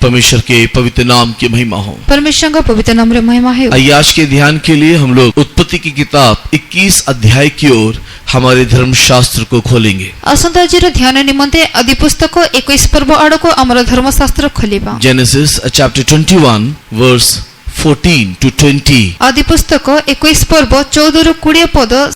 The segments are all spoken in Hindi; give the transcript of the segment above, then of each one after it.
परमेश्वर के पवित्र नाम की महिमा हो। परमेश्वर का पवित्र नाम रे महिमा है। आइए आज के ध्यान के लिए हम लोग उत्पत्ति की किताब 21 अध्याय की ओर हमारे धर्मशास्त्र को खोलेंगे। असंता जी रे ध्यान निमंते आदि पुस्तक 21 पर्व आड़ को हमर धर्मशास्त्र खोलिबा। Genesis chapter 21 verse 14 to 20। आदि पुस्तक 21 पर्व 14 रु 20 पद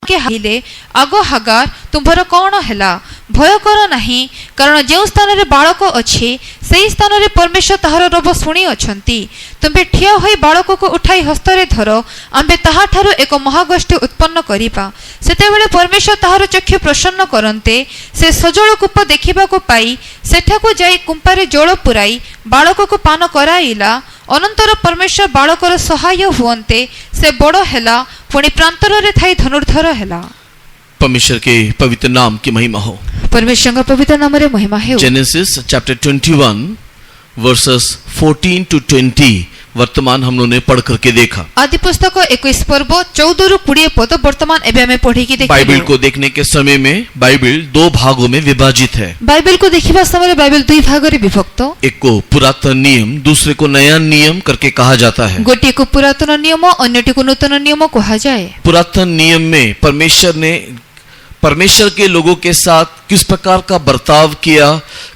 के हाइले आगो हागार तुम्भर कौन हैला भय कर नहीं कारण जो स्थान रे बालक अछि सेही स्थान रे परमेश्वर ताहार रब सुनी अछंती तुम्बे ठिया होई बालक को उठाई हस्तरे धर आंबे ताहा ठारू एक महागोष्ठी उत्पन्न करिबा। सेतेबेले परमेश्वर ताहार चक्षु प्रसन्न करन्ते से सजल कूप देखिबा को पाई सेठाको जाई कुंपारे जल पुराई बालक को पान कराइला। अनंतर परमेश्वर बालकर सहाय हुअन्ते से बड़ हैला पुणी प्रांतर रे थाई धनुर्धर हैला। परमेश्वर के पवित्र नाम की महिमा हो। परमेश्वर का पवित्र नाम रे महिमा है। जेनेसिस चैप्टर 21 वर्सेस 14 to 20 वर्तमान हम लोगों ने पढ़ करके देखा। आदि पुस्तक 21 पर्व 14 रु 20 पद वर्तमान एबे हमें पढ़ी की देखिए। बाइबल को देखने के समय में बाइबल दो भागों में विभाजित है। बाइबल को देखिबा समय बाइबल दुई भाग रे विभक्त। एक को पुरातन नियम दूसरे को नया नियम करके कहा जाता है। गोटे को पुरातन नियम अन्यटी को नूतन नियम कहा जाए। पुरातन नियम में परमेश्वर के लोगों के साथ किस प्रकार का बर्ताव किया,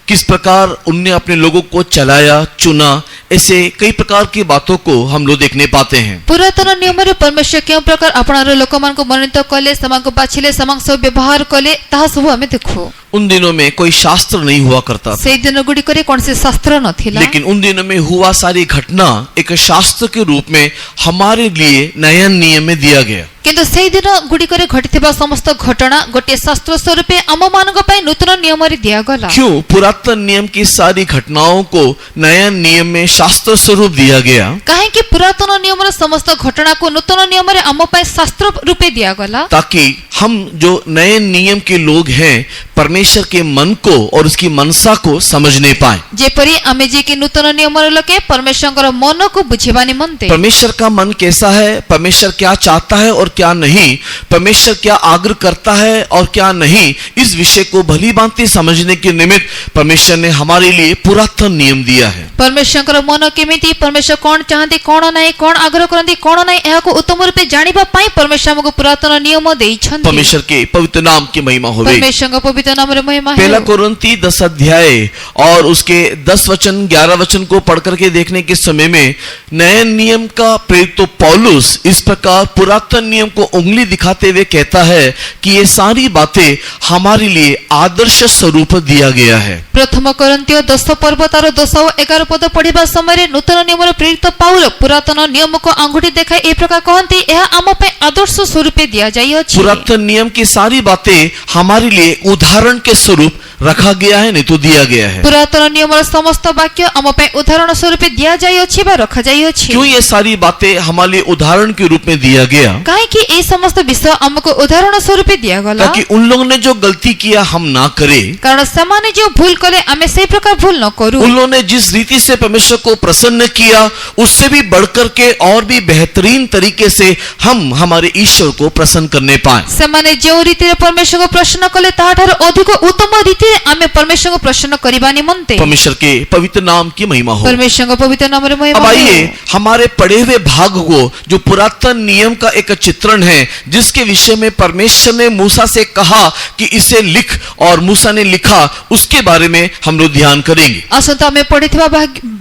किस प्रकार उनने अपने लोगों को चलाया चुना, ऐसे कई प्रकार की बातों को हम लोग देखने पाते हैं। पुरातन नियम रे परमेश्वर केउ प्रकार आपणार लोक मान को मननित कले समान को बाछिले समान सब व्यवहार कले ताहा सब हमें देखो। उन दिनों में कोई शास्त्र नहीं हुआ करता से दिन गुडी करे कौन से शास्त्र नथिला, लेकिन उन दिनों में हुआ सारी घटना एक शास्त्र के रूप में हमारे लिए नया नियम में दिया गया। किंतु से दिन गुडी करे घटिथिबा समस्त घटना गोटे शास्त्र स्वरूपे आम मानक पय नूतन नियम रे दिया गला। क्यों पुरातन नियम की सारी घटनाओं को नया नियम में शास्त्र स्वरूप दिया गया? काहे कि पुरातन नियम रे समस्त घटना को नूतन नियम रे आम पय शास्त्र रूपे दिया गला, ताकि हम जो नए नियम के लोग हैं परमेश्वर के मन को और उसकी मनसा को समझने पाए। जेपरी आमे जे के नूतन नियम रे लोके परमेश्वर मन को बुझेबा निमंते परमेश्वर का मन कैसा है, परमेश्वर क्या चाहता है और क्या नहीं, परमेश्वर क्या आग्रह करता है और क्या नहीं, इस विषय को भली भांति समझने के निमित्त परमेश्वर ने हमारे लिए पुरातन नियम दिया है। परमेश्वर मन केमिति, परमेश्वर कौन चाहते कौन नहीं, कौन आग्रह करते कौन नहीं, एहा को उत्तम रूपे जानिबा पाई परमेश्वर हमको पुरातन नियम देइछन्ति। परमेश्वर के पवित्र नाम की महिमा होवे। परमेश्वर का पवित्र नाम रे महिमा है। पहला कोरिन्थी 10 अध्याय और उसके 10 वचन 11 वचन को पढ़ करके देखने के समय में नए नियम का प्रेरित तो पौलुस इस प्रकार पुरातन नियम को उंगली दिखाते हुए कहता है कि ये सारी बातें हमारे लिए आदर्श स्वरूप दिया गया है। प्रथम कोरिन्थियो 10 पर्व तार 10 और 11 पद पढ़िबा समय नूतन नियम रे प्रेरित पौल पुरातन नियम को अंगुठी देखाई ए प्रकार कहंती एहा आम पे आदर्श स्वरूपे दिया जाई अछि। पुरातन नियम की सारी बातें हमारे लिए उदाहरण के स्वरूप रखा गया है, नहीं तो दिया गया है। पुरातन नियम रे समस्त वाक्य आम पे उदाहरण स्वरूपे दिया जाई अछि बा रखा जाई अछि। क्यों ये सारी बातें हमारे लिए उदाहरण के रूप में दिया गया? काहे कि ए समस्त विषय हमको उदाहरण स्वरूपे दिया गला, ताकि उन लोगों ने जो गलती किया हम ना करें, कारण समाने जो भूल करे हमें से प्रकार भूल न करू। उन लोगों ने जिस रीति से परमेश्वर को प्रसन्न किया उससे भी बढ़कर के और भी बेहतरीन तरीके से हम हमारे ईश्वर को प्रसन्न करने पाए। समाने जो रीति रे परमेश्वर को प्रसन्न कले ताठार अधिक उत्तम रीति रे हमें परमेश्वर को प्रसन्न करिबा निमंते। परमेश्वर के पवित्र नाम की महिमा हो। परमेश्वर का पवित्र नाम रे महिमा। अब आइए हमारे पढ़े हुए भाग को जो पुरातन नियम का एक चित्रण है जिसके विषय में परमेश्वर ने मूसा से कहा कि इसे लिख और मूसा ने लिखा, उसके बारे में हम लोग ध्यान करेंगे। असंता में पढ़िथिबा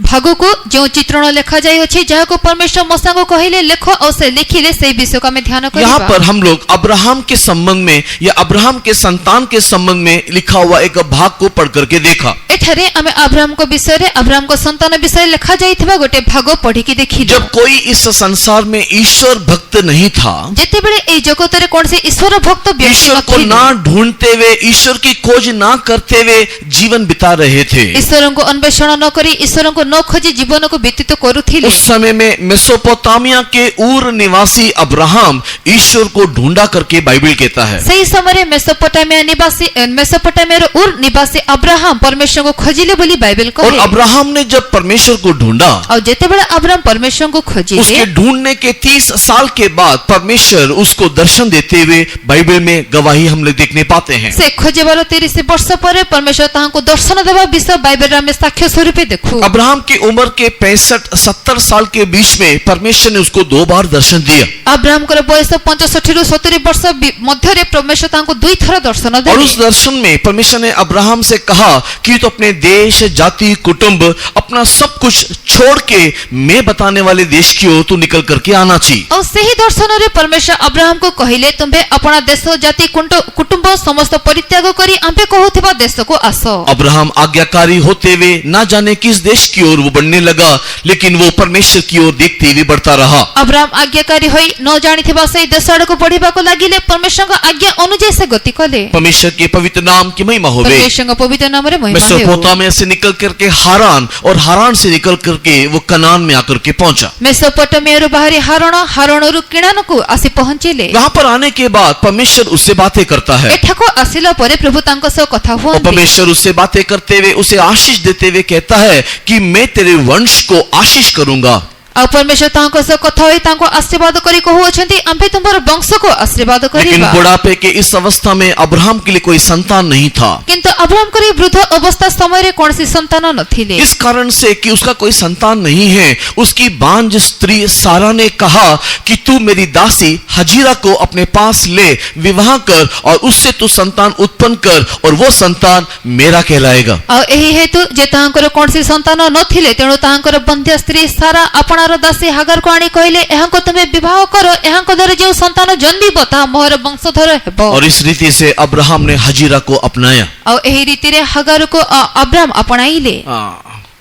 भागो को जो चित्रण लिखा जाय अछि जहा को परमेश्वर मूसा को कहिले लिखो और से लिखिले से विषय का में ध्यान करिबा। यहाँ पर हम लोग अब्राहम के संबंध में या अब्राहम के संतान के संबंध में लिखा हुआ एक भाग को पढ़ करके देखा। एठारे हमें अब्राहम को विषय रे अब्राहम को संतान विषय लिखा जाइथिबा गोटे भागो पढ़ी की देखि। जब कोई इस संसार में ईश्वर भक्त नहीं था, जेते बेले ए जगत रे कोन से ईश्वर भक्त व्यक्ति ईश्वर को ना ढूंढते हुए, ईश्वर की खोज ना करते हुए जीवन बिता रहे थे, ईश्वर को अन्वेषण न करी ईश्वर को न खोजी जीवन को व्यतीत करुथिले उस समय में मेसोपोटामिया के ऊर निवासी अब्राहम ईश्वर को ढूंढा करके बाइबल कहता है। सही समय मेसोपोटामिया उर निवासी अब्राहम परमेश्वर को खोजिले बोली बाइबल और कहे। अब्राहम ने जब परमेश्वर को ढूंढा, और जेतेबेले अब्राहम परमेश्वर को खोजिले उसके ढूंढने के 30 साल के बाद परमेश्वर उसको दर्शन देते हुए बाइबल में गवाही हम लोग देखने पाते हैं। से खोजेबार 30 वर्ष पर परमेश्वर ताहाको दर्शन देवा विषय बाइबल में साक्ष्य स्वरूप देखू। अब्राहम की उम्र के 65-70 साल के बीच में परमेश्वर ने उसको 2 बार दर्शन दिया अब्राहम को बयस 65 रु 70 वर्ष मध्य रे परमेश्वर ताहाको 2 थर दर्शन और देले। उस दर्शन में परमेश्वर ने अब्राहम से कहा कि तो अपने देश, जाति, कुटुंब, अपना सब कुछ छोड़ के मैं बताने वाले देश की ओर तू निकल करके आना चाहिए। और सही दर्शन रे परमेश्वर अब्राहम को कहिले तुम्बे अपना देश, जाति, कुटुंब समस्त परित्याग करी आंबे कहूथिबा देश को आसो। अब्राहम आज्ञाकारी होते हुए ना जाने किस देश की ओर वो बढ़ने लगा, लेकिन वो परमेश्वर की ओर देखते हुए बढ़ता रहा। अब्राहम आज्ञाकारी होई न जानिथिबा सही देश आड़ को बढ़िबा को लागिले परमेश्वर का आज्ञा अनुसार से गति कले। परमेश्वर के पवित्र नाम की महिमा होवे। परमेश्वर का पवित्र नाम रे महिमा हो। मेसोपोटामिया से निकल करके हारान और हारान से निकल करके वो कनान में आकर के पहुंचा। मेसोपोटामिया रो बाहरी हारण रो किणान को आसी पहुंचेले। वहां पर आने के बाद परमेश्वर उससे बातें करता है एठाको आसिला परे प्रभु तांको सह कथा और हुअन्ति। परमेश्वर उससे बातें करते हुए उसे आशीष देते हुए कहता है कि मैं तेरे वंश को आशीष करूंगा। और परमेश्वर तांको सह कथा होई तांको आशीर्वाद करी कहू अछंती आंबे तुमर वंश को आशीर्वाद लेकिन करिबा। बुढ़ापे के इस अवस्था में अब्राहम के लिए कोई संतान नहीं था। किंतु अब्राहम करी वृद्ध अवस्था समय रे कोनसी संतान नथिले। इस कारण से कि उसका कोई संतान नहीं है, उसकी बांझ स्त्री सारा ने कहा कि तू मेरी दासी हजीरा को अपने पास ले, विवाह कर और उससे तू संतान उत्पन्न कर और वो संतान मेरा कहलाएगा। और एही हेतु जे तांकर कोनसी संतान नथिले तेणु तांकर बंध्य स्त्री सारा अपना दासी हागर को आनी कहले एहाको तुमे विवाह करो, एहाको द्वारा जो संतान जन्मिबो ता मोर वंशधर हेबो। और इस रीति से अब्राहम ने हजीरा को अपनाया। और एही रीति रे हागर को अब्राहम अपनाइले।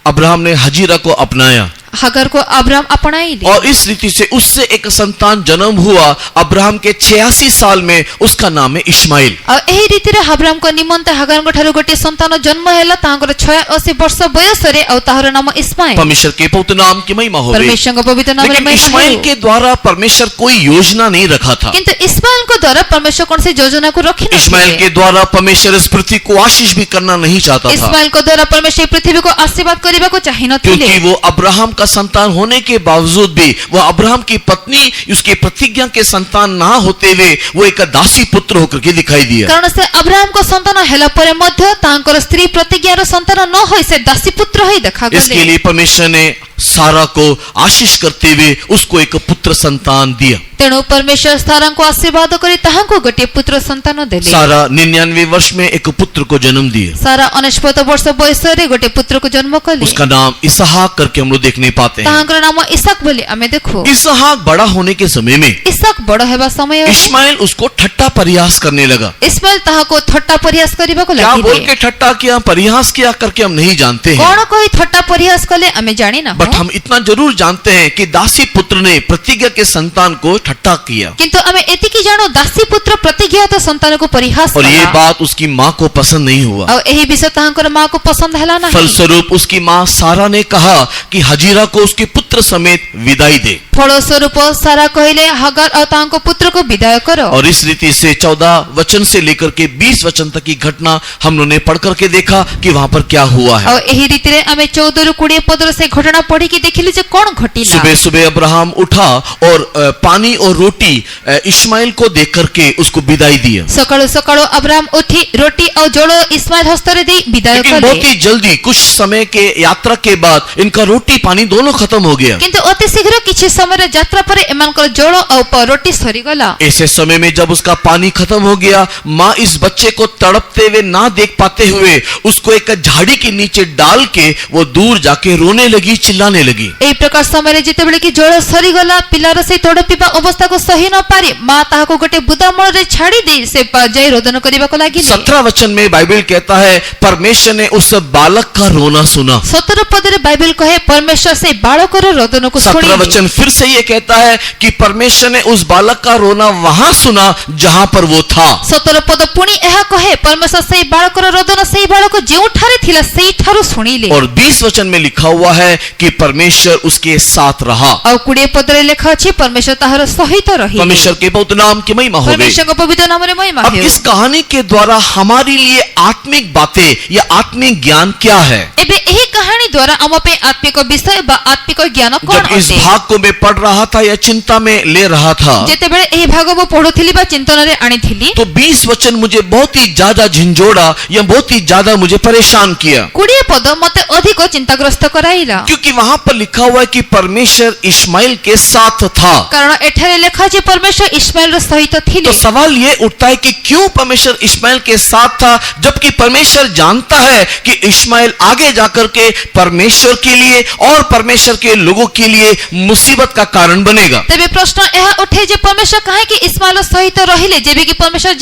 अब्राहम ने हजीरा को अपनाया हागर को अब्राहम अपनाइले। और इस रीति से उससे एक संतान जन्म हुआ। अब्राहम के 86 साल में उसका नाम है इस्माइल। और एही रीति रे अब्राहम को निमंत हागर को ठारो गोटे संतान जन्म हैला तांकर 86 वर्ष बयस रे और ताहर नाम इस्माइल। परमेश्वर के पवित्र नाम की महिमा होवे। परमेश्वर का पवित्र नाम रे लेकिन महिमा इस्माइल हो। के द्वारा परमेश्वर कोई योजना नहीं रखा था। किंतु इस्माइल को द्वारा परमेश्वर कौन से योजना को रखी न इस्माइल के द्वारा परमेश्वर इस पृथ्वी को आशीष भी करना नहीं चाहता था, इस्माइल को द्वारा परमेश्वर पृथ्वी को आशीर्वाद करिबा को चाहि नथिले। क्योंकि वो अब्राहम का संतान होने के बावजूद भी वो अब्राहम की पत्नी उसकी प्रतिज्ञा के संतान ना होते हुए वो एक दासी पुत्र होकर के दिखाई दिया। कारण से अब्राहम को संतान हेला परे मध्य तांकर स्त्री प्रतिज्ञा रो संतान न होई से दासी पुत्र होई देखा गले। इसके लिए परमेश्वर ने सारा को आशीष करते हुए उसको एक पुत्र संतान दिया। तेणु परमेश्वर सारा को आशीर्वाद करी ताहाको गोटे पुत्र संतान देले। सारा 99 वर्ष में एक पुत्र को जन्म दिए। सारा 49 वर्ष बयस रे गोटे पुत्र को जन्म कले। उसका नाम इसहाक करके हम लोग देखने पाते हैं। ताहाकर नाम इसहाक बोले हमें देखो। इसहाक बड़ा होने के समय में इसहाक बड़ हेबा समय इस्माइल उसको ठट्टा परिहास करने लगा। इस्माइल ताहाको थट्टा परिहास करिबा को क्या बोल लागिले। के ठट्टा किया, परिहास किया करके हम नहीं जानते हैं, कौन कोई थट्टा परिहास कले हमें जानी ना। बट हम इतना जरूर जानते हैं कि दासी पुत्र ने प्रतिज्ञा के संतान को ठट्टा किया किंतु हमें एतिकी जानो दासी पुत्र प्रतिज्ञा तो संतान को परिहास और ये कला। बात उसकी माँ को पसंद नहीं हुआ। और यही विषय ताहाकर मां को पसंद हैला नहीं। फलस्वरूप उसकी माँ सारा ने कहा कि हजीरा को उसके पुत्र समेत विदाई दे। फलस्वरूप सारा कहले हागर और ताहाको पुत्र को विदाय करो। और इस रीति से 14 वचन से लेकर के 20 वचन तक की घटना हम लोगों ने पढ़ करके देखा कि वहां पर क्या हुआ है। और यही रीति रे हमें 14 रु 20 पद से घटना पढ़ी कि देखिले जे कोन घटिला। सुबह सुबह अब्राहम उठा और पानी और रोटी इस्माइल को देख करके उसको विदाई दिया। सकाळो सकाळो अब्राहम उठी रोटी और जोड़ो इस्माइल हस्तरे दी विदाय लेकिन कले। बहुत ही जल्दी कुछ समय के यात्रा के बाद इनका रोटी पानी दोनों खत्म हो गया। किंतु अति शीघ्र किछि समय यात्रा पर एमानकर जोड़ो और रोटी सरी गला। ऐसे समय में जब उसका पानी खत्म हो गया, माँ इस बच्चे को तड़पते हुए ना देख पाते हुए उसको एक झाड़ी के नीचे डाल के वो दूर जाके रोने लगी, चिल्लाने लगी। एई प्रकार समय जेतेबेले कि जोड़ सरी गला पिलार से तड़पिबा और अवस्था को सही न पारि मां ताहाको गोटे बुदामूल रे छाड़ी दे से जाई रोदन करिबाको लागिले। 17 वचन में बाइबल कहता है परमेश्वर ने उस बालक का रोना सुना। 17 पद रे बाइबल कहे परमेश्वर से बालकर रोदन को 17 सुनिले। वचन फिर से ये कहता है कि परमेश्वर ने उस बालक का रोना वहां सुना जहां पर वो था। 17 पद पुणी एहा कहे परमेश्वर से बालकर रोदन से बालक जेउठारे थिला सेई ठारू सुनिले। और 20 वचन में लिखा हुआ है कि परमेश्वर उसके साथ रहा। और 20 पद रे लिखा अछि परमेश्वर ताहार सहित रही। परमेश्वर के पवित्र नाम की महिमा होवे। परमेश्वर को पवित्र नाम रे महिमा अब हो। इस कहानी के द्वारा हमारे लिए आत्मिक बातें या आत्मिक ज्ञान क्या है? एबे एही कहानी द्वारा हम पे आत्मिक विषय बा आत्मिक ज्ञान कोन जब इस अटे? भाग को मैं पढ़ रहा था या चिंता में ले रहा था जेते बेले एही भाग को पढुथिली बा चिंतन रे आनिथिली तो 20 वचन मुझे बहुत ही ज्यादा झंझोड़ा या बहुत ही ज्यादा मुझे परेशान किया। 20 पद मते अधिक चिंताग्रस्त कराइला। क्योंकि वहां पर लिखा हुआ है कि परमेश्वर इस्माइल के साथ था। कारण एठारे लिखा जे परमेश्वर इस्माइल रे सहित थिले। तो सवाल ये उठता है कि क्यों परमेश्वर इस्माइल के साथ था, जबकि परमेश्वर जानता है कि इस्माइल आगे जाकर के परमेश्वर के लिए और परमेश्वर के लोगों के लिए मुसीबत का कारण बनेगा। तबे प्रश्न यह उठे जे परमेश्वर काहे कि इस्माइल सहित रहिले जेबे कि परमेश्वर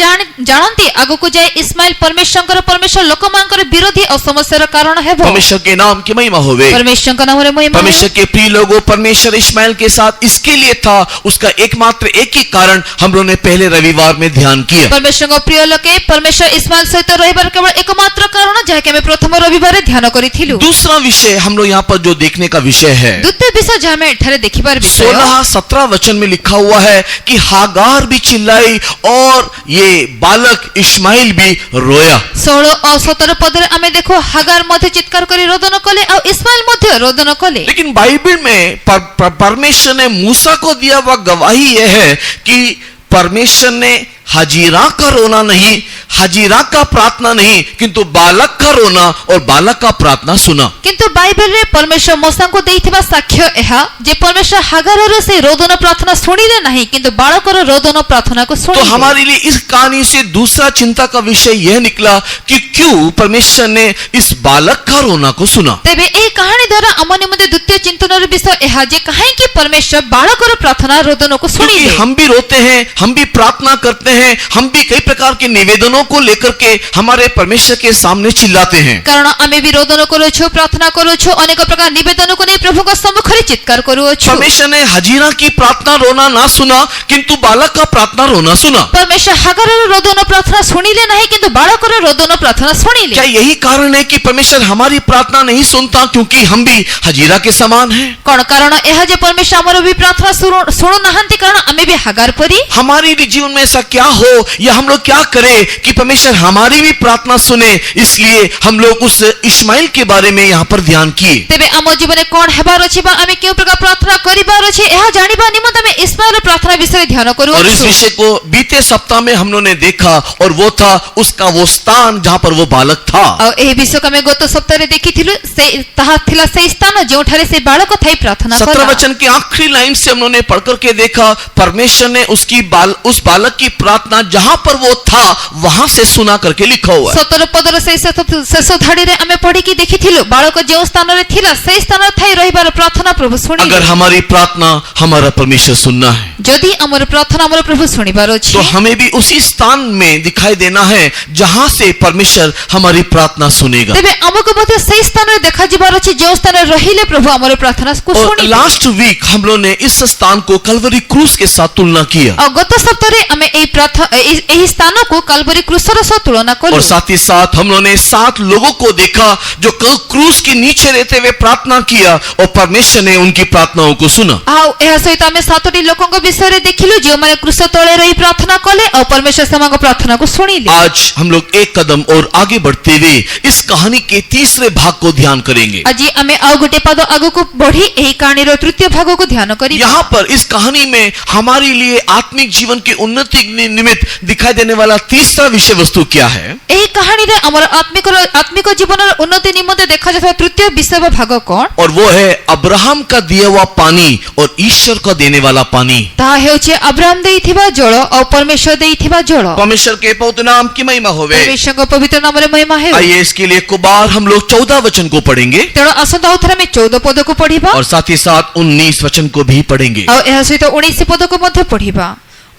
जानती आगु को जाए इस्माइल परमेश्वर लोकमानकर विरोधी और समस्यार कारण हेबो। परमेश्वर के नाम की महिमा होवे। परमेश्वर का नाम रे महिमा। परमेश्वर के प्रिय लोगों, परमेश्वर इस्माइल के साथ इसके लिए था, उसका एकमात्र एक ही कारण हम लोगों ने पहले रविवार में ध्यान किया। परमेश्वर को प्रिय लोके परमेश्वर इस्माइल सहित रहिबार केवल एकमात्र कारण जाके हमें प्रथम रविवार ध्यान करिथिलु। दूसरा विषय हम लोग यहाँ पर जो देखने का विषय है, द्वितीय विषय जहाँ में एठारे देखिबार विषय 16-17 वचन में लिखा हुआ है कि हागार भी चिल्लाई और ये बालक इस्माइल भी रोया। 16 और 17 पद रे हमें देखो हागार मध्य चित्कार करी रोदन कले और इस्माइल मध्य रोदन कले। लेकिन बाइबल में परमेश्वर ने मूसा को दिया हुआ गवाही यह है कि परमेश्वर ने हजीरा का रोना नहीं, हजीरा का प्रार्थना नहीं, किंतु बालक का रोना और बालक का प्रार्थना सुना। किंतु बाइबल रे परमेश्वर मूसा को देइथिबा साक्ष्य एहा जे परमेश्वर हागार रे से रोदन प्रार्थना सुनिले नहीं, किंतु बालकर रोदन प्रार्थना को तो सुनिले। हमारे लिए इस कहानी से दूसरा चिंता का विषय यह निकला कि क्यों परमेश्वर ने इस बालक का रोना को सुना। तेबे ए कहानी द्वारा हमन निम्ते द्वितीय चिंतन रे विषय एहा जे काहे कि परमेश्वर बालकर प्रार्थना रोदन को क्योंकि सुनिले। हम भी रोते हैं, हम भी प्रार्थना करते हैं, हम भी कई प्रकार के निवेदनों को लेकर के हमारे परमेश्वर के सामने चिल्लाते हैं। कारण आमे भी रोदन करूछु, प्रार्थना करूछु, अनेक प्रकार निवेदन को नै प्रभु का सम्मुख रे चित्कार करूछु। परमेश्वर ने हजीरा की प्रार्थना रोना ना सुना, किंतु बालक का प्रार्थना रोना सुना। परमेश्वर हागार रे रोदन प्रार्थना सुनिले नहीं, किंतु बालकर रोदन प्रार्थना सुनिले। क्या यही कारण है कि परमेश्वर हमारी प्रार्थना नहीं सुनता क्योंकि हम भी हजीरा के समान हैं? कौन कारण यह जे परमेश्वर हमर भी प्रार्थना सुनु नहंती कारण आमे भी हागार परी। हमारे भी जीवन में ऐसा क्या हो या हम लोग क्या करें कि परमेश्वर हमारी भी प्रार्थना सुने, इसलिए हम लोग उस इस्माइल के बारे में यहाँ पर ध्यान किए। तेबे आम जीवन कोन हेबार अछि बा आमे केउ प्रकार प्रार्थना करिबार अछि एहा जानिबा निमंत आमे इस्माइल प्रार्थना विषय ध्यान करू। और इस विषय को बीते सप्ताह में हम लोगों ने देखा और वो था उसका वो स्थान जहाँ पर वो बालक था। और एही विषय को मैं गत सप्ताह रे देखिथिलु से ताहा थिला से स्थान जेउठारे से बालक थाई प्रार्थना कला। 17 वचन की आखिरी लाइन से हम लोगों ने पढ़कर के देखा परमेश्वर ने उस बालक की प्रार्थना जहाँ पर वो था वहां से सुना करके लिखा हुआ है। 17 पदर से शेष धाड़ी रे हमें पढ़ी की देखिथिलु बालक जे स्थान रे थिला से स्थान थाई रहिबार प्रार्थना प्रभु सुनि। अगर हमारी प्रार्थना हमारा परमेश्वर सुनना है, यदि हमर प्रार्थना हमर प्रभु सुनिबार अछि, तो हमें भी उसी स्थान में दिखाई देना है जहां से परमेश्वर हमारी प्रार्थना सुनेगा। तेबे हमको बोथे से स्थान रे देखा जिबार अछि जे स्थान रे रहिले प्रभु हमर प्रार्थना को और सुनि। लास्ट वीक हम लोगों ने इस स्थान को कलवरी क्रूस के साथ तुलना किया और गत सप्ताह रे हमें एही स्थान को कलवरी क्रूस रे साथ तुलना करू। और साथ ही साथ हम लोगों ने 7 लोगों को देखा जो क्रूस के नीचे रहते हुए प्रार्थना किया और परमेश्वर ने उनकी प्रार्थनाओं को सुना। आउ एहा सहित हमें 7टी लोकों को विषय रे देखिलु जे माने क्रूस तळे रही प्रार्थना कले और परमेश्वर समग प्रार्थना को सुनिले। आज हम लोग एक कदम और आगे बढ़ते हुए इस कहानी के तीसरे भाग को ध्यान करेंगे। आज हमें आउ गोटे पद आगु को बढ़ी एही कहानी रो तृतीय भाग को ध्यान करी। यहाँ पर इस कहानी में हमारे लिए आत्मिक जीवन की उन्नति निमित्त दिखाई देने वाला तीसरा विषय वस्तु क्या है? एही कहानी रे हमर आत्मिक जीवन रो उन्नति निमित्त देखा जाता तृतीय विषय भाग कोन? और वो है अब्राहम का दिया हुआ पानी और ईश्वर का देने वाला पानी। ता हेउचे अब्राहम देइथिबा जल और परमेश्वर देइथिबा जल। परमेश्वर के पवित्र नाम की महिमा होवे। परमेश्वर को पवित्र नाम रे महिमा है। आइए इसके लिए एक बार हम लोग 14 वचन को पढ़ेंगे। तेणु आसंता उथरा में 14 पद को पढ़ी। पढ़िबा और साथ ही साथ 19 वचन को भी पढ़ेंगे। ଆଉ ଏହା ସହିତ 19 ପଦକୁ ମଧ୍ୟ ପଢିବା।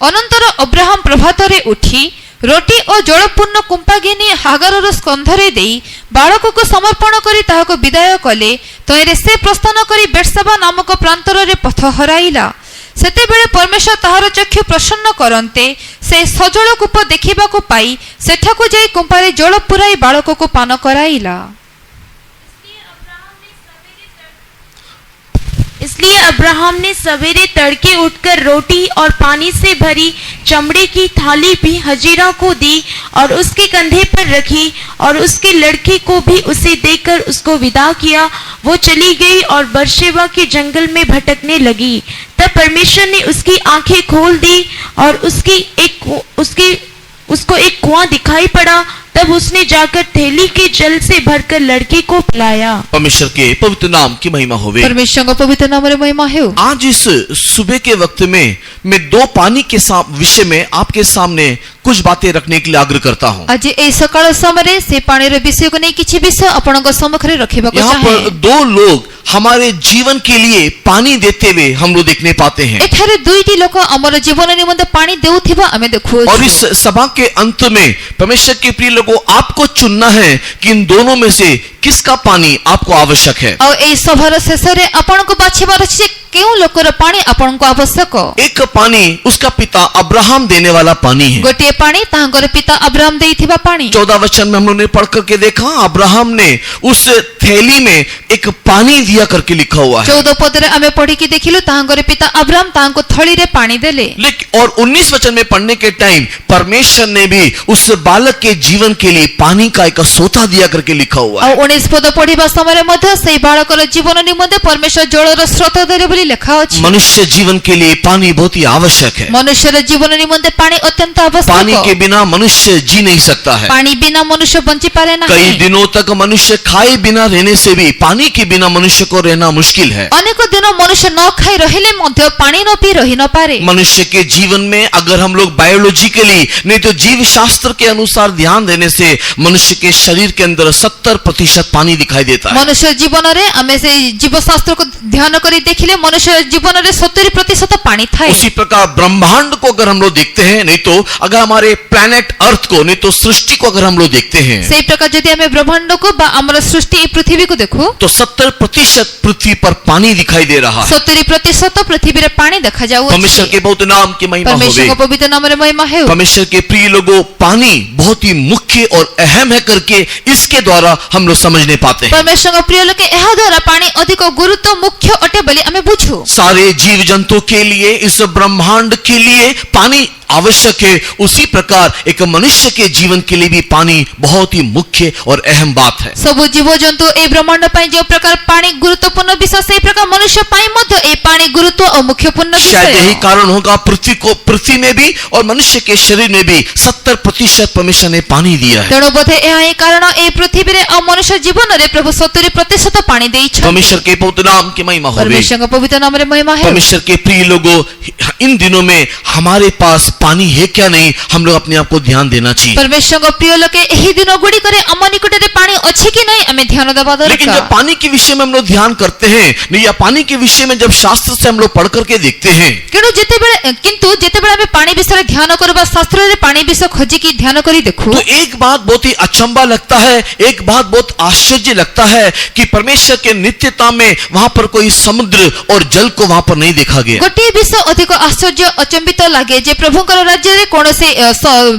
ଅନନ୍ତର ଅବ୍ରାହମ ପ୍ରଭାତରେ ଉଠି ରୋଟି ଓ ଜଳପୂର୍ଣ୍ଣ କୁମ୍ପା ଘିନି ହାଗାରର ସ୍କନ୍ଧରେ ଦେଇ ବାଳକକୁ ସମର୍ପଣ କରି ତାହାକୁ ବିଦାୟ କଲେ। ତହିଁରେ ସେ ପ୍ରସ୍ଥାନ କରି ବେର୍ସାବା ନାମକ ପ୍ରାନ୍ତରରେ ପଥ ହରାଇଲା। ସେତେବେଳେ ପରମେଶ୍ୱର ତାହାର ଚକ୍ଷୁ ପ୍ରସନ୍ନ କରନ୍ତେ ସେ ସଜଳ କୂପ ଦେଖିବାକୁ ପାଇ ସେଠାକୁ ଯାଇ କୁମ୍ପାରେ ଜଳ ପୁରାଇ ବାଳକକୁ ପାନ କରାଇଲା। इसलिए अब्राहम ने सवेरे तड़के उठकर रोटी और पानी से भरी चमड़े की थाली भी हजीरा को दी और उसके कंधे पर रखी और उसके लड़के को भी उसे देकर उसको विदा किया। वो चली गई और बरशेबा के जंगल में भटकने लगी। तब परमेश्वर ने उसकी आंखें खोल दी और उसको एक कुआं दिखाई पड़ा। तब उसने जाकर थैली के जल से भरकर लड़के को पिलाया। परमेश्वर के पवित्र नाम की महिमा होवे। परमेश्वरଙ୍କ ପବିତ୍ର ନାମରେ ମହିମା ହେଉ। आज इस सुबह के वक्त में मैं दो पानी के विषय में आपके सामने कुछ बातें रखने के लिए आग्रह करता हूँ। आज ए सकाळ समୟରେ से पानीर विषय को नहीं किछि विषय आपणଙ୍କ सम्मुखରେ रखिବାକୁ यहाँ चाहे। पर दो लोग हमारे जीवन के लिए पानी देते हुए हम लोग देखने पाते हैं। एठारे दुईटी लोक हमर जीवन निमंते पानी देउथिबा हमें देखु। और इस सभा के अंत में परमेश्वर के प्रिय लोगों आपको चुनना है कि इन दोनों में से किसका पानी आपको आवश्यक है। और ए सभार शेषरे आपणको बाछिबार अछि केउ लोकर पानी आपणको आवश्यक। एक पानी उसका पिता अब्राहम देने वाला पानी है। गोटे पानी तांकर पिता अब्राहम देइथिबा पानी। 14 वचन में हम लोगों ने पढ़ करके देखा अब्राहम ने उस थैली में एक पानी दिया करके लिखा हुआ है। 14 पदरे हमें पढ़ी की देखिलु तांकर पिता अब्राहम तांको थली रे पानी देले। लेकिन और 19 वचन में पढ़ने के टाइम परमेश्वर ने भी उस बालक के जीवन के लिए पानी का एक सोता दिया करके लिखा हुआ है। और 19 पद पढ़िबा समय मध्ये सेई बालकर जीवन निमंते परमेश्वर जलर स्रोत देले बोली लिखा अछि। मनुष्य जीवन के लिए पानी बहुत ही आवश्यक है। मनुष्यर जीवन निमंते पानी अत्यंत आवश्यक। पानी के बिना मनुष्य जी नहीं सकता है। पानी बिना मनुष्य बंची पारे नहीं। कई दिनों तक मनुष्य खाए बिना रहने से भी पानी के बिना मनुष्य को रहना मुश्किल है। अनेक दिन मनुष्य न खाई रहिले मध्य पानी न पी रही न पारे। मनुष्य के जीवन में अगर हम लोग बायोलॉजिकली नहीं तो जीव शास्त्र के अनुसार ध्यान देने से मनुष्य के शरीर के अंदर 70% पानी दिखाई देता है। मनुष्य जीवन रे हमें से जीव शास्त्र को ध्यान करी देखिले मनुष्य जीवन रे 70% पानी था। उसी प्रकार ब्रह्मांड को अगर हम लोग देखते हैं नहीं तो अगर हमारे प्लैनेट अर्थ को नहीं तो सृष्टि को अगर हम लोग देखते हैं सेई प्रकार यदि हमें ब्रह्मांड को बा हमर सृष्टि पृथ्वी को देखो तो 70% पृथ्वी पर पानी दिखाई दे रहा है। 70% पृथ्वी रे पानी देखा जाऊ। परमेश्वर के बहुत नाम की महिमा परमेश्वर होवे। को पवित्र नाम रे महिमा है। परमेश्वर के प्रिय लोगों पानी बहुत ही मुख्य और अहम है करके इसके द्वारा हम लोग समझने पाते हैं। परमेश्वर को प्रिय लोग एहा द्वारा पानी अधिक गुरुत्व मुख्य अटे बोली हमें बुझू। सारे जीव जंतु के लिए इस ब्रह्मांड के लिए पानी आवश्यक है। उसी प्रकार एक मनुष्य के जीवन के लिए भी पानी बहुत ही मुख्य और अहम बात है। सब जीव जंतु ए ब्रह्मांड पाई जो प्रकार पानी गुरुत्वपूर्ण विषय से प्रकार मनुष्य पाई मध्य ए पानी गुरुत्व और मुख्यपूर्ण विषय। शायद यही कारण होगा पृथ्वी में भी और मनुष्य के शरीर में भी 70% परमेश्वर ने पानी दिया है। तेणु बोधे यही कारण ए पृथ्वी रे और मनुष्य जीवन रे प्रभु 70% पानी देई छ। परमेश्वर के पवित्र नाम की महिमा होवे। परमेश्वर का पवित्र नाम रे महिमा है। परमेश्वर के प्रिय लोगों इन दिनों में हमारे पास पानी है क्या नहीं हम लोग अपने आप को ध्यान देना चाहिए। परमेश्वर को प्रिय लोग एही दिन गुडी करे अम निकट रे पानी अछि कि नहीं हमें ध्यान देबा दरकार। लेकिन जब पानी के विषय में हम लोग ध्यान करते हैं नहीं या पानी के विषय में जब शास्त्र से हम लोग पढ़ करके देखते हैं किंतु जेतेबेले हमें पानी विषय ध्यान करबा शास्त्र रे पानी विषय खोजी की ध्यान करी देखो तो एक बात बहुत ही अचंबा लगता है। एक बात बहुत आश्चर्य लगता है कि परमेश्वर के नित्यता में वहां पर कोई समुद्र और जल को वहां पर नहीं देखा गया। गोटे विषय अधिक आश्चर्य अचंबित लागे जे प्रभुकर राज्य रे कोनोसी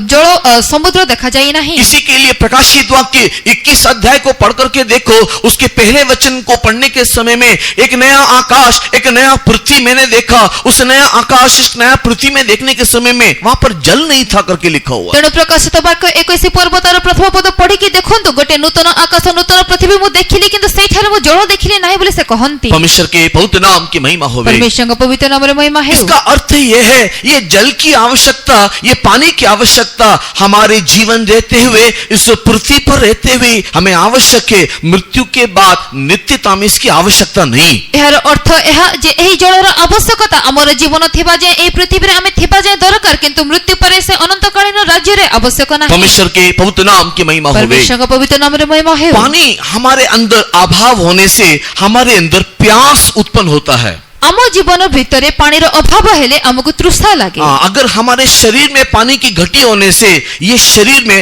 जल समुद्र देखा जाई नहीं। इसी के लिए प्रकाशित वाक्य 21 अध्याय को पढ़ करके देखो उसके पहले वचन को पढ़ने के समय में एक नया आकाश एक नया पृथ्वी मैंने देखा। उस नया आकाश इस नया पृथ्वी में देखने के समय में वहां पर जल नहीं था करके लिखा हुआ। तेणु प्रकाशित वाक्य 21 पर्वतर प्रथम पद पढ़ी की देखंतु गोटे नूतन आकाश नूतन पृथ्वी मु देखिली किंतु सेठारे मु जल देखिली नाही बोले से कहंती। परमेश्वर के पवित्र नाम की महिमा होवे। परमेश्वर का पवित्र नाम रे महिमा है। इसका अर्थ यह है ये जल की आवश्यकता आवश्यकता, ये पानी की आवश्यकता हमारे जीवन रहते हुए, इस पृथ्वी पर रहते हुए हमें आवश्यक है। मृत्यु के बाद नित्यता में इसकी आवश्यकता नहीं। ଏହାର ଅର୍ଥ ଏହା ଯେ ଏହି ଜଳର ଆବଶ୍ୟକତା ଆମର ଜୀବନ ଥିବା ଯାଏ ଏହି ପୃଥିବୀରେ ଆମେ ଥିବା ଯାଏ ଦରକାର, କିନ୍ତୁ ମୃତ୍ୟୁ ପରେ ସେ ଅନନ୍ତକାଳୀନ ରାଜ୍ୟରେ ଆବଶ୍ୟକ ନାହିଁ। परमेश्वर के पवित्र नाम की महिमा हो। परमेश्वरଙ୍କ ପବିତ୍ର ନାମରେ ମହିମା ହେଉ। पानी हमारे अंदर अभाव होने से हमारे अंदर प्यास उत्पन्न होता है। ଆମ ଜୀବନ ଭିତରେ ପାଣିର ଅଭାବ ହେଲେ ଆମକୁ ତୃଷା ଲାଗେ। अगर हमारे शरीर में पानी की घटी होने से ये शरीर में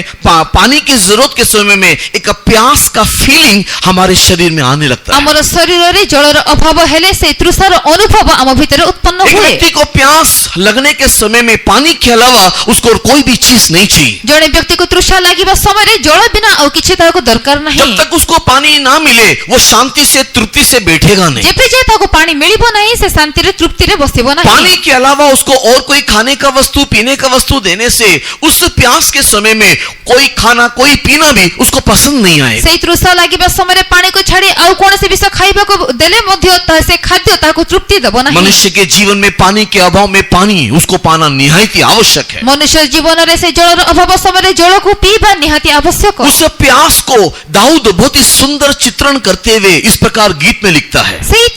पानी की जरूरत के समय में एक प्यास का फीलिंग हमारे शरीर में आने लगता है। ଆମର ଶରୀରରେ ଜଳର ଅଭାବ ହେଲେ ସେ ତୃଷାର ଅନୁଭବ ଆମ ଭିତରେ ଉତ୍ପନ୍ନ एक ହୁଏ। व्यक्ति को प्यास लगने के समय में पानी के अलावा उसको और कोई भी चीज नहीं चाहिए। ଜଣେ ବ୍ୟକ୍ତିକୁ ତୃଷା ଲାଗିବା ସମୟରେ ଜଳ ବିନା ଆଉ କିଛି ତାକୁ ଦରକାର ନାହିଁ। जब तक उसको पानी ना मिले वो शांति से तृप्ति से बैठेगा नहीं। ଯେବେ ଯାଏ ତାକୁ ପାଣି ମିଳିବ ନାହିଁ ସେ ଶାନ୍ତିରେ ତୃପ୍ତିରେ ବସିବ ନାହିଁ। पानी के अलावा उसको और कोई खाने का वस्तु पीने का वस्तु देने से उस प्यास के समय में कोई खाना कोई पीना भी उसको पसंद नहीं आएगा। ସେଇ ତୃଷା ଲାଗିବା ସମୟରେ ପାଣିକୁ ଛାଡି ଆଉ କୌଣସି ବିଷୟ ଖାଇବାକୁ ଦେଲେ ମଧ୍ୟ ସେ ଖାଦ୍ୟ ତାକୁ ତୃପ୍ତି ଦେବ ନାହିଁ। मनुष्य के जीवन में पानी के अभाव में पानी उसको पाना निहायत ही आवश्यक है। ମନୁଷ୍ୟ ଜୀବନରେ ସେ ଜଳର ଅଭାବ ସମୟରେ ଜଳକୁ ପିଇବା ନିହାତି ଆବଶ୍ୟକ। उस प्यास को दाऊद बहुत ही सुंदर चित्रण करते हुए इस प्रकार गीत में लिखता है। ସେଇ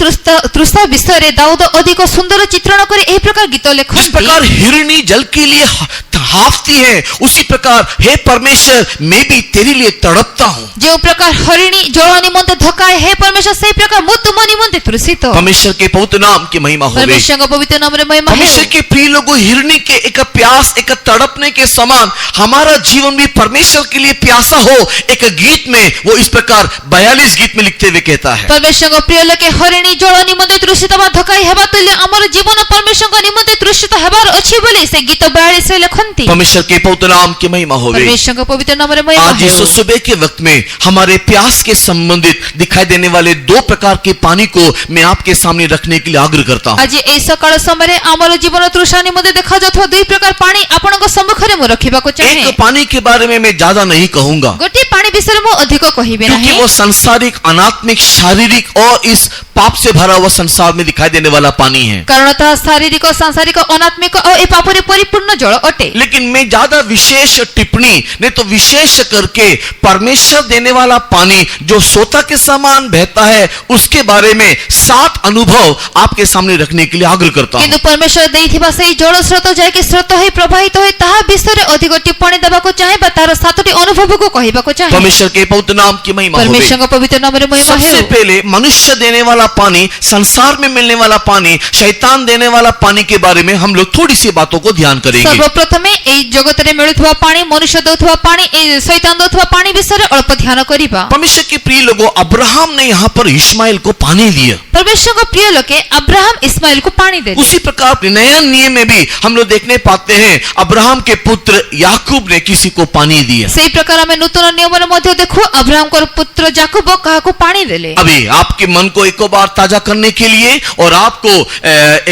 ତୃଷା ବିଷୟରେ ଦାଉଦ ଅଧିକ ସୁନ୍ଦର ଚିତ୍ରଣ କରି ଏହି ପ୍ରକାର ଗୀତ जिस ଲେଖନ୍ତି। प्रकार हिरणी जल के लिए हाफती है उसी प्रकार हे परमेश्वर मैं भी तेरे लिए तड़पता हूँ। ଯେଉଁ ପ୍ରକାର ହରିଣୀ ଜଳ ନିମନ୍ତେ ଧକାଏ ହେ ପରମେଶ୍ୱର ସେଇ ପ୍ରକାର ମୁଁ ତୁମ ନିମନ୍ତେ ତୃଷିତ। परमेश्वर के पवित्र नाम की महिमा हो। ପରମେଶ୍ୱରଙ୍କ ପବିତ୍ର ନାମରେ ମହିମା परमेश्वर ହେଉ। के प्रिय लोगों, हिरणी के एक प्यास एक तड़पने के समान हमारा जीवन भी परमेश्वर के लिए प्यासा हो। एक गीत में वो इस प्रकार 42 गीत में लिखते हुए कहता है। ପରମେଶ୍ୱରଙ୍କ ପ୍ରିୟ ଲୋକେ ହରିଣୀ ଜଳ ନିମନ୍ତେ ତୃଷିତ ବା ଧକାଇ ହେବା ତୁଲ୍ୟ ଆମର ଜୀବନ ପରମେଶ୍ୱରଙ୍କ ନିମନ୍ତେ ତୃଷିତ ହେବାର ଅଛି ବୋଲି ସେ ଗୀତ 42 ରେ ଲେଖନ୍ତି। परमेश्वर के पवित्र नाम की महिमा हो। परमेश्वरଙ୍କ पवित्र नामରେ ମହିମା आज इस ହେଉ। सुबह के वक्त में हमारे प्यास के संबंधित दिखाई देने वाले दो प्रकार के पानी को मैं आपके सामने रखने के लिए आग्रह करता हूँ। ଆଜି ଏହି ସକାଳ ସମୟରେ ଆମର ଜୀବନ ତୃଷା ନିମନ୍ତେ ଦେଖାଯାଉଥିବା ଦୁଇ ପ୍ରକାର ପାଣି ଆପଣଙ୍କ ସମ୍ମୁଖରେ ମୁଁ ରଖିବାକୁ ଚାହେଁ। एक पानी के बारे में मैं ज्यादा नहीं कहूंगा ଗୋଟିଏ ପାଣି ବିଷୟରେ ମୁଁ ଅଧିକ କହିବି क्योंकि ନାହିଁ, वो सांसारिक अनात्मिक शारीरिक और इस पाप से भरा हुआ संसार में दिखाई देने वाला पानी है। କାରଣ ତାହା ଶାରୀରିକ ସାଂସାରିକ ଅନାତ୍ମିକ ଆଉ ଏ ପାପରେ ପରିପୂର୍ଣ୍ଣ ଜଳ ଅଟେ। लेकिन मैं ज्यादा विशेष टिप्पणी नहीं तो विशेष करके परमेश्वर देने वाला पानी जो सोता के समान बहता है उसके बारे में 7 अनुभव आपके सामने रखने के लिए आग्रह करता हूँ। କିନ୍ତୁ ପରମେଶ୍ୱର ଦେଇଥିବା ସେଇ ଜଳ ସ୍ରୋତ ଯାହାକି ସ୍ରୋତ ହୋଇ ପ୍ରବାହିତ ହୋଇ ତାହା ବିଷୟରେ ଅଧିକ ଟିପ୍ପଣୀ ଦେବାକୁ ଚାହେଁ ବା ତାର 7ଟି ଅନୁଭବକୁ କହିବାକୁ ଚାହେଁ। परमेश्वर के पवित्र नाम की महिमा हो। ପରମେଶ୍ୱରଙ୍କ ପବିତ୍ର ନାମରେ ମହିମା सबसे ହେଉ। पहले मनुष्य देने वाला पानी, संसार में मिलने वाला पानी, शैतान देने वाला पानी के बारे में हम लोग थोड़ी सी बातों को ध्यान करेंगे। ସର୍ବପ୍ରଥମେ ଏଇ ଜଗତରେ ମିଳୁଥିବା ପାଣି, ମନୁଷ୍ୟ ଦେଉଥିବା ପାଣି, ଏ ଶୈତାନ ଦେଉଥିବା ପାଣି ବିଷୟରେ ଅଳ୍ପ ଧ୍ୟାନ କରିବା। परमेश्वर के प्रिय लोगों, अब्राहम ने यहाँ पर इस्माइल को पानी दिया। ପରମେଶ୍ୱରଙ୍କ ପ୍ରିୟ ଲୋକେ अब्राहम इस्माइलକୁ पानी देले। उसी प्रकार नया नियम में भी हम लोग देखने पाते हैं अब्राहम के पुत्र याकूब ने किसी को पानी दिया। ସେଇ ପ୍ରକାର ଆମେ ନୂତନ ନିୟମରେ ମଧ୍ୟ ଦେଖୁ अब्राहमଙ୍କର ପୁତ୍ର ଯାକୋବ କାହାକୁ ପାଣି ଦେଲେ। अभी आपके मन को एक बार ताजा करने के लिए और आपको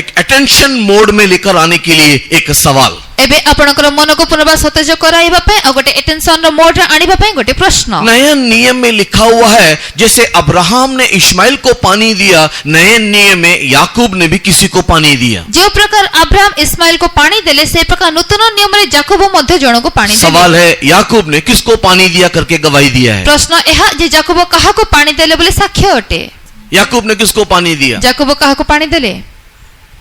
एक अटेंशन मोड में लेकर आने के लिए एक सवाल। ଏବେ ଆପଣଙ୍କର ମନକୁ ପୁନର୍ବାର ସତେଜ କରାଇବା ପାଇଁ ଆଉ ଗୋଟେ ଏଟେନସନର ମୋଡରେ ଆଣିବା ପାଇଁ ଗୋଟେ ପ୍ରଶ୍ନ। नया नियम में लिखा हुआ है जैसे अब्राहम ने इस्माइल को पानी दिया, नए नियम में याकूब ने भी किसी को पानी दिया। ଯେଉଁ ପ୍ରକାର अब्राहम इस्माइलକୁ ପାଣି ଦେଲେ ସେ ପ୍ରକାର ନୂତନ ନିୟମରେ ଯାକୋବ ମଧ୍ୟ ଜଣକୁ ପାଣି ଦେଲେ। सवाल है याकूब ने किसको पानी दिया करके गवाही दिया है। ପ୍ରଶ୍ନ ଏହା ଯେ ଯାକୋବ କାହାକୁ ପାଣି ଦେଲେ ବୋଲି ସାକ୍ଷ୍ୟ ଅଟେ। याकूब ने किसको पानी दिया? ଯାକୋବ କାହାକୁ ପାଣି ଦେଲେ?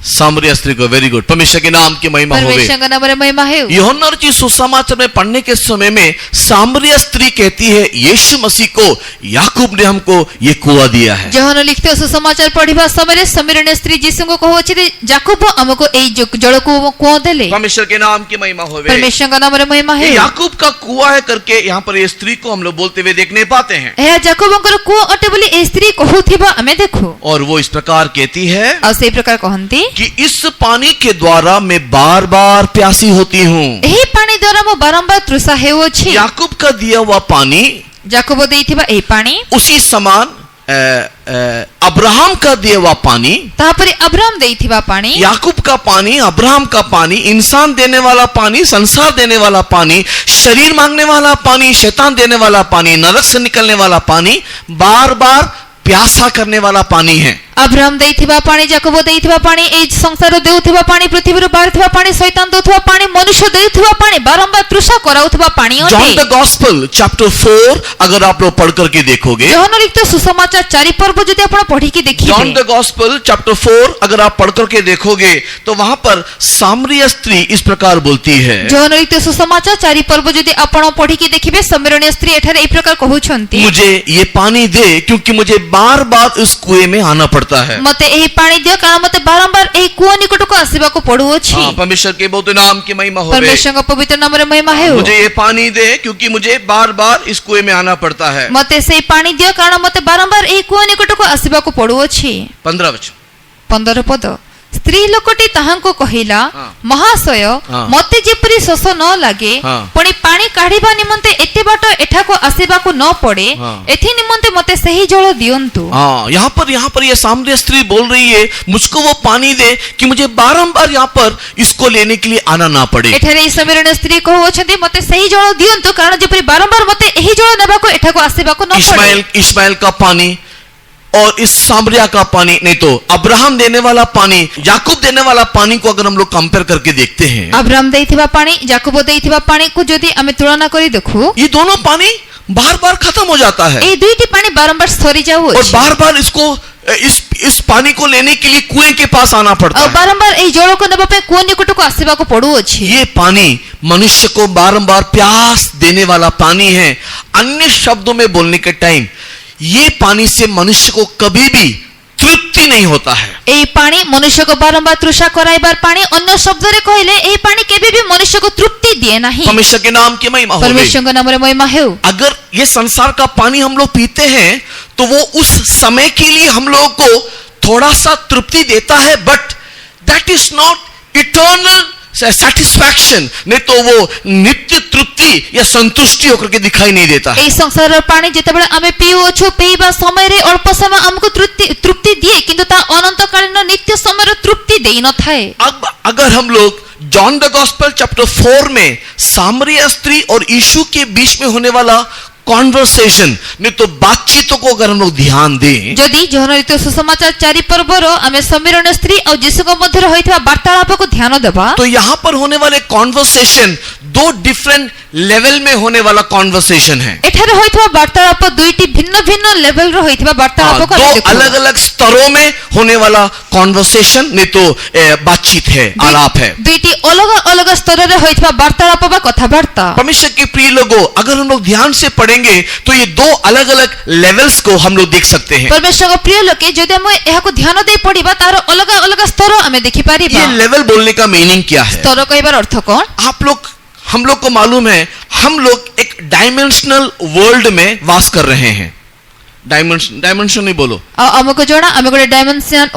सामरिया स्त्री को। वेरी गुड, परमेश्वर के नाम की महिमा होवे। परमेश्वरଙ୍କ नामରେ महिमा ହେଉ। यूहन्ना रचित सुसमाचार में पढ़ने के समय में सामरिया स्त्री कहती है यीशु मसीह को याकूब ने हमको ये कुआं दिया है। ଯୋହନ ଲିଖିତ ସୁସମାଚାର ପଢିବା ସମୟରେ ସମୀରଣୀୟ ସ୍ତ୍ରୀ ଯୀଶୁଙ୍କୁ କହୁଅଛି ଯେ ଯାକୋବ ଆମକୁ ଏଇ ଜଳକୁ କୁଅ ଦେଲେ। परमेश्वर के नाम की महिमा होवे। परमेश्वरଙ୍କ नामରେ महिमा ये ହେଉ। याकूब का कुआं है करके यहाँ पर ये स्त्री को हम लोग बोलते हुए देखने पाते हैं ଏହା ଯାକୋବଙ୍କର କୂଅ ଅଟେ ବୋଲି ଏ ସ୍ତ୍ରୀ କହୁଥିବା ଆମେ ଦେଖୁ। और वो इस प्रकार कहती है ଆଉ ସେଇ ପ୍ରକାର କହନ୍ତି कि इस पानी के द्वारा मैं बार बार प्यासी होती हूँ। ଏହି ପାଣି ଦ୍ୱାରା ମୁଁ ବାରମ୍ବାର ତୃଷା ହେଉଅଛି। याकूब का दिया हुआ पानी ଯାକୋବ ଦେଇଥିବା ଏହି ପାଣି उसी समान अब्राहम का दिया हुआ पानी, ତାପରେ अब्राहम ଦେଇଥିବା ପାଣି, याकूब का पानी, अब्राहम का पानी, इंसान देने वाला पानी, संसार देने वाला पानी, शरीर मांगने वाला पानी, शैतान देने वाला पानी, नरक से निकलने वाला पानी, बार बार प्यासा करने वाला पानी है। अब्राहम देइथिबा पानी, जाकोब देइथिबा पानी, ए संसार देउथिबा पानी, पृथ्वीरु बाहरथिबा पानी, शैतान देउथिबा पानी, मनुष्य देउथिबा पानी, बारंबार तृषा कराउथिबा पानी जॉन अटे। द गॉस्पेल चैप्टर 4 अगर आप लोग पढ़ करके देखोगे, यूहन्ना लिखित सुसमाचार 4 पर्व जदि आपण पढ़ी के जॉन द देखिबे, गॉस्पेल चैप्टर 4 अगर आप पढ़ करके देखोगे तो वहां पर सामरिया स्त्री इस प्रकार बोलती है, यूहन्ना लिखित सुसमाचार 4 पर्व जदि आपण पढ़ी के देखिबे, सामरिया स्त्री एठारे ए प्रकार कहउछंती, मुझे ये पानी दे क्योंकि मुझे बार बार इस कुएं में आना पड़ता है। मते एही पानी दियो कारण मते बारंबार एही कुआ निकटको आसीबाको पडुअछि। हाँ, परमेश्वर के बहुत नाम की महिमा होवे। परमेश्वर का पवित्र नाम रे महिमा हेउ। मुझे ये पानी दे क्योंकि मुझे बार बार इस कुएं में आना पड़ता है। मते सेही पानी दियो कारण मते बारंबार एही कुआ निकटको आसीबाको पडुअछि। 15 वचन 15 पद। स्त्री लोकटी ताहांको कहिला, हाँ। महाशय हाँ। मते जेपरि शोष न लागे, हाँ। पुणी पानी काढिबा निमंते एते बाट एठाको आसीबाको न पड़े, हाँ। एथि निमंते मते सही जल दियंतु। हाँ, यहाँ पर ये सामरिया स्त्री बोल रही है, मुझको वो पानी दे कि मुझे बारंबार यहाँ पर इसको लेने के लिए आना ना पड़े। एठारे सामरिया स्त्री कहउछंती मते सही जल दियंतु कारण जेपरि बारंबार मते एही जल नेबाको एठाको आसीबाको न पड़े। इस्माइल का पानी और इस सामरिया का पानी, नहीं तो अब्राहम देने वाला पानी, याकूब देने वाला पानी को अगर हम लोग कंपेयर करके देखते हैं, अब्राहम देइथिबा पानी, याकूब देइथिबा पानी को जदि आमे तुलना करी देखु, ये दोनों पानी बार बार खत्म हो जाता है ए दुईटी पानी बारंबार सरी जाउ और बार बार इसको इस पानी को लेने के लिए कुएं के पास आना पड़ता और है। बारंबार ए जल को नेबा पे कुआ निकटको आसीबाको पडुअछि। ये पानी मनुष्य को बारंबार प्यास देने वाला पानी है। अन्य शब्दों में बोलने के टाइम ये पानी से मनुष्य को कभी भी तृप्ति नहीं होता है। ए पानी मनुष्य को बारंबार तृषा कराइबार पानी, अन्य शब्द रे कहले ए पानी केबे भी मनुष्य को तृप्ति दिए नहीं। परमेश्वर के नाम की महिमा हो। परमेश्वर के नाम रे महिमा हेउ। अगर ये संसार का पानी हम लोग पीते हैं तो वो उस समय के लिए हम लोगों को थोड़ा सा तृप्ति देता है, but that is not eternal satisfaction, नहीं तो वो नित्य तृप्ति या संतुष्टि होकर के दिखाई नहीं देता है। ए संसार पानी जेतेबेले आमे पिउछु, पीबा समय रे अल्प समय हमको तृप्ति दिए किंतु ता अनंत कालीन नित्य समय रे तृप्ति देई न थाए। अब अगर हम लोग जॉन द गॉस्पेल चैप्टर 4 में सामरिया स्त्री और यीशु के बीच में होने वाला कॉन्वर्सेशन, नहीं तो बातचीतों को अगर हम लोग ध्यान दें, जदि जहनरित सुसमाचार 4 पर्वर आमे समीरण स्त्री और यीशु के मध्य होइथवा वार्तालाप को ध्यान देबा, तो यहां पर होने वाले कॉन्वर्सेशन दो डिफरेंट लेवल में होने वाला कॉन्वर्सेशन है। एठारे होइथवा वार्तालाप दुईटी भिन्न भिन्न लेवल रो होइथवा वार्तालाप को दो अलग अलग स्तरों में होने वाला कॉन्वर्सेशन, नहीं तो बातचीत है, आलाप है। दुईटी अलग अलग स्तर रे होइथवा वार्तालाप बा कथावार्ता। परमेश्वर के प्रिय लोगों, अगर हम लोग ध्यान से पढ़ेंगे तो ये दो अलग अलग लेवल्स को हम लोग देख सकते हैं। परमेश्वर को प्रिय लोके जदि हम एहा को ध्यान दे पड़िबा तार अलग अलग स्तर हमें देखि पारिबा। ये लेवल बोलने का मीनिंग क्या है? स्तर कहबार अर्थ कोन? हम लोग को मालूम है, हम लोग एक डायमेंशनल वर्ल्ड में वास कर रहे हैं। डायमेंशन नहीं बोलो, हमको जोना हम गोटे डायमेंशन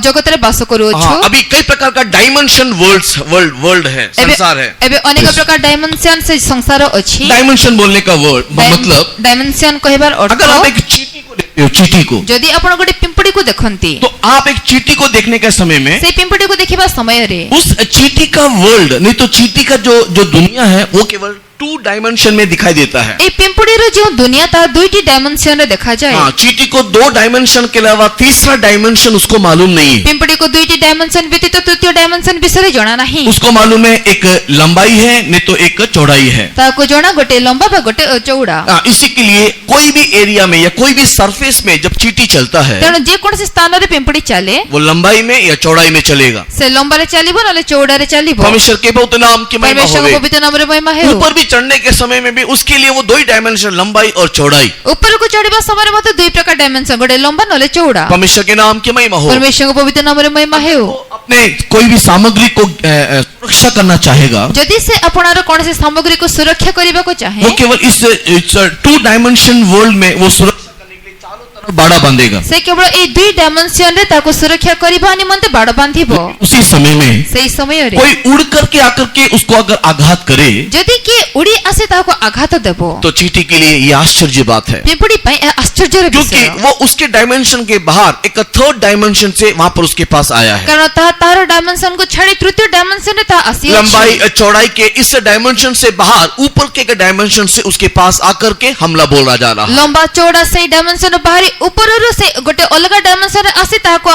जगत रे वास करू छु। हाँ, अभी कई प्रकार का डायमेंशन वर्ल्ड है, संसार है। एबे अनेक प्रकार डायमेंशन से संसार अछि। डायमेंशन बोलने का वर्ड मतलब, डायमेंशन कहबार अर्थ, अगर आप एक चीटी को देखते हो, चीटी को, जदि आपण गोटे पिंपड़ी को देखंती, तो आप एक चीटी को देखने के समय में से पिंपड़ी को देखिबा समय रे उस चीटी का वर्ल्ड, नहीं तो चीटी का जो दुनिया है वो केवल 2 डायमेंशन में दिखाई देता है। ए पिंपड़ी रो जो दुनिया ता दुईटी डायमेंशन रे देखा जाए। हाँ, चीटी को 2 डायमेंशन के अलावा तीसरा डायमेंशन उसको मालूम नहीं है। पिंपड़ी को दुईटी डायमेंशन व्यतीत तृतीय डायमेंशन विषय जणा नहीं। उसको मालूम है एक लंबाई है, नहीं तो एक चौड़ाई है। ताको जणा गोटे लंबा बा गोटे चौड़ा। इसी के लिए कोई भी एरिया में या कोई भी सरफेस में जब चीटी चलता है, तेणु जे कोनसी स्थान रे पिंपड़ी चले, वो लंबाई में या चौड़ाई में चलेगा। से लंबा रे चलीबो नले चौड़ा रे चलीबो। परमेश्वर के बहुत नाम की महिमा परमेश्वर होवे। को पवित्र नाम रे महिमा है। ऊपर भी चढ़ने के समय में भी उसके लिए वो 2 डायमेंशन, लंबाई और चौड़ाई। ऊपर को चढ़िबा समय मते दुई प्रकार डायमेंशन, गोटे लंबा नले चौड़ा। परमेश्वर के नाम की महिमा हो। परमेश्वर को पवित्र नाम रे महिमा है। अपने कोई भी सामग्री को सुरक्षा करना चाहेगा, जदि से आपनार कोनसी सामग्री को सुरक्षा करिबा को चाहे, वो केवल इस 2 डायमेंशन वर्ल्ड में वो सुरक्षा करने के लिए चारों तरफ बाड़ा बांधेगा। से केवल ए दुई डायमेंशन रे ताको सुरक्षा करिबा निमंते बाड़ बांधिबो। उसी समय में सेही समय रे कोई उड़ करके आकर के उसको अगर आघात करे, जदि के उड़ी आसे ताको आघात देबो, तो चीटी के लिए ये आश्चर्य बात है, पिंपड़ी पई आश्चर्य रे क्योंकि विषय। वो उसके डायमेंशन के बाहर एक 3rd डायमेंशन से वहां पर उसके पास आया है। कारण तार डायमेंशन को छाड़ी तृतीय डायमेंशन रे ता आसी लंबाई चौड़ाई के इस डायमेंशन से बाहर ऊपर के डायमेंशन से उसके पास आकर के हमला बोला जा रहा है। लंबा चौड़ा से डायमेंशन बाहरी ଉପରରୁ ସେ ଗୋଟେ ଅଲଗା ଡାଇମେନ୍ସନ ରେ ଆସି ତାହାକୁ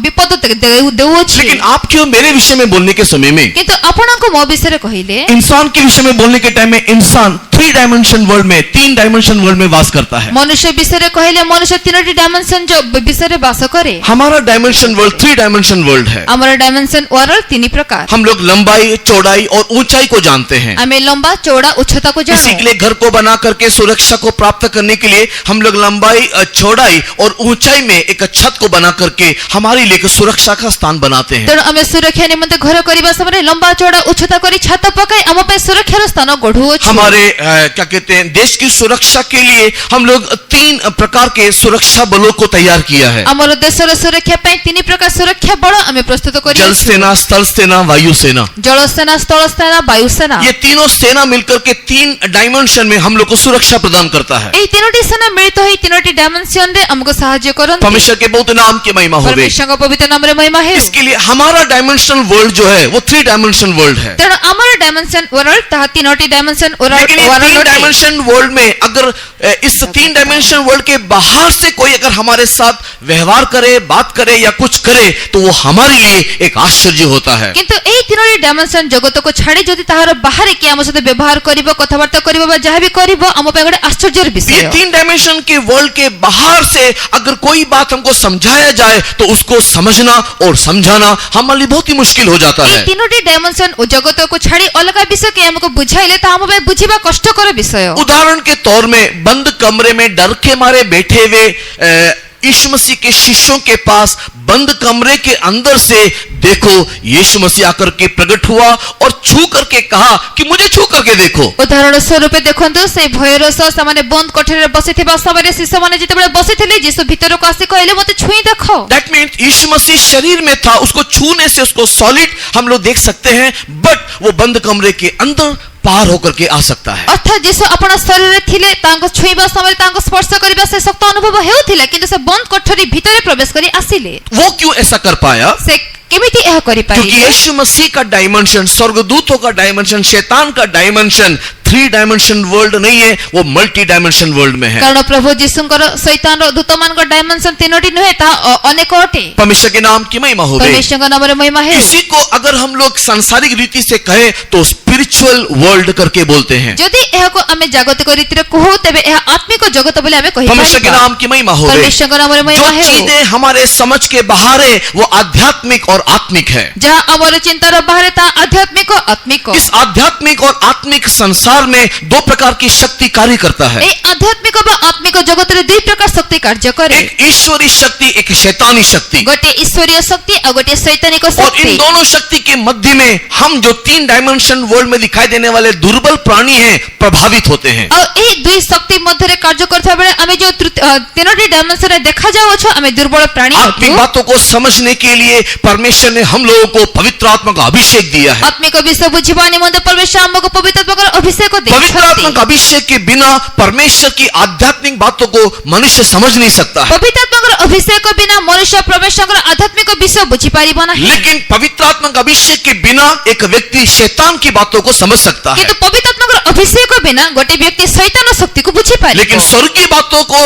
ବିପଦ ଦେଉଅଛି। लेकिन आपके और मेरे विषय में बोलने के समय में, କିନ୍ତୁ ଆପଣଙ୍କୁ ମୋ ବିଷୟରେ କହିଲେ इंसान के विषय में बोलने के टाइम में, इंसान 3 डायमेंशन वर्ल्ड में, 3 डायमेंशन वर्ल्ड में वास करता है। ମନୁଷ୍ୟ ବିଷୟରେ କହିଲେ ମନୁଷ୍ୟ 3ଟି ଡାଇମେନ୍ସନ ବିଷୟରେ ବାସ କରେ। हमारा डायमेंशन वर्ल्ड 3 डायमेंशन वर्ल्ड है। ଆମର ଡାଇମେନ୍ସନ ୱାର୍ଲ୍ଡ 3 ପ୍ରକାର। हम लोग लंबाई, चौड़ाई और ऊंचाई को जानते हैं। ଆମେ ଲମ୍ବା ଚौड़ा ଉଚ୍ଚତାକୁ इसी ଜାଣୁ। के लिए घर को बना करके सुरक्षा को प्राप्त करने के लिए हम लोग लंबाई, चौड़ाई और ऊंचाई में एक छत को बना करके हमारे लिए एक सुरक्षा का स्थान बनाते हैं। ତେଣୁ ଆମେ ସୁରକ୍ଷା ନିମନ୍ତେ ଘର କରିବା ସମୟରେ ଲମ୍ବା ଚौड़ा ଉଚ୍ଚତା କରି ଛାତ ପକାଇ ଆମ ପାଇଁ ସୁରକ୍ଷାର ସ୍ଥାନ ଗଢୁଅଛୁ। हमारे क्या कहते हैं, देश की सुरक्षा के लिए हम लोग 3 प्रकार के सुरक्षा बलों को तैयार किया है। ଆମର ଦେଶର ସୁରକ୍ଷା ପାଇଁ 3 ପ୍ରକାର ସୁରକ୍ଷା ବଳ ଆମେ ପ୍ରସ୍ତୁତ जल କରିଅଛୁ। सेना, स्थल सेना, वायु सेना। ଜଳ ସେନା, ସ୍ଥଳ ସେନା, ବାୟୁ ସେନା। ये तीनों सेना मिलकर के 3 डायमेंशन में हम लोग को सुरक्षा प्रदान करता है। ଏହି 3ଟି ସେନା ମିଳିତ ହୋଇ 3ଟି ଡାଇମେନ୍ସନ ରେ ଆମକୁ ସାହାଯ୍ୟ କରନ୍ତି। परमेश्वर के बहुत नाम की महिमा होवे। परमेश्वरଙ୍କ ପବିତ୍ର ନାମରେ ମହିମା ହେଉ। इसके लिए हमारा डायमेंशनल वर्ल्ड जो है वो 3 डायमेंशन वर्ल्ड है। ତେଣୁ ଆମର ଡାଇମେନ୍ସନ ୱାର୍ଲ୍ଡ ତାହା 3ଟି ଡାଇମେନ୍ସନ लेकिन ये 3 डायमेंशन वर्ल्ड में अगर इस 3 डायमेंशन वर्ल्ड के बाहर से कोई अगर हमारे साथ व्यवहार करे, बात करे या कुछ करे तो वो हमारे लिए एक आश्चर्य होता है। କିନ୍ତୁ ଏହି 3ଟି ଡାଇମେନ୍ସନ ଜଗତକୁ ଛାଡ଼ି ଯଦି ତାହାର ବାହାରେ କି ଆମ ସହିତ ବ୍ୟବହାର କରିବ, କଥାବାର୍ତ୍ତା କରିବ ବା ଯାହା ବି କରିବ ଆମ ପାଇଁ ଗୋଟେ ଆଶ୍ଚର୍ଯ୍ୟର ବିଷୟ। ये 3 डायमेंशन के वर्ल्ड के बाहर से अगर कोई बात हमको समझाया जाए तो उसको समझना और समझाना हमारे लिए बहुत ही मुश्किल हो जाता ଏହି है। 3ଟି ଡାଇମେନ୍ସନ ଓ ଜଗତକୁ ଛାଡ଼ି ଅଲଗା ବିଷୟ କି ଆମକୁ ବୁଝାଇଲେ ତା ଆମ ପାଇଁ ବୁଝିବା କଷ୍ଟକର ବିଷୟ। उदाहरण के तौर में बंद कमरे में डर के मारे बैठे हुए यीशु मसीह के शिष्यों के पास बंद कमरे के अंदर से देखो यीशु मसीह आकर के प्रकट हुआ और छू करके कहा कि मुझे छू करके देखो। ଉଦାହରଣ ସ୍ୱରୂପ ଦେଖନ୍ତୁ ସେ ଭୟର ସହ ସେମାନେ ବନ୍ଦ କୋଠରୀରେ ବସିଥିବା ସମୟରେ ଶିଶୁମାନେ ଯେତେବେଳେ ବସିଥିଲେ ଯୀଶୁ ଭିତରକୁ ଆସି କହିଲେ ମୋତେ ଛୁଇଁ ଦେଖ। That means यीशु मसीह शरीर में था, उसको छूने से उसको सॉलिड हम लोग देख सकते हैं, बट वो बंद कमरे के अंदर पार होकर के आ सकता है। ଅର୍ଥାତ୍ ଯୀଶୁ ଆପଣ ଶରୀରରେ ଥିଲେ ତାଙ୍କ ଛୁଇଁବା ସମୟରେ ତାଙ୍କ ସ୍ପର୍ଶ କରିବା ସେ ଶକ୍ତ ଅନୁଭବ ହେଉଥିଲା, କିନ୍ତୁ ସେ ବନ୍ଦ କୋଠରୀ ଭିତରେ ପ୍ରବେଶ କରି ଆସିଲେ। वो क्यों ऐसा कर पाया? ସେ କେମିତି ଏହା क्योंकि କରିପାରିଲେ? यीशु मसीह का डायमेंशन, स्वर्गदूतों का डायमेंशन, शैतान का डायमेंशन 3 डायमेंशन वर्ल्ड नहीं है, वो मल्टी डायमेंशन वर्ल्ड में है। କାରଣ ପ୍ରଭୁ ଯୀଶୁଙ୍କର ଶୈତାନର ଦୂତମାନଙ୍କ ଡାଇମେନ୍ସନ 3ଟି ନୁହେଁ, ତାହା ଅନେକ ଅଟେ। परमेश्वर के नाम की महिमा हो गई। परमेश्वरଙ୍କ ନାମରେ ମହିମା ହେଉ। इसी को अगर हम लोग सांसारिक रीति से कहें तो स्पिरिचुअल वर्ल्ड करके बोलते हैं। ଯଦି ଏହାକୁ ଆମେ ଜାଗତିକ ରୀତିରେ କହୁ ତେବେ ଏହା ଆତ୍ମିକ ଜଗତ ବୋଲି ଆମେ परमेश्वर के କହିପାରିବା। नाम की महिमा हो गई। परमेश्वरଙ୍କ ନାମରେ जो ମହିମା ହେଉ। चीजें हमारे समझ के बाहर है वो आध्यात्मिक और आत्मिक है। ଯାହା ଆମର ଚିନ୍ତାର ବାହାରେ ତାହା ଆଧ୍ୟାତ୍ମିକ ଆତ୍ମିକ। इस आध्यात्मिक और आत्मिक संसार में 2 प्रकार की शक्ति कार्य करता है। এই আধ্যাত্মিକ ବା ଆତ୍ମିକ ଜଗତରେ 2 ପ୍ରକାର ଶକ୍ତି କାର୍ଯ୍ୟ କରେ। एक ईश्वरी शक्ति, एक शैतानी शक्ति। ଗୋଟିଏ ଈଶ୍ୱରୀୟ ଶକ୍ତି ଆଉ ଗୋଟିଏ ଶୈତାନିକ और ଶକ୍ତି। इन दोनों शक्ति के मध्य में हम जो 3 डायमेंशन वर्ल्ड में दिखाई देने वाले दुर्बल प्राणी हैं प्रभावित होते हैं। ଆଉ ଏହି 2 ଶକ୍ତି ମଧ୍ୟରେ କାର୍ଯ୍ୟ କରୁଥିବା ବେଳେ ଆମେ ଯୋଉ 3ଟି ଡାଇମେନ୍ସନରେ ଦେଖାଯାଉଛୁ ଆମେ ଦୁର୍ବଳ ପ୍ରାଣୀ आत्मिक बातों को समझने के लिए परमेश्वर ने हम लोगों को पवित्र आत्मा का अभिषेक दिया है। ଆତ୍ମିକ ବିଷୟ ବୁଝିବା ନିମନ୍ତେ ପରମେଶ୍ୱର ଆମକୁ ପବିତ୍ର ଆତ୍ମାର ଅଭିଷେକ पवित्र आत्मा ଦେଇଛନ୍ତି। का अभिषेक के बिना परमेश्वर की आध्यात्मिक बातों को मनुष्य समझ नहीं सकता है। ପବିତ୍ର ଆତ୍ମାର ଅଭିଷେକ ବିନା ମନୁଷ୍ୟ ପରମେଶ୍ୱରଙ୍କର ଆଧ୍ୟାତ୍ମିକ ବିଷୟ ବୁଝିପାରିବ ନାହିଁ। लेकिन पवित्र आत्मा का अभिषेक के बिना एक व्यक्ति शैतान की बातों को समझ सकता है। କିନ୍ତୁ ପବିତ୍ର ଆତ୍ମାର ଅଭିଷେକ ବିନା ଗୋଟେ ବ୍ୟକ୍ତି ଶୈତାନ ଶକ୍ତିକୁ ବୁଝିପାରିବ। लेकिन स्वर्गीय बातों को,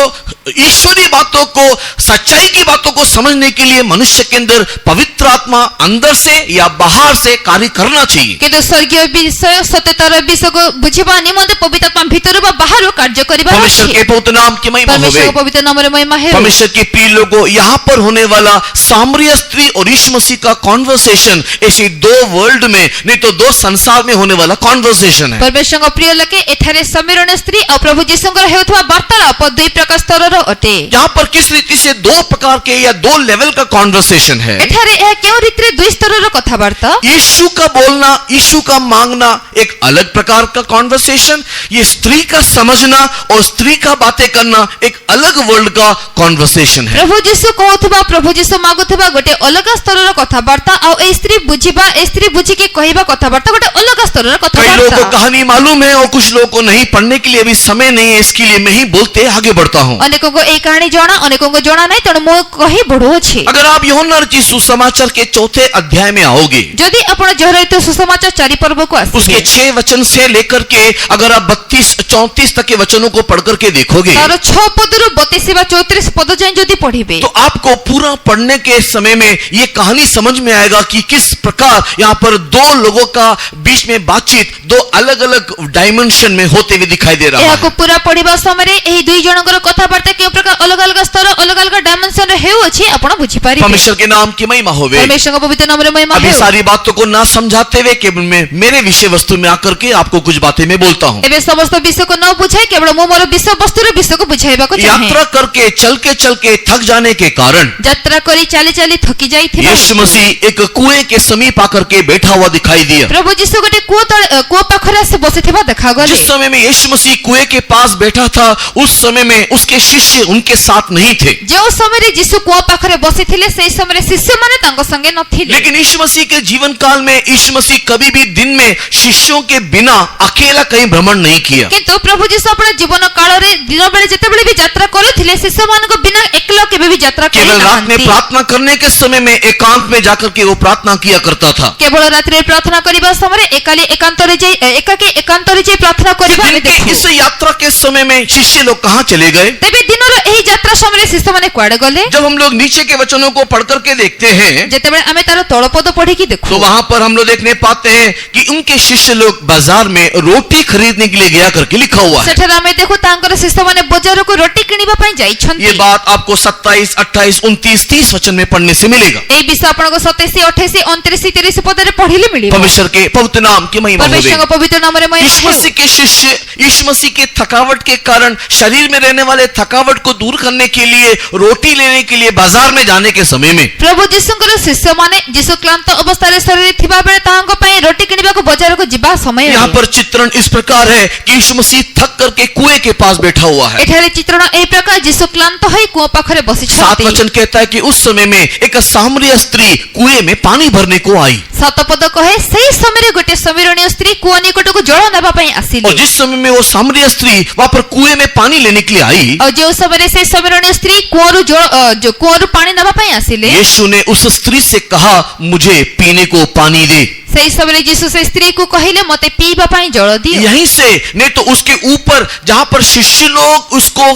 ईश्वरीय बातों को, सच्चाई की बातों को समझने के लिए मनुष्य के अंदर पवित्र आत्मा अंदर से या बाहर से कार्य करना चाहिए। କିନ୍ତୁ ସ୍ୱର୍ଗୀୟ ବିଷୟ ସତ୍ୟତାର ବିଷୟକୁ ବୁଝିବା ନିମନ୍ତେ ପବିତ୍ର ଆତ୍ମା ଭିତରୁ ବା ବାହାରୁ କାର୍ଯ୍ୟ କରିବା परमेश्वर के पवित्र नाम की महिमा हो ପରମେଶ୍ୱରଙ୍କ गई। ପବିତ୍ର ନାମରେ ମହିମା ହେଉ। परमेश्वर के प्रिय लोगों, यहाँ पर होने वाला सामरिया स्त्री और यीशु मसीह का कॉन्वर्सेशन ऐसे 2 वर्ल्ड में नहीं तो 2 संसार में होने वाला कॉन्वर्सेशन है। ପରମେଶ୍ୱରଙ୍କ ପ୍ରିୟ ଲୋକେ ଏଠାରେ ସମୀରଣୀ ସ୍ତ୍ରୀ ଆଉ ପ୍ରଭୁ ଯୀଶୁଙ୍କର ହେଉଥିବା ବାର୍ତ୍ତାଳାପ 2 ପ୍ରକାର ସ୍ତରର ଅଟେ। यहाँ पर किस रीति से 2 प्रकार के या 2 लेवल का कॉन्वर्सेशन है। ଏଠାରେ ଏହା କେଉଁ ରୀତିରେ 2 ସ୍ତରର କଥାବାର୍ତ୍ତା। यीशु का बोलना, यीशु का मांगना एक अलग प्रकार का कॉन्वर्सेशन, ये स्त्री का समझना और स्त्री का बातें करना एक अलग वर्ल्ड का कॉन्वर्सेशन है। ପ୍ରଭୁ ଯୀଶୁ କହୁଥିବା, ପ୍ରଭୁ ଯୀଶୁ ମାଗୁଥିବା ଗୋଟେ ଅଲଗା ସ୍ତରର କଥାବାର୍ତ୍ତା ଆଉ ଏ ସ୍ତ୍ରୀ ବୁଝିବା, ଏ ସ୍ତ୍ରୀ ବୁଝିକି କହିବା କଥାବାର୍ତ୍ତା ଗୋଟେ ଅଲଗା ସ୍ତରର कई लोगों को କଥାବାର୍ତ୍ତା। कहानी मालूम है और कुछ लोगों को नहीं, पढ़ने के लिए अभी समय नहीं है, इसके लिए मैं ही बोलते आगे बढ़ता हूँ। ଅନେକଙ୍କୁ ଏଇ କାହାଣୀ ଜଣା, ଅନେକଙ୍କୁ ଜଣା ନାହିଁ, ତେଣୁ ମୁଁ କହି ବଢୁଅଛି। अगर आप यूहन्ना रचित सुसमाचार के 4थे अध्याय में आओगे, ଯଦି ଆପଣ ଜହରିତ ସୁସମାଚାର 4 ପର୍ବକୁ उसके ଆସିବେ 6 वचन से लेकर के अगर आप 32-34 तक के वचनों को पढ़ करके देखोगे तार 6 पदरु 32 ବା 34 पद जाए जदि पढ़िबे तो आपको पूरा पढ़ने के समय में ये कहानी समझ में आएगा कि किस प्रकार यहाँ पर दो लोगों का बीच में बातचीत दो अलग अलग डायमेंशन में होते हुए दिखाई दे रहा एहा है। को पूरा पढ़िबा समय रे एही दुई जनकर कथाबार्ता के प्रकार अलग अलग स्तर अलग अलग डायमेंशन रे हेउ अछि आपण बुझी पारि परमेश्वर के नाम की महिमा होवे। परमेश्वर के पवित्र नाम रे महिमा अभी हेउ सारी बातों को ना समझाते हुए केवल मैं मेरे विषय वस्तु में आकर के आपको कुछ बातें मैं बोलता हूँ। एबे समस्त विषय को न बुझाई केवल मो मोर विषय वस्तु रे विषय को बुझाइबा को चाहे यात्रा करके चल के थक जाने के कारण यात्रा करी चाली चाली थकी जाइथिबा यीशु मसीह एक कुएं के समीप आकर के बैठा हुआ दिखाई दिया। प्रभु यीशु गोटे कुआ पाखरे से बसिथिबा देखा गले जिस समय में यीशु मसीह कुएं के पास बैठा था उस समय में उसके शिष्य उनके साथ नहीं थे, जो समय रे यीशु कुआ पाखरे बसिथिले सेही समय रे शिष्य माने तांको संगे नथिले। लेकिन यीशु मसीह के जीवन काल में यीशु मसीह कभी भी दिन में शिष्यों के बिना अकेला कहीं भ्रमण नहीं किया। किंतु प्रभु यीशु अपना जीवन काल रे दिन बेले जते बेले भी यात्रा करथिले शिष्य मान को बिना एकला केबे भी यात्रा करि केवल रात में नाहंती। प्रार्थना करने के समय में एकांत में जाकर के वो प्रार्थना किया करता था। केवल रात्रि प्रार्थना करिबा समय रे एकाली एकांत रे जे एकाकी एकांत रे जे प्रार्थना करिबा दिन के इस यात्रा के समय में शिष्य लोग कहाँ चले गए? तेबे दिनर एही यात्रा समय रे शिष्य माने कुआडे गले? जब हम लोग नीचे के वचनों को पढ़ करके देखते हैं जते बेले आमे तार तळपद पढी की देखो तो वहां पर हम लोग देखने पाते हैं कि उनके शिष्य लोग बाजार में रोटी खरीदने के लिए गया करके लिखा हुआ है। सेठर आमे देखो तांकर शिष्य माने बाजार को रोटी किनिबा पई जाई छंती। ये बात आपको 27, 28, 29, 30 वचन में पढ़ने से मिलेगा। ए विषय आपन को 27, 28, 29, 30 पद रे पढिले मिलिबो। परमेश्वर के पवित्र नाम की महिमा परमेश्वर होवे। का पवित्र नाम रे महिमा यीशु मसीह के शिष्य यीशु मसीह के थकावट के कारण शरीर में रहने वाले थकावट को दूर करने के लिए रोटी लेने के लिए बाजार में जाने के समय में प्रभु यीशुଙ୍କର शिष्य माने यीशु क्लांत अवस्था रे शरीर थिबा बेले तांको पई रोटी किनिबा को बाजार को जिबा समय यहाँ पर चित्रण इस प्रकार है कि यीशु मसीह थक करके कुएं के पास बैठा हुआ है। एठारे चित्रण ए प्रकार यीशु क्लांत होई कुआ पाखरे बसी 7 वचन कहता है कि उस समय में एक सामरिया स्त्री कुएं में पानी भरने को आई। 7 पद कहे सही समय रे गोटे समीरणीय स्त्री कुआ निकट को जल नेबा पई आसीले। और जिस समय में वो सामरिया स्त्री वहां पर कुएं में पानी लेने के लिए आई और जो समय रे से समीरणीय स्त्री कुआरु पानी नेबा पई आसीले यीशु ने उस स्त्री से कहा मुझे पीने को पानी दे। सही समय यीशु से स्त्री को कहिले मते पीबा पई जल दियो। यहीं से नहीं तो उसके ऊपर जहां पर शिष्य लोग उसको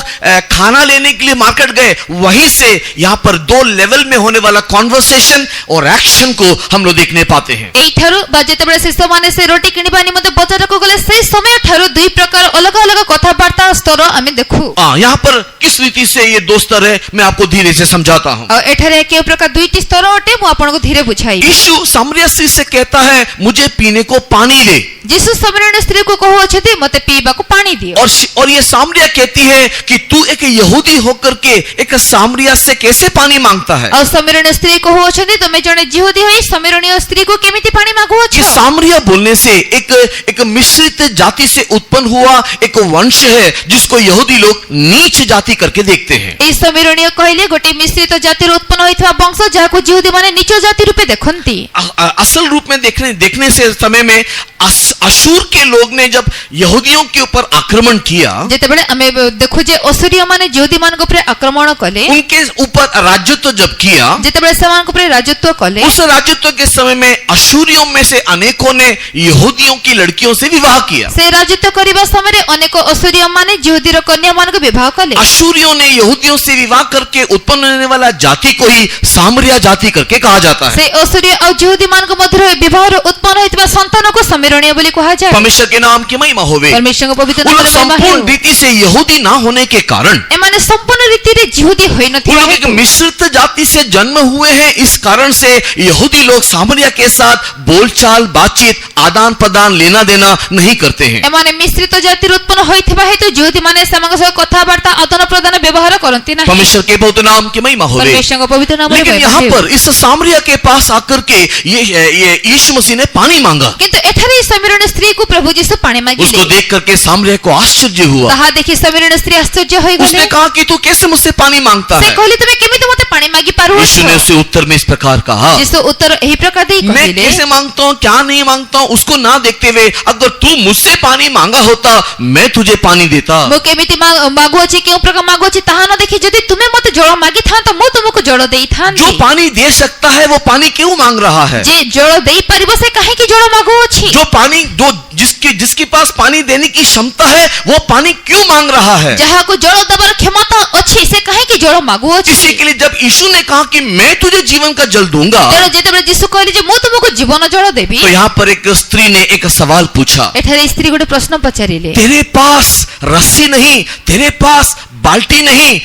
खाना लेने के लिए मार्केट गए वहीं से यहाँ पर 2 लेवल में होने वाला कॉन्वर्सेशन और एक्शन को हम लोग देखने पाते हैं। एई ठारु बा जेतेबेले शिष्य माने से रोटी किनिबा निमते बाजार को गले सही समय ठारु दुई प्रकार अलग अलग कथाबार्ता स्तर आमे देखु। यहाँ पर किस रीति से ये 2 स्तर है मैं आपको धीरे से समझाता हूँ। और एठारे के प्रकार दुईटी स्तर अटे मु आपन को धीरे बुझाई। यीशु सामरिया स्त्री से कहता है मुझे पीने को पानी दे। यीशु समीरणीय स्त्री को कहू छथि मते पीबा को पानी दियो। और ये सामरिया कहती है कि तू एक यहूदी होकर के एक सामरिया से कैसे पानी मांगता है। और समीरणीय स्त्री कहू छथि तमे जने यहूदी होई समीरणीय स्त्री को केमिति पानी मांगू ये छ। सामरिया बोलने से एक मिश्रित जाति से उत्पन्न हुआ एक वंश है जिसको यहूदी लोग नीच जाति करके देखते हैं। ए समीरणीय कहले गोटे मिश्रित जाति रो उत्पन्न होइथवा वंश जाको यहूदी माने नीच जाति रूपे देखंती। असल रूप में देखने से समय में अशूर के लोग ने जब यहूदियों के ऊपर आक्रमण किया जेतेबेले हमें देखो जे असुरिया माने यहूदी मान को ऊपर आक्रमण कले उनके ऊपर राजत्व जब किया जेतेबेले समान को ऊपर राजत्व कले उस राजत्व के समय में अशूरियों में से अनेकों ने यहूदियों की लड़कियों से विवाह किया। से राजत्व करिबा समय रे अनेक असुरिया माने यहूदी रो कन्या मान को विवाह कले। अशूरियों ने यहूदियों से विवाह करके उत्पन्न होने वाला जाति को ही सामरिया जाति करके कहा जाता है। से असुरिया और यहूदी मान को मध्य विवाह रो उत्पन्न होइतबा संतान को समीरणीय बोली कहा जाय। परमेश्वर के नाम की महिमा होवे। परमेश्वर का पवित्र नाम रे महिमा संपूर्ण है। रीति से यहूदी ना होने के कारण ए माने संपूर्ण रीति रे यहूदी होई नथि। वो लोग एक मिश्रित जाति से जन्म हुए हैं। इस कारण से यहूदी लोग सामरिया के साथ बोलचाल बातचीत आदान प्रदान लेना देना नहीं करते हैं। ए माने मिश्रित जाति उत्पन्न होइथिबा हेतु यहूदी माने समंग सह कथाबार्ता आदान प्रदान व्यवहार करंती नाही। परमेश्वर के पवित्र नाम की महिमा होवे। परमेश्वर का पवित्र नाम रे लेकिन महिमा यहाँ है। पर इस सामरिया के पास आकर के ये यीशु मसीह ने पानी मांगा। किंतु एठारे समीरणीय स्त्री को प्रभु यीशु पानी मांगिले। उसको देख करके सामरिया को आश्चर्य हुआ। ताहा देखि समीरणीय स्त्री आश्चर्य होई गले। उसने कहा कि तू कैसे मुझसे पानी मांगता से है। कहले तमे केमिति मते पानी मांगी पारु यीशु ने उसे उत्तर में इस प्रकार कहा यीशु उत्तर एही प्रकार देई मैं कहिले कैसे मांगता हूँ क्या नहीं मांगता हूँ उसको ना देखते हुए अगर तू मुझसे पानी मांगा होता मैं तुझे पानी देता। मो केमिति मागु अछि केउ प्रकार मागु अछि ताहा न देखि जदि तुमे मते जळ मागी था त मो तुमको जळ देई था। जो पानी दे सकता है वो पानी क्यों मांग रहा है। जे जळ देई परिबो से काहे कि जळ मागु अछि। जो पानी दो जिसके पास पानी देने की क्षमता है वो पानी क्यों मांग रहा है? ଯାହାକୁ ଜଳ ଦେବାର କ୍ଷମତା ଅଛି ସେ କାହିଁକି ଜଳ ମାଗୁଅଛି? इसी के लिए जब यीशु ने कहा कि मैं तुझे जीवन का जल दूंगा, ତେଣୁ ଯେତେବେଳେ ଯୀଶୁ କହିଲେ ଯେ ମୁଁ ତୁମକୁ ଜୀବନ ଜଳ ଦେବି, तो यहाँ पर एक स्त्री ने एक सवाल पूछा, ଏଠାରେ ସ୍ତ୍ରୀ ଗୋଟେ ପ୍ରଶ୍ନ ପଚାରିଲେ, तेरे पास रस्सी नहीं, तेरे पास बाल्टी नहीं,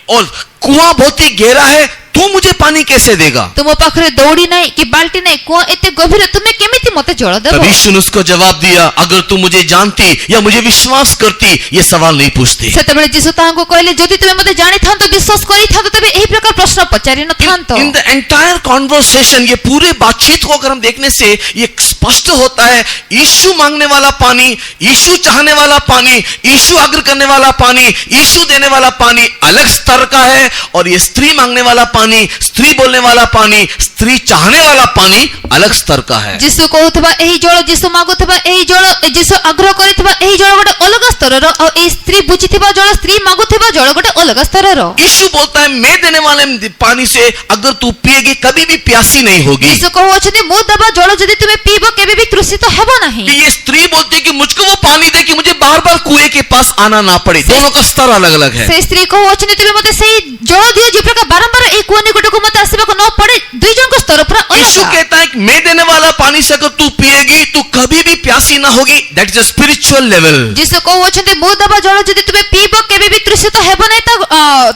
और कुआं बहुत ही गहरा है, तू मुझे पानी कैसे देगा? ତୁମ ପାଖରେ ଦୌଡ଼ି ନାହିଁ କି ବାଲ୍ଟି ନାହିଁ, କୂଅ ଏତେ ଗଭୀର, ତୁମେ କେମିତି ମତେ ଜଳ ଦେବ? तब यीशु ने उसको जवाब दिया, अगर तू मुझे जानती या मुझे विश्वास करती ये सवाल नहीं पूछती। ସେତେବେଳେ ଯୀଶୁ ତାହାଙ୍କୁ କହିଲେ, ଯଦି ତୁମେ ମତେ ଜାଣିଥାନ୍ତ, ବିଶ୍ୱାସ କରିଥାନ୍ତ, ତେବେ ଏହି ପ୍ରକାର ପ୍ରଶ୍ନ ପଚାରି ନଥାନ୍ତ। इन द एंटायर कॉन्वर्सेशन, ये पूरे बातचीत को अगर हम देखने से ये स्पष्ट होता है, यीशु मांगने वाला पानी, यीशु चाहने वाला पानी, यीशु आग्रह करने वाला पानी, यीशु देने वाला पानी अलग स्तर का है, और ये स्त्री मांगने वाला पानी, स्त्री बोलने वाला पानी, स्त्री चाहने वाला पानी अलग स्तर का है। ଯୀଶୁ କହୁଥିବା ଏହି ଜଳ, ଯୀଶୁ ମାଗୁଥିବା ଏହି ଜଳ, ଯୀଶୁ ଆଗ୍ରହ କରିଥିବା ଏହି ଜଳ ଗୋଟେ ଅଲଗା ସ୍ତରର, ଆଉ ଏହି ସ୍ତ୍ରୀ ବୁଝିଥିବା ଜଳ, ସ୍ତ୍ରୀ ମାଗୁଥିବା ଜଳ ଗୋଟେ ଅଲଗା ସ୍ତରର। यीशु बोलता है, मैं देने वाले पानी से अगर तू पिएगी कभी भी प्यासी नहीं होगी। ଯୀଶୁ କହୁଅଛନ୍ତି, ମୁଁ ଦେବା ଜଳ ଯଦି ତୁମେ ପିଇବ କେବେ ବି ତୃଷିତ ହେବ ନାହିଁ। कि ये स्त्री बोलती है कि मुझको वो पानी दे कि मुझे बार बार कुएं के पास आना ना पड़े। दोनों का स्तर अलग अलग है। ସେ ସ୍ତ୍ରୀ କହୁଅଛନ୍ତି, ତୁମେ ମତେ ସେଇ ଜଳ ଦିଅ ଯେ ପ୍ରକାର ବାରମ୍ବାର ଏହି କୂଅ ନିକଟକୁ ମତେ ଆସିବାକୁ ନ ପଡେ। ଦୁଇ ଜଣଙ୍କ ସ୍ତର ପୁରା यीशु ଅଲଗା। कहता है कि मैं देने वाला पानी से अगर तू पिएगी तू कभी भी प्यासी ना होगी। That is a spiritual level. ଯୀଶୁ କହୁଅଛନ୍ତି, ମୁଁ ଦେବା ଜଳ ଯଦି ତୁମେ ପିଇବ କେବେ ବି ତୃଷିତ ହେବ ନାହିଁ,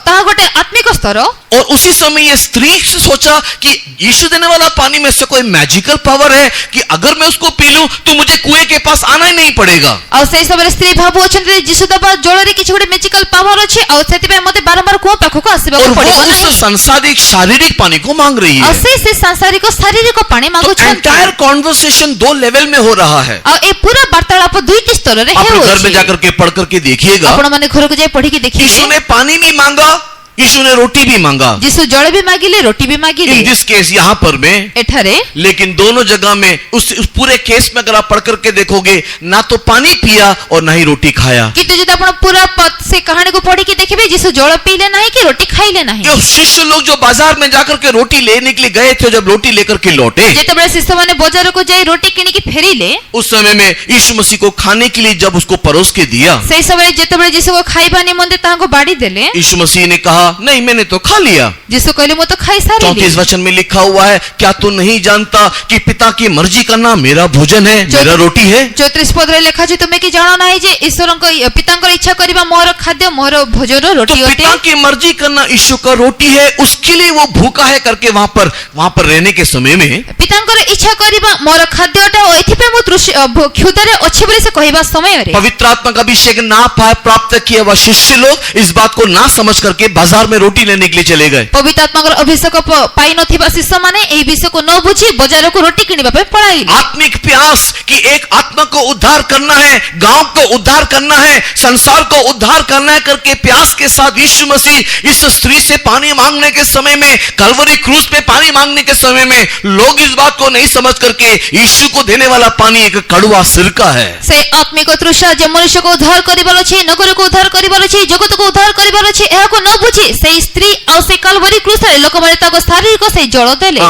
ତାହା ଗୋଟେ ଆତ୍ମିକ ସ୍ତର। और उसी समय ये स्त्री से सोचा कि यीशु देने वाला पानी में से कोई मैजिकल पावर है कि अगर मैं उसको पी लूं तो मुझे कुएं के पास आना ही नहीं पड़ेगा। ଆଉ ସେଇ ସମୟରେ ସ୍ତ୍ରୀ ଭାବୁଅଛନ୍ତି, ଯୀଶୁ ଦେବା ଜଳରେ କିଛି ଗୋଟେ ମ୍ୟାଜିକାଲ ପାୱାର ଅଛି, ଆଉ ସେଥିପାଇଁ ମତେ ବାରମ୍ବାର କୂଅ ପାଖକୁ ଆସିବାକୁ और वो ପଡିବ ନାହିଁ। उस संसारिक शारीरिक पानी को मांग रही ଆଉ है। ସେ ସାଂସାରିକ ଶାରୀରିକ ପାଣି तो ମାଗୁଛନ୍ତି। एंटायर कॉन्वर्सेशन दो लेवल में हो रहा है। ଆଉ ଏ ପୁରା ବାର୍ତ୍ତାଳାପ ଦୁଇଟି ସ୍ତରରେ अपने घर में ହେଉଅଛି। जाकर के पढ़ करके देखिएगा। ଆପଣ ମାନେ ଘରକୁ ଯାଇ ପଢିକି यीशु ଦେଖିବେ, ने पानी भी मांगा, यीशु ने रोटी भी मांगा। ଯୀଶୁ ଜଳ ବି ମାଗିଲେ, ରୋଟି ବି ମାଗିଲେ। इन दिस केस यहाँ पर में, ଏଠାରେ लेकिन दोनों जगह में उस पूरे केस में अगर आप पढ़ करके देखोगे, ना तो पानी पिया और ना ही रोटी खाया। କିନ୍ତୁ ଯଦି ଆପଣ ପୁରା ସେ କାହାଣୀକୁ ପଢିକି ଦେଖିବେ, ଯୀଶୁ ଜଳ ପିଇଲେ ନାହିଁ कि ରୋଟି ଖାଇଲେ ନାହିଁ। जो शिष्य लोग जो बाजार में जाकर के रोटी लेने के लिए गए थे, जब रोटी लेकर के लौटे, ଯେତେବେଳେ ଶିଷ୍ୟମାନେ ବଜାରକୁ ଯାଇ ରୋଟି କିଣିକି ଫେରିଲେ, उस समय में यीशु मसीह को खाने के लिए जब उसको परोस के दिया, ସେଇ ସମୟରେ ଯେତେବେଳେ ଯୀଶୁକୁ ଖାଇବା ନିମନ୍ତେ ତାହାଙ୍କୁ ବାଢି ଦେଲେ, यीशु मसीह ने कहा, नहीं मैंने तो खा लिया। ଯୀଶୁ କହିଲେ, ମୁଁ ତ ଖାଇସାରିଲି। 34 वचन में लिखा हुआ है, क्या तू नहीं जानता कि पिता की मर्जी करना मेरा भोजन है, मेरा रोटी है। 34 ପଦରେ ଲେଖା ଅଛି, ତୁମେ କି ଜାଣ ନାହିଁ ଯେ ଈଶ୍ୱରଙ୍କ ପିତାଙ୍କର ଇଚ୍ଛା କରିବା ମୋର ଖାଦ୍ୟ, ମୋର ଭୋଜନ तो ରୋଟି ଅଟେ। पिता की मर्जी करना यीशु का रोटी है, उसके लिए वो भूखा है करके वहां पर रहने के समय में ପିତାଙ୍କର ଇଚ୍ଛା କରିବା ମୋର ଖାଦ୍ୟ ଅଟେ, ଓ ଏଥିପାଇଁ ମୁଁ କ୍ଷୁଧାରେ ଅଛି ବୋଲି ସେ କହିବା ସମୟରେ पवित्र आत्मा का अभिषेक ना प्राप्त किया हुआ शिष्य लोग इस बात को ना समझ करके बाजार में रोटी लेने के लिए चले गए। ପବିତ୍ର ଆତ୍ମାଙ୍କର ଅଭିଷେକ ପାଇନଥିବା ଶିଷ୍ୟମାନେ ଏହି ବିଷୟକୁ ନ ବୁଝି ବଜାରକୁ ରୋଟି କିଣିବା ପାଇଁ ପଳାଇଲେ। आत्मिक प्यास कि एक आत्मा को उद्धार करना है, गांव को उद्धार करना है, संसार को उद्धार करना है करके प्यास के साथ यीशु मसीह इस स्त्री से पानी मांगने के समय में, कलवरी क्रूस पे पानी मांगने के समय में लोग इस बात को नहीं समझ करके यीशु को देने वाला पानी एक कड़वा सिरका है। ସେ ଆତ୍ମିକ ତୃଷା ଯେ ମନୁଷ୍ୟକୁ ଉଦ୍ଧାର କରିବାର ଅଛି, ନଗରକୁ ଉଦ୍ଧାର କରିବାର ଅଛି, ଜଗତକୁ ଉଦ୍ଧାର କରିବାର ଅଛି, ଏହାକୁ ନ ବୁଝି ସେଇ ସ୍ତ୍ରୀ ଆଉ ସେ କାଲବରୀ କ୍ରୁସରେ ଲୋକମାନେ ତାଙ୍କ ଶାରୀରିକ ସେଇ ଜଳ ଦେଲେ,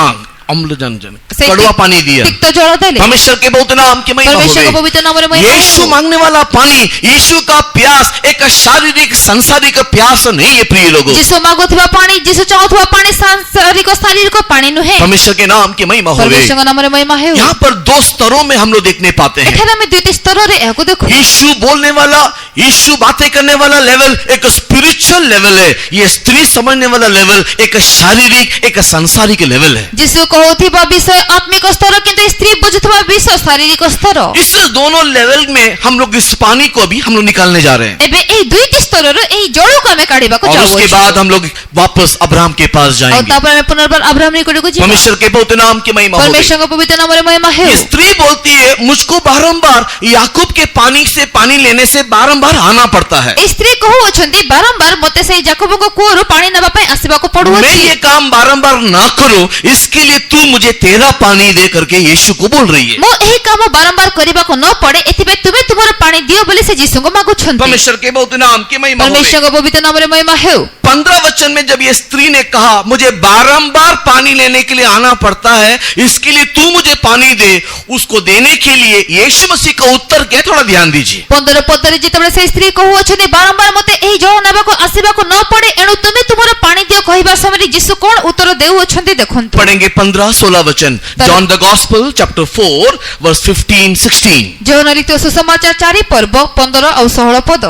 अम्लजन से कड़वा पानी दिया। ତିକ୍ତ ଜଳ ଦେଲେ। परमेश्वर के बहुत नाम की महिमा परमेश्वर हो को पवित्र नाम रे गई। महिमा हो। यीशु मांगने वाला पानी, यीशु का प्यास एक शारीरिक संसारिक प्यास नहीं है प्रिय लोगों। ଯୀଶୁ ମାଗୁଥିବା ପାଣି, ଯୀଶୁ ଚାହୁଁଥିବା ପାଣି ଶାରୀରିକ ପାଣି ନୁହେଁ। परमेश्वर के नाम की महिमा हो गई। परमेश्वरଙ୍କ ନାମରେ महिमा ହେଉ। यहाँ पर दो स्तरों में हम लोग देखने पाते हैं। ଏଠାରେ ଆମେ ଦୁଇଟି ସ୍ତରରେ ଏହାକୁ ଦେଖୁ। यीशु बोलने वाला, यीशु बातें करने वाला लेवल एक स्पिरिचुअल लेवल है। ये स्त्री समझने वाला लेवल एक शारीरिक, एक सांसारिक लेवल है। ଯୀଶୁ କହୁଥିବା ବିଷୟ ଆତ୍ମିକ ସ୍ତର, କିନ୍ତୁ ସ୍ତ୍ରୀ ବୁଝୁଥିବା ବିଷୟ ଶାରୀରିକ ସ୍ତର। इस दोनों लेवल में हम लोग इस पानी को भी हम लोग निकालने जा रहे हैं। ଏବେ ଏହି ଦୁଇଟି ସ୍ତରରୁ ଏହି ଜଳକୁ ଆମେ କାଢିବାକୁ और उसके ଯାଉଛୁ। बाद हम लोग वापस अब्राहम के पास ଆଉ जाएंगे। ତାପରେ ଆମେ ପୁନର୍ବାର ଆବ୍ରାହମ ନିକଟକୁ ଯିବା। परमेश्वर के बहुत नाम की महिमा हो गई। परमेश्वरଙ୍କ ପବିତ୍ର ନାମରେ महिमा ହେଉ। ये स्त्री बोलती है, मुझको बारंबार याकूब के पानी से पानी लेने से बारंबार आना पड़ता है। ଏ ସ୍ତ୍ରୀ କହୁଅଛନ୍ତି, ବାରମ୍ବାର ମୋତେ ସେଇ ଯାକୋବଙ୍କ କୂଅରୁ ପାଣି ନେବା ପାଇଁ ଆସିବାକୁ मैं ପଡୁଅଛି। ये काम बारंबार ना करूं, इसके लिए तू मुझे तेरा पानी दे करके यीशु को बोल रही है। मो एही काम बारंबार करिबा को न पड़े एथिबे तुमे तुमर पानी दियो बोली से यीशु को मागुछंती। परमेश्वर के बहुत नाम की महिमा होवे। परमेश्वर को पवित्र नाम रे महिमा हेउ। 15 वचन में जब ये स्त्री ने कहा मुझे बारंबार पानी लेने के लिए आना पड़ता है, इसके लिए तू मुझे पानी दे, उसको देने के लिए यीशु मसीह का उत्तर क्या, थोड़ा ध्यान दीजिए। 15 पदरे जेतबे से स्त्री कहू अछनी बारंबार मते एही जल नेबा को आसीबा को न पड़े एणु तुमे तुमर पानी दियो कहबा समय यीशु कोन उत्तर देउ अछंती देखंतु। पढ़ेंगे 15-16 वचन। John the gospel chapter 4 verse 15-16। John लिखित सुसमाचार 4 पर्व 15 और 16 पद।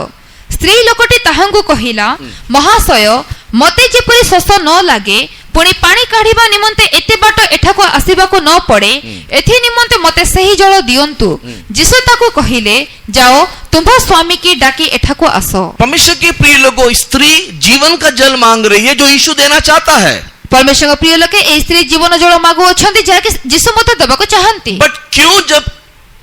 स्त्री लोकटी ताहांगु कहिला, महाशय मते जेपरि शोष न लागे पुणी पानी काढिबा निमंते एते बाट एठाको आसीबा को न पड़े, एथि निमंते मते सही जल दियंतु। यीशु ताको कहिले, जाओ तुम्हा स्वामी की डाकी एठाको आसो। परमेश्वर के प्रिय लोगों, स्त्री जीवन का जल मांग रही है जो यीशु देना चाहता है। परमेश्वर का प्रिय लोके ए स्त्री जीवन जल मागु अछंती जाके यीशु मते देबा को चाहंती। बट क्यों जब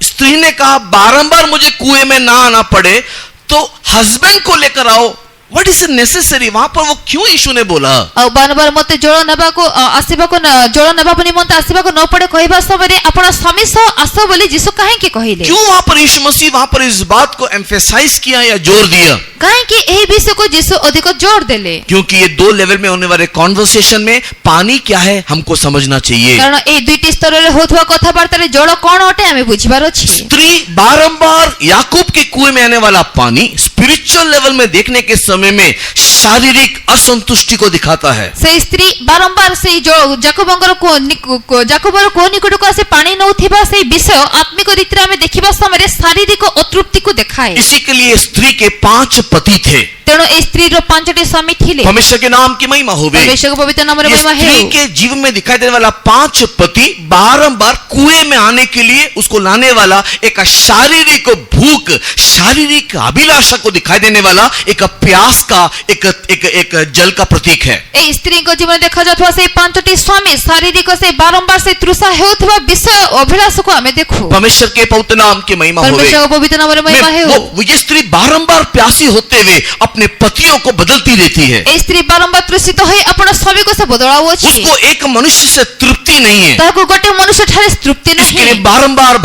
स्त्री ने कहा बारंबार मुझे कुएं में ना आना पड़े तो हस्बैंड को लेकर आओ, व्हाट इज नेसेसरी, वहां पर वो क्यों यीशु ने बोला? बारंबार मते जल नेबा को आसीबा को जल नेबा निमंते आसीबा को न पड़े कहबा समय आपण स्वामी सो आसो बोली यीशु काहे के कहिले? क्यों वहां पर यीशु मसीह वहां पर इस बात को एम्फेसाइज किया या जोर दिया? काहे कि एही विषय को यीशु अधिक जोर देले? क्योंकि ये 2 लेवल में होने वाले कॉन्वर्सेशन में पानी क्या है हमको समझना चाहिए। कारण ए दुईटी स्तर रे होथवा कथा वार्ता रे जल कोन अटे हमें बुझिबार अछि। स्त्री बारंबार याकूब के कुएं में आने वाला पानी स्पिरिचुअल लेवल में देखने के समय में शारीरिक असंतुष्टि को दिखाता है। से स्त्री बारंबार से जो जाकोबंगर को निकट को से पानी नउथिबा से विषय आत्मिक रीति में देखिबा समय शारीरिक अतृप्ति को दिखाए। इसी के लिए स्त्री के 5 पति थे। तेणु ए स्त्री रो 5टी स्वामी थिले। परमेश्वर के नाम की महिमा होवे। परमेश्वर के पवित्र नाम रे महिमा है। स्त्री के जीवन में दिखाई देने वाला 5 पति बारंबार कुएं में आने के लिए उसको लाने वाला एक शारीरिक भूख, शारीरिक अभिलाषा को दिखाई देने वाला एक प्यास का एक जल का प्रतीक है। ए स्त्री को जीवन देखा जाथवा से 5टी स्वामी शारीरिक से बारंबार से तृषा हेउथवा विषय अभिलाषा को हमें देखो। परमेश्वर के पवित्र नाम की महिमा होवे। परमेश्वर के पवित्र नाम रे महिमा है। वो ये स्त्री बारंबार प्यासी होते हुए अपने पतियों को बदलती रहती है। ए स्त्री बारंबार तृषित होई अपन स्वामी को से बदलाव अछि। उसको एक मनुष्य से तृप्ति नहीं है। ताको गोटे मनुष्य ठारे तृप्ति नहीं। इसके लिए बारंबार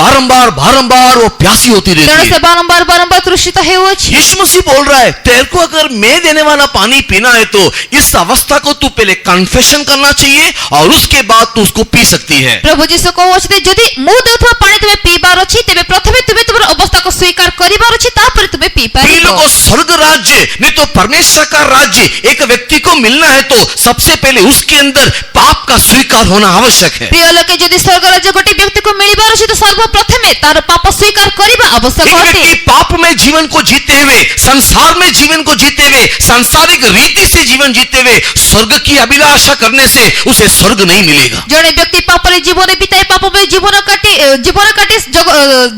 वो प्यासी होती रहती है। तेणु से बारंबार तृषित है वो अछि। यीशु मसीह बोल रहा है, तेरे को अगर मैं देने वाला पानी पीना है तो इस अवस्था को तू पहले कन्फेशन करना चाहिए और उसके बाद तू उसको पी सकती है। प्रभु यीशु कहउछते जदि मु देउथवा पानी तबे पीबार अछि तबे प्रथमे तुमे तुमर अवस्था को स्वीकार करिबार अछि तापर तुमे पी पारिबो। लोगों स्वर्ग राज्य नहीं तो परमेश्वर का राज्य एक व्यक्ति को मिलना है तो सबसे पहले उसके अंदर पाप का स्वीकार होना आवश्यक है। प्रिय लोके जदि स्वर्ग राज्य गोटे व्यक्ति को मिलिबार अछि तो सर्वप्रथमे तार पाप स्वीकार करिबा आवश्यक है। होते। पाप में जीवन को जीते हुए, संसार में जीवन को जीते हुए, सांसारिक रीति से जीवन जीते हुए स्वर्ग की अभिलाषा करने से उसे स्वर्ग नहीं मिलेगा। जने व्यक्ति पाप रे जीवन बिताए पाप में जीवन काटी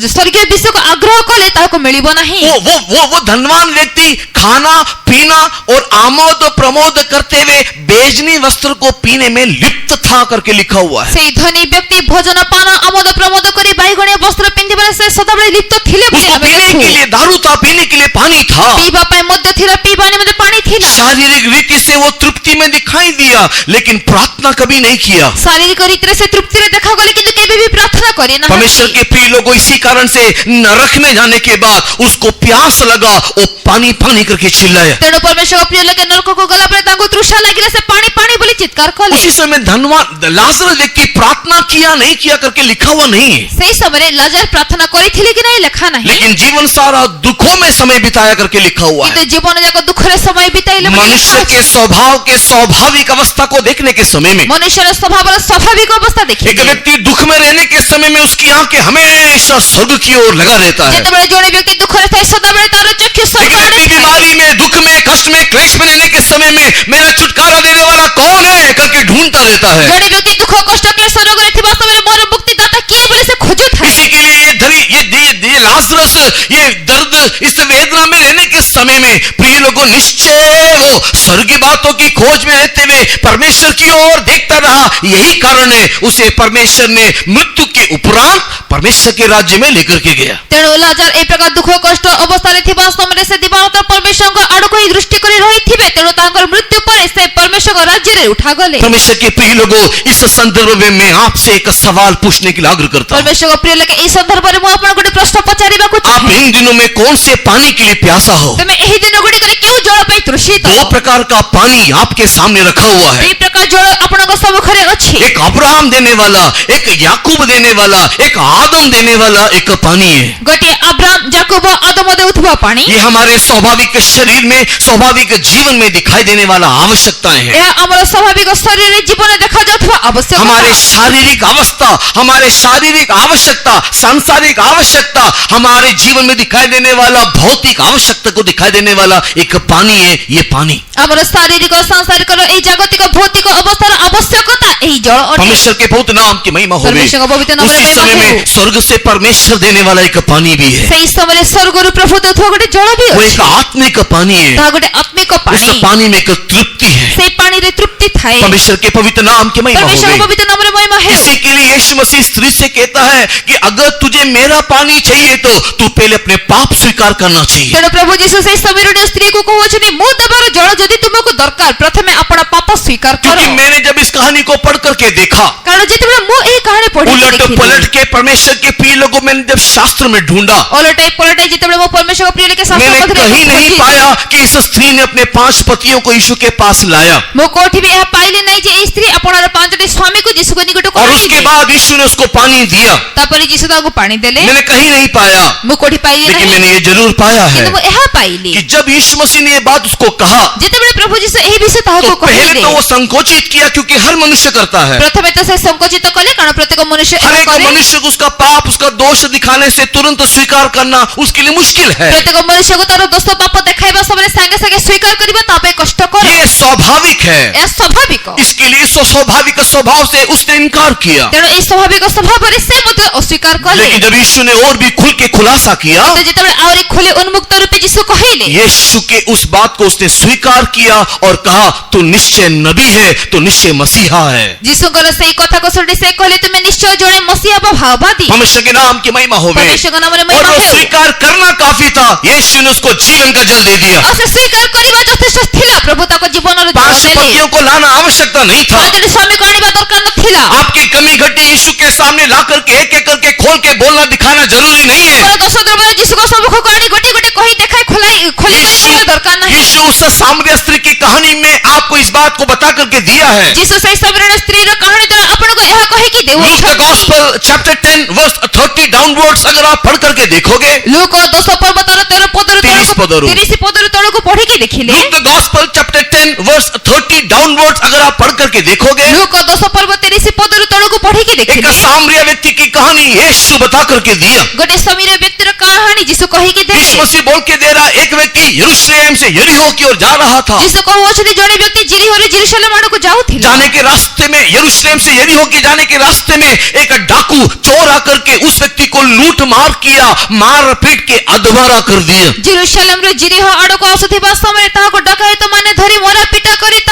स्वर्गीय विषय को आग्रह कले ताको मिलिबो नहीं। वो धनवान व्यक्ति खाना पीना और आमोद प्रमोद करते हुए बेजनी वस्त्र को पीने में लिप्त था करके लिखा हुआ है। से धनी व्यक्ति भोजन पान आमोद प्रमोद करी बाईगणे वस्त्र पिंदिबे से सदाबळे लिप्त थिले बोली हमें पीने के लिए दारू था, पीने के लिए पानी था, पीबा पाए मध्य थिला पीबाने में पानी थिला। शारीरिक रीति से वो तृप्ति में दिखाई दिया लेकिन प्रार्थना कभी नहीं किया। शारीरिक रीति से तृप्ति रे देखा गले किंतु केबे भी प्रार्थना करे ना। परमेश्वर के प्रिय लोगों, इसी कारण से नरक में जाने के बाद उसको प्यास लगा, वो पानी पानी करके चिल्लाया। तेणु परमेश्वर प्रिय लोग नरक को गला पर तांको तृषा लागिला से पानी पानी बोली चित्कार कले। उसी समय धनवान लाजर व्यक्ति प्रार्थना किया नहीं किया करके लिखा हुआ नहीं है। सही समय लाजर प्रार्थना करी थिले कि नहीं लिखा नहीं। लेकिन जीवन सारा दुखों में समय बिताया करके लिखा हुआ है। किंतु जीवन जाको दुख रे समय बिताइले मनुष्य के स्वभाव के स्वाभाविक अवस्था को देखने के समय में, मनुष्य रे स्वभाव रे स्वाभाविक अवस्था देखिए। एक व्यक्ति दुख में रहने के समय में उसकी आंखें हमेशा स्वर्ग की ओर लगा रहता है। जेतबे जोने व्यक्ति दुख रे थाए सदाबळे तार चक्षु स्वर्ग व्यक्ति बीमारी में, दुख में, कष्ट में, क्लेश में रहने के समय में मेरा छुटकारा देने वाला कौन है करके ढूंढता रहता है। जोने व्यक्ति दुख कष्ट क्लेश रोग रे थिबा समय मोर मुक्ति दाता किए बोले से खोजत है। इसी के लिए ये लाजरस ये दर्द इस वेदना में रहने के समय में प्रिय लोगों निश्चय वो स्वर्गीय बातों की खोज में रहते हुए परमेश्वर की ओर देखता रहा। यही कारण है उसे परमेश्वर ने मृत्यु के उपरांत परमेश्वर के राज्य में लेकर के गया। तेणु लाजर ए प्रकार दुख कष्ट अवस्था रे थिबा समय से दिवानतर परमेश्वर को आड़ को दृष्टि करी रही थिबे। तेणु तांकर मृत्यु पर से परमेश्वर परमेश्वर राज्य रे उठा गले। परमेश्वर के प्रिय लोगों, इस संदर्भ में मैं आपसे एक सवाल पूछने के लिए आग्रह करता हूँ। परमेश्वर प्रिय लोग ए संदर्भ रे मु आपन गोटे प्रश्न पचारिबा को आप इन दिनों में कौन से पानी के लिए प्यासा हो? तमे एही दिन गुडी करे क्यों जल पे तृषित दो प्रकार का पानी आपके सामने रखा हुआ है। ए प्रकार जल आपन सम्मुख रे अछि। एक अब्राहम देने वाला, एक याकूब देने वाला, एक आदम देने वाला एक पानी है। गोटे अब्राहम याकूब आदम देउथबा पानी ये हमारे स्वाभाविक शरीर में, स्वाभाविक जीवन में दिखाई देने वाला आवश्यकताएं हैं। यह हमर स्वाभाविक शरीर रे जीवन देखा जाथबा आवश्यकता। हमारे शारीरिक अवस्था, हमारे शारीरिक आवश्यकता, सांसारिक आवश्यकता, हमारे जीवन में दिखाई देने वाला भौतिक आवश्यकता को दिखाई देने वाला एक पानी है। ये पानी हमर शारीरिक और सांसारिक ए जागतिक भौतिक अवस्थार आवश्यकता एही जल अटे। परमेश्वर के पवित्र नाम की महिमा होवे। परमेश्वर का पवित्र नाम रे उसी महिमा समय में हो। स्वर्ग से परमेश्वर देने वाला एक पानी भी है। सही समय स्वर्ग रु प्रभु देउथबा गोटे जल भी वो अछि। एक आत्मिक पानी है। ता गोटे आत्मिक उस पानी पानी में एक तृप्ति है। से पानी रे तृप्ति थाए। परमेश्वर के पवित्र नाम की महिमा परमेश्वर का होवे। पवित्र नाम रे महिमा है। इसी के लिए यीशु मसीह स्त्री से कहता है कि अगर तुझे मेरा पानी चाहिए तो तू पहले अपने पाप स्वीकार करना चाहिए। तेणु प्रभु जीसु से समीरण स्त्री को कहउछनी मु देबार जल जदि तुमको दरकार प्रथमे आपण पाप स्वीकार करो। क्योंकि मैंने जब इस कहानी को पढ़ करके देखा, कारण जेतेबेले मु एही कहानी पढि उलट पलट के परमेश्वर के प्रिय लोगों मैंने जब शास्त्र में ढूंढा, ओलटे पलटे जेतेबेले मु परमेश्वर प्रिय के शास्त्र मैंने पढ़ि कहीं नहीं पाया कि इस स्त्री ने अपने 5 पतियों को यीशु के पास लाया मु कोठी भी यह पाइली नहीं जे ए स्त्री आपणार 5टी स्वामी को जीसु को निकट को और उसके बाद यीशु ने उसको पानी दिया। तापर जीसु ताको पानी देले मैंने कहीं नहीं पाया, मु कोठी पाइली लेकिन नहीं मैंने ये जरूर पाया है किंतु मु यह पाइली कि जब यीशु मसीह ने ये बात उसको कहा जेतेबेले प्रभु जीसु एही विषय तो ताको पहले कहिले तो वो संकोचित किया, क्योंकि हर मनुष्य करता है। प्रथमे तो से संकोचित कले कारण प्रत्येक मनुष्य हर एक करे मनुष्य को उसका पाप, उसका दोष दिखाने से तुरंत स्वीकार करना उसके लिए मुश्किल है। प्रत्येक मनुष्य को तार दोष पाप देखाइबा सबरे संगे संगे स्वीकार करिबा तापे कष्ट करे ये स्वाभाविक है। यह स्वाभाविक इसके लिए स्वाभाविक स्वभाव से उसने इनकार किया। तेणु ए स्वाभाविक स्वभाव रे से मत अस्वीकार कले लेकिन जब यीशु ने और भी खुल के खुलासा किया, तो जेतेबेले आउरी खुले उन्मुक्त रूपे जीसु कहिले यीशु के उस बात को उसने स्वीकार किया और कहा तू निश्चय नबी है, तू निश्चय मसीहा है। जीसुଙ୍କର ସେଇ କଥାକୁ ଶୁଣି ସେ କହିଲେ ତୁମେ ନିଶ୍ଚୟ ଜଣେ ମସିହା ବା ଭାବବାଦୀ। परमेश्वर के नाम की महिमा होवे। परमेश्वर के नाम रे और महिमा वो हो। स्वीकार करना काफी था, यीशु ने उसको जीवन का जल दे दिया। ଆଉ ସେ ସ୍ୱୀକାର କରିବା ଯଥେଷ୍ଟ ଥିଲା प्रभु ତାଙ୍କ ଜୀବନର ଜଳ 5 ଦେଲେ। पतियों को लाना आवश्यकता नहीं था। ପାଞ୍ଚଟି ସ୍ୱାମୀକୁ ଆଣିବା ଦରକାର ନଥିଲା। आपकी कमी घटी यीशु के सामने ला करके एक एक करके खोल के बोलना दिखाना जरूरी नहीं है। ତୁମର ଦୋଷ ଦ୍ରବ୍ୟ ଯୀଶୁଙ୍କ ସମ୍ମୁଖକୁ ଆଣି ଗୋଟି ଗୋଟି କହି ଦେଖାଇ ଖୋଲି କରି କହିବା ଦରକାର ନାହିଁ। यीशु उस सामरिया स्त्री की कहानी में आपको इस बात को बता करके दिया है। ଯୀଶୁ ସେଇ ସମୀରଣ ସ୍ତ୍ରୀର କାହାଣୀ ଦ୍ୱାରା ଆପଣଙ୍କୁ ଏହା କହିକି लूक द ଦେଉଛନ୍ତି। गॉस्पेल चैप्टर 10 वर्स 30 डाउनवर्ड्स अगर आप पढ़ करके देखोगे, ଲୁକ 10 ପର୍ବତର 13 ପଦରୁ 30 ପଦରୁ 30 ପଦରୁ ତଳକୁ ପଢିକି ଦେଖିଲେ Luke the gospel chapter 10 verse 30 downwards अगर आप पढ़ करके देखोगे, ଲୁକ 10 ପର୍ବ 30 ପଦରୁ ତଳକୁ ପଢିକି एक ଦେଖିଲେ सामरिया व्यक्ति की कहानी यीशु बता करके दिया। गोटे समीर व्यक्तिर कहानी जीसु कहिके यीशु देले मसीह बोल के दे रहा, एक व्यक्ति यरूशलेम से यरीहो की ओर जा रहा था। जीसु कहउछथि जणे व्यक्ति जिरिहो रे जेरूशलेम आडको जाउथिला। जाने के रास्ते में, यरूशलेम से यरीहो के जाने के रास्ते में एक डाकू चोर आकर के उस व्यक्ति को लूट मार किया, मार पीट के अधवारा कर दिया। जेरूशलेम रे जिरिहो आडको आसुथिबा समय ताहाको डकायत माने धरि मरा पिटा करी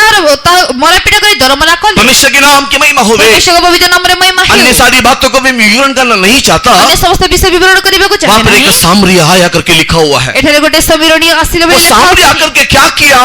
मरा पिटा करी दरमरा कले। परमेश्वर के नाम की महिमा होवे। परमेश्वर का पवित्र नाम रे महिमा अन्य है। सारी बातों को मैं विवरण करना नहीं चाहता। अन्य समस्त विषय विवरण करिबाको वहां चाहे पर नहीं। एक सामरिया आया करके लिखा हुआ है। एठारे गोटे समीरणी आसिले वो बेले सामरिया आकर के क्या किया?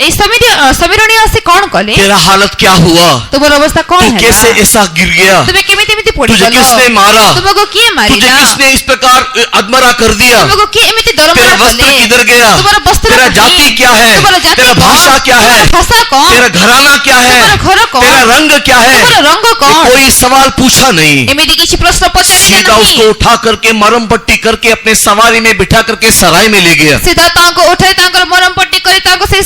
ए समीरणी आसी कोन कले तेरा हालत क्या हुआ? तुमर अवस्था कोन तू है? कैसे ऐसा गिर गया? तुमे केमिति एमिति पड़ी तुझे गलो? किसने मारा? तुमको किए तुझे मारिला? किसने इस प्रकार अधमरा कर दिया? तुमको किए एमिति तेरा दरमरा वस्त्र कले? किधर गया? तुम्हारा वस्त्र तेरा कहीं? जाति क्या है? तुम्हारा जाति तेरा कौन? भाषा क्या है? तुम्हारा भाषा कौन? तेरा घराना क्या है? तुम्हारा घर कौन? तेरा रंग क्या है? तुम्हारा रंग ये कौन? कोई सवाल पूछा नहीं। एमिति किछि प्रश्न पचारिले सीधा उसको नहीं। उठा करके मरम पट्टी करके अपने सवारी में बिठा करके सराय में ले गया। सीधा तांको उठाई तांकर मरम पट्टी करी तांको से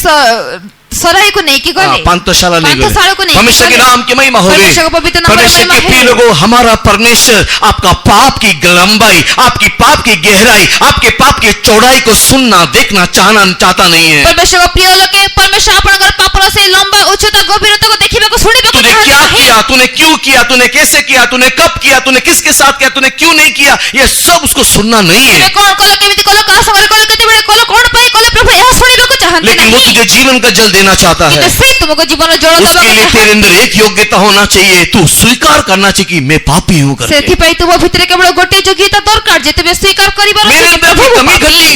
सराय को नहीं की गले। पांतशाला ले गए। पांतशाला को नहीं परमेश्वर के गले। नाम की महिमा होवे। परमेश्वर का पवित्र नाम परमेश्वर महिमा के है। प्रिय लोगों, हमारा परमेश्वर आपका पाप की लंबाई, आपकी पाप की गहराई, आपके पाप की चौड़ाई को सुनना देखना चाहता नहीं है। परमेश्वर का प्रिय लोके परमेश्वर आपनकर पापर से लंबा उच्चता गभीरता को देखिबा को सुनिबा को तूने क्या किया, तूने क्यों किया, तूने कैसे किया, तूने कब किया, तूने किसके साथ किया, तूने क्यों नहीं किया, ये सब उसको सुनना नहीं है। कोन कलो केमिति कलो का संगे कलो केते बेले कलो कोन पाई कलो प्रभु यह सुनिबा को चाहते लेकिन वो नहीं। तुझे जीवन का जल देना देना चाहता है। କିନ୍ତୁ ସେ ତୁମକୁ ଜୀବନ ଜଳ ଦେବାକୁ उसके लिए ଚାହେଁ। तेरे अंदर एक योग्यता होना चाहिए, तू स्वीकार करना चाहिए कि मैं पापी हूं करके। ସେଥିପାଇଁ ତୁମ ଭିତରେ କେବଳ ଗୋଟିଏ ଯୋଗ୍ୟତା ଦରକାର ଯେ ତୁମେ ସ୍ୱୀକାର କରିବାର मेरे ଅଛି अंदर की कमी घटी,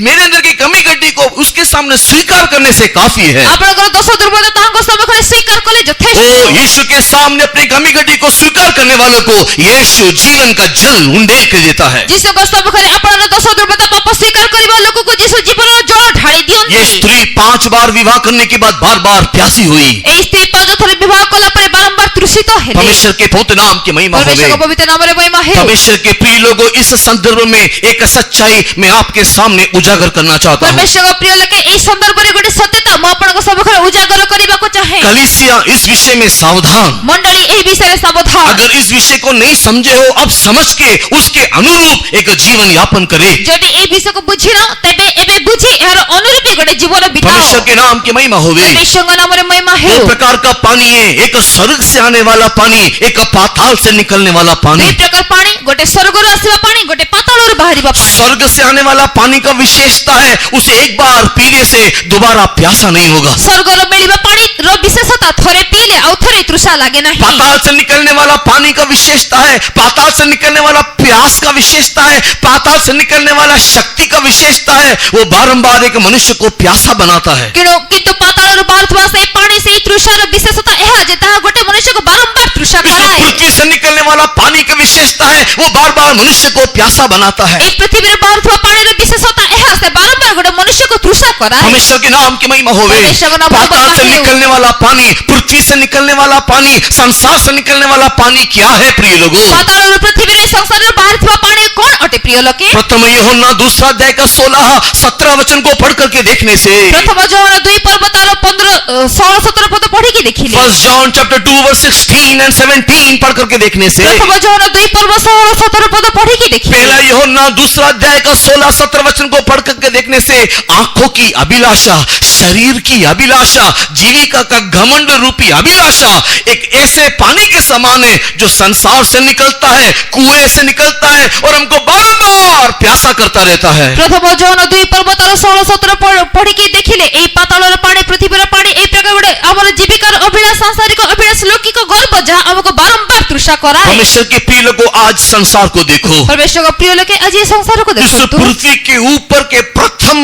मेरे अंदर की कमी घटी को उसके सामने स्वीकार करने से काफी है। ଆପଣଙ୍କର ଦୋଷ ଦୁର୍ବଳତା ତାଙ୍କ ସମ୍ମୁଖରେ ସ୍ୱୀକାର କଲେ ଯଥେଷ୍ଟ। ओ यीशु के सामने अपनी कमी घटी को स्वीकार करने वालों को यीशु जीवन का जल उंडेल के देता है। ଯୀଶୁଙ୍କ ସମ୍ମୁଖରେ ଆପଣଙ୍କର ଦୋଷ ଦୁର୍ବଳତା ପାପ ସ୍ୱୀକାର କରିବା ଲୋକକୁ ଯୀଶୁ ଜୀବନର ଜଳ ଢାଳି ଦିଅନ୍ତି। ये स्त्री 5 बार विवाह करने के बाद बार बार प्यासी हुई। ଏହି ସ୍ତ୍ରୀ 5 ଥର ବିବାହ କଲା ପରେ ବାରମ୍ବାର ତୃଷିତ ହେଲେ। परमेश्वर के पवित्र नाम की महिमा परमेश्वरଙ୍କ होवे। ପବିତ୍ର ନାମରେ ମହିମା ହେଉ। परमेश्वर के प्रिय लोगों, इस संदर्भ में एक सच्चाई मैं आपके सामने उजागर करना चाहता हूँ। परमेश्वरଙ୍କ ପ୍ରିୟ ଲୋକେ ଏହି ସନ୍ଦର୍ଭରେ ଗୋଟେ ସତ୍ୟତା ମୁଁ ଆପଣଙ୍କ ସମ୍ମୁଖରେ ଉଜାଗର କରିବାକୁ ଚାହେଁ। कलीसिया इस विषय में सावधान। ମଣ୍ଡଳୀ ଏହି ବିଷୟରେ ସାବଧାନ। अगर इस विषय को नहीं समझे हो, अब समझ के उसके अनुरूप एक जीवन यापन करे। ଯଦି ଏହି ବିଷୟକୁ ବୁଝିନ ତେବେ ଏବେ ବୁଝି ଏହାର ଅନୁରୂପୀ ଗୋଟେ ଜୀବନ ବିତାଅ। परमेश्वर के नाम की महिमा होवे। परमेश्वरଙ୍କ ନାମରେ ମହିମା दो ହେଉ। प्रकार का पानी है, एक स्वर्ग से आने वाला पानी, एक पाताल से निकलने वाला पानी। ଦୁଇ ପ୍ରକାର ପାଣି, ଗୋଟେ ସ୍ୱର୍ଗରୁ ଆସିବା ପାଣି, ଗୋଟେ ପାତାଳରୁ ବାହାରିବା ପାଣି। स्वर्ग से आने वाला पानी का विशेषता है उसे एक बार पीने से दोबारा प्यासा नहीं होगा। ସ୍ୱର୍ଗରୁ ମିଳିବା ପାଣିର ବିଶେଷତା ଥରେ ପିଇଲେ ଆଉ ଥରେ ତୃଷା ଲାଗେ ନାହିଁ। पाताल से निकलने वाला पानी का विशेषता है, पाताल से निकलने वाला प्यास का विशेषता है, पाताल से निकलने वाला शक्ति का विशेषता है, वो बारंबार एक मनुष्य को प्यासा बनाता है। କିନ୍ତୁ ପାତାଳରୁ ବାହାରୁଥିବା ସେଇ ପାଣି, ସେଇ ତୃଷାର ବିଶେଷତା ଏହା ଯେ ତାହା ଗୋଟେ ମନୁଷ୍ୟକୁ ବାରମ୍ବାର ତୃଷା जो କରାଏ। पृथ्वी से निकलने वाला पानी की विशेषता है, वो बार बार मनुष्य को प्यासा बनाता है। ଏହି ପୃଥିବୀରେ ବାହାରୁଥିବା ପାଣିର ବିଶେଷତା ଏହା ସେ ବାରମ୍ବାର ଗୋଟେ ମନୁଷ୍ୟକୁ ତୃଷା କରାଏ। परमेश्वर के नाम की महिमा होवे। परमेश्वर का नाम पाताल से महिमा हो। निकलने वाला पानी, पृथ्वी से निकलने वाला पानी, संसार से निकलने वाला पानी क्या है प्रिय लोगों? ପାତାଳରୁ ପୃଥିବୀରେ ସଂସାରରୁ ବାହାରୁଥିବା ପାଣି କଣ ଅଟେ ପ୍ରିୟ ଲୋକେ? प्रथम यूहन्ना 2 अध्याय का 16-17 वचन को पढ़ करके देखने से, ପ୍ରଥମ ଯୋହନ 2 ପର୍ବ ତାର 16-17 ପଦ ପଢିକି ଦେଖିଲେ। 1 John chapter 2 verse 16 and 17 पढ़ करके देखने से, ପ୍ରଥମ ଯୋହନ 2 ପର୍ବ 16-17 ପଦ ପଢିକି ଦେଖିଲେ। पहला यूहन्ना 2 अध्याय का 16-17 वचन को पढ़ करके देखने से आंखों की अभिलाषा, शरीर की अभिलाषा, जीविका का घमंड रूपी अभिलाषा एक ऐसे पानी के समान है जो संसार से निकलता है, कुएं से निकलता है और हमको बार-बार प्यासा करता रहता है। ପ୍ରଥମ ଯୋହନ 2 ପର୍ବ ତାର 16-17 ପଢିକି ଦେଖିଲେ ଏହି ପାତାଳର ପାଣି, ପୃଥିବୀର ପାଣି ଏହି ପ୍ରକାର ଗୋଟେ ଆମର ଜୀବିକାର ଅଭିଳାଷ, ସାଂସାରିକ ଅଭିଳାଷ, ଲୌକିକ ଗର୍ବ ଯାହା ଆମକୁ ବାରମ୍ବାର ତୃଷା କରାଏ। परमेश्वर के प्रिय लोगों, आज संसार को देखो। परमेश्वरଙ୍କ ପ୍ରିୟ ଲୋକେ ଆଜି ଏ ସଂସାରକୁ इस ଦେଖନ୍ତୁ। पृथ्वी के ऊपर के प्रथम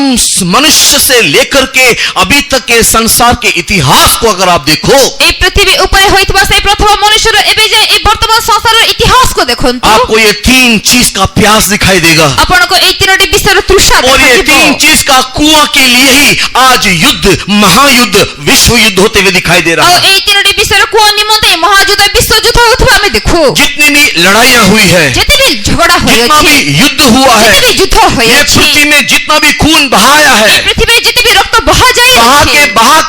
मनुष्य से लेकर के अभी तक के संसार के इतिहास को अगर आप देखो, ଏହି ପୃଥିବୀ ଉପରେ ହୋଇଥିବା ସେଇ ପ୍ରଥମ ମନୁଷ୍ୟର ଏବେ ଯାଏ ଏହି ବର୍ତ୍ତମାନ ସଂସାରର ଇତିହାସକୁ ଦେଖନ୍ତୁ। आपको ये 3 चीज का प्यास दिखाई देगा। ଆପଣଙ୍କୁ ଏହି ତିନୋଟି ବିଷୟର ତୃଷା और ये ଦେଖାଯିବ। 3 चीज का कुआं के लिए ही आज युद्ध, महायुद्ध, विश्व युद्ध होते हुए दिखाई दे रहा ଆଉ है। ଏହି ତିନୋଟି ବିଷୟର କୁହ ନିମନ୍ତେ ମହାଯୁଦ୍ଧ, ବିଶ୍ୱଯୁଦ୍ଧ ହେଉଥିବା ଆମେ ଦେଖୁ। जितनी भी लड़ाइयां हुई है, ଯେତେ ବି ଝଗଡା जितना ହୋଇଅଛି, भी युद्ध हुआ है, ଯେତେ ବି ଯୁଦ୍ଧ ये ହୋଇଅଛି, पृथ्वी में जितना भी खून बहाया है, ପୃଥିବୀରେ ଯେତେ ବି ରକ୍ତ बहा ବହାଯାଇଅଛି,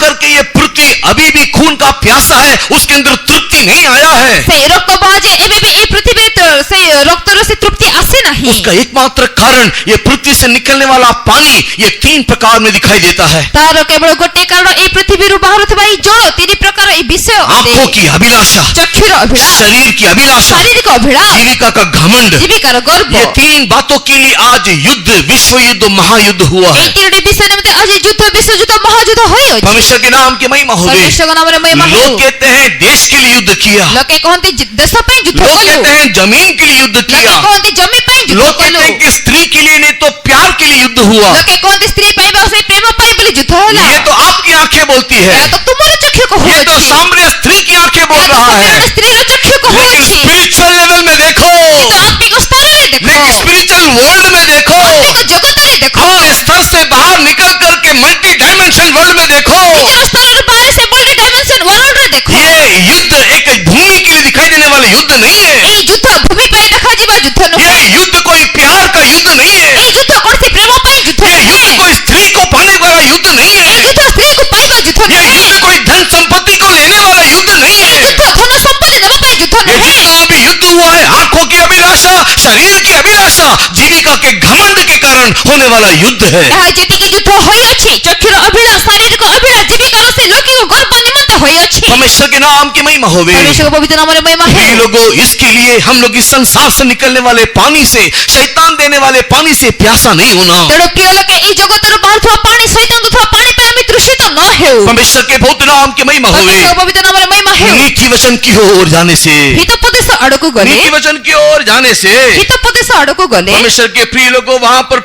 करके ये पृथ्वी अभी भी खून का प्यासा है, उसके अंदर तृप्ति नहीं आया है। ସେଇ ରକ୍ତ ବହାଯାଏ ଏବେ ବି ଏହି ପୃଥିବୀରେ ସେଇ ରକ୍ତର ସେ ତୃପ୍ତି ଆସେ ନାହିଁ। उसका एकमात्र कारण ये पृथ्वी से निकलने वाला पानी ये 3 प्रकार में दिखाई देता है। ତାର କେବଳ ଗୋଟେ କାରଣ ଏହି ପୃଥିବୀରୁ ବାହାରୁଥିବା ଏହି ଜଳ 3 ପ୍ରକାର ଏହି ବିଷୟ आंखों की अभिलाषा, ଚକ୍ଷୁର ଅଭିଳାଷ, शरीर की अभिलाषा, ଶାରୀରିକ ଅଭିଳାଷ, जीविका का घमंड, ଜୀବିକାର ଗର୍ବ। ये 3 बातों के लिए आज युद्ध, विश्व युद्ध, महायुद्ध हुआ ଏହି है। ତିନୋଟି ବିଷୟ ନିମନ୍ତେ ଆଜି ଯୁଦ୍ଧ, ବିଶ୍ୱଯୁଦ୍ଧ, ମହାଯୁଦ୍ଧ ହୋଇଅଛି। परमेश्वर के नाम की महिमा होवे। परमेश्वरଙ୍କ ନାମରେ ମହିମା ହେଉ। लोग कहते हैं देश के लिए युद्ध किया, ଲୋକେ କହନ୍ତି ଦେଶ ପାଇଁ ଯୁଦ୍ଧ लोग କଲୁ, कहते हैं जमीन के लिए युद्ध ଲୋକେ किया, କହନ୍ତି ଜମି ପାଇଁ ଯୁଦ୍ଧ लोग କଲୁ, कहते हैं कि स्त्री के लिए नहीं तो प्यार के लिए युद्ध हुआ। ଲୋକେ କହନ୍ତି ସ୍ତ୍ରୀ ପାଇଁ ବା ସେଇ ପ୍ରେମ ପାଇଁ ବୋଲି ଯୁଦ୍ଧ ହେଲା। ये तो आपकी आंखें बोलती है, ଏହା ତ ତୁମର ଚକ୍ଷୁ ये तो କହୁଅଛି, सामने स्त्री की आंखें बोल रहा है। ସ୍ତ୍ରୀର ଚକ୍ଷୁ लेकिन କହୁଅଛି। स्पिरिचुअल लेवल में देखो, କିନ୍ତୁ ଆତ୍ମିକ ସ୍ତରରେ ଦେଖ, लेकिन स्पिरिचुअल वर्ल्ड में देखो, ଆତ୍ମିକ ଜଗତରେ ଦେଖ, हाँ, स्तर से बाहर निकल करके मल्टी डायमेंशन वर्ल्ड में देखो। ନିଜର ସ୍ତରରୁ ବାହାରେ ସେ ମଲ୍ଟି ଡାଇମେନସନ ୱାର୍ଲଡରେ ଦେଖ। ये युद्ध एक भूमि के लिए दिखाई देने वाला युद्ध नहीं है। ଏହି ଯୁଦ୍ଧ ଭୂମି ପାଇଁ ଦେଖାଯିବା ଯୁଦ୍ଧ ନୁହେଁ। ये युद्ध कोई प्यार का युद्ध नहीं है। ଏହି ଯୁଦ୍ଧ କୌଣସି ପ୍ରେମ ପାଇଁ ଯୁଦ୍ଧ ये युद्ध ନୁହେଁ। कोई स्त्री को पाने वाला युद्ध नहीं ଏହି है। ଯୁଦ୍ଧ ସ୍ତ୍ରୀକୁ ପାଇବା ଯୁଦ୍ଧ ये ନୁହେଁ। युद्ध कोई धन संपत्ति को लेने वाला युद्ध नहीं ଏହି है। ଯୁଦ୍ଧ ଧନ ସମ୍ପତ୍ତି ନେବା ପାଇଁ ଯୁଦ୍ଧ ये ନୁହେଁ। जितना भी युद्ध हुआ है आंखों की अभिलाषा, शरीर की अभिलाषा, जीविका के घमंड के कारण होने वाला युद्ध है। ଏହା ଯେତିକି ଯୁଦ୍ଧ ହୋଇଅଛି, ଚକ୍ଷୁର ଅଭିଳାଷ, ଶାରୀରିକ ଅଭିଳାଷ, ଜୀବିକାର ସେ ଲୌକିକ ଗର୍ବ ନିମନ୍ତେ ହୋଇଅଛି। परमेश्वर के नाम की महिमा होवे। परमेश्वरଙ୍କ ପବିତ୍ର ନାମରେ ମହିମା प्रिय ହେଉ। लोगों, इसके लिए हम लोग इस संसार से निकलने वाले पानी से, शैतान देने वाले पानी से प्यासा नहीं होना। ତେଣୁ ପ୍ରିୟ ଲୋକେ ଏହି ଜଗତରୁ ବାହାରୁଥିବା ପାଣି, ଶୈତାନ ଦେଉଥିବା ପାଣି ପାଇଁ ଆମେ ତୃଷିତ ନ ହେଉ परमेश्वर के पवित्र नाम की महिमा होवे। परमेश्वर पवित्र नामରେ महिमा ହେଉ नीति वचन की ओर जाने से, हितोपदेश आड़କୁ गले नीति वचन की ओर जाने से हितोपदेश आड़କୁ गले परमेश्वर के प्रिय लोगों वहां पर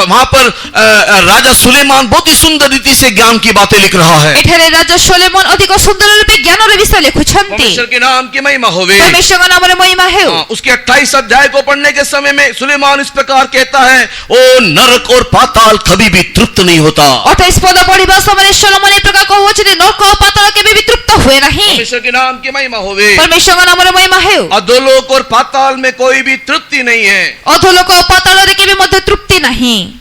वहां पर राजा सुलेमान बहुत ही सुंदर रीति से ज्ञान की बातें लिख रहा है। ଏଠାରେ ରାଜା ସୋଲୋମନ ଅଧିକ ସୁନ୍ଦର ରୂପେ ଜ୍ଞାନର ବିଷୟ ଲେଖୁଛନ୍ତି। परमेश्वर के नाम की महिमा होवे। परमेश्वरଙ୍କ ନାମରେ महिमा ହେଉ। उसके 28 अध्याय को पढ़ने के समय में सुलेमान इस प्रकार कहता है, ओ नरक और पाताल कभी भी तृप्त नहीं होता। 28 पद पढ़िबा ସମୟରେ ସୋଲୋମନ ଏ ପ୍ରକାର କହୁଛନ୍ତି ନରକ ଓ ପାତାଳ କେବେ ବି ତୃପ୍ତ ହୁଏ ନାହିଁ। परमेश्वर के नाम की महिमा होवे। परमेश्वरଙ୍କ ନାମରେ महिमा ହେଉ। अधोलोक और पाताल में कोई भी तृप्ति नहीं है। ଅଧୋଲୋକ ଓ ପାତାଳରେ କେବେ ମଧ୍ୟ ତୃପ୍ତି ନାହିଁ।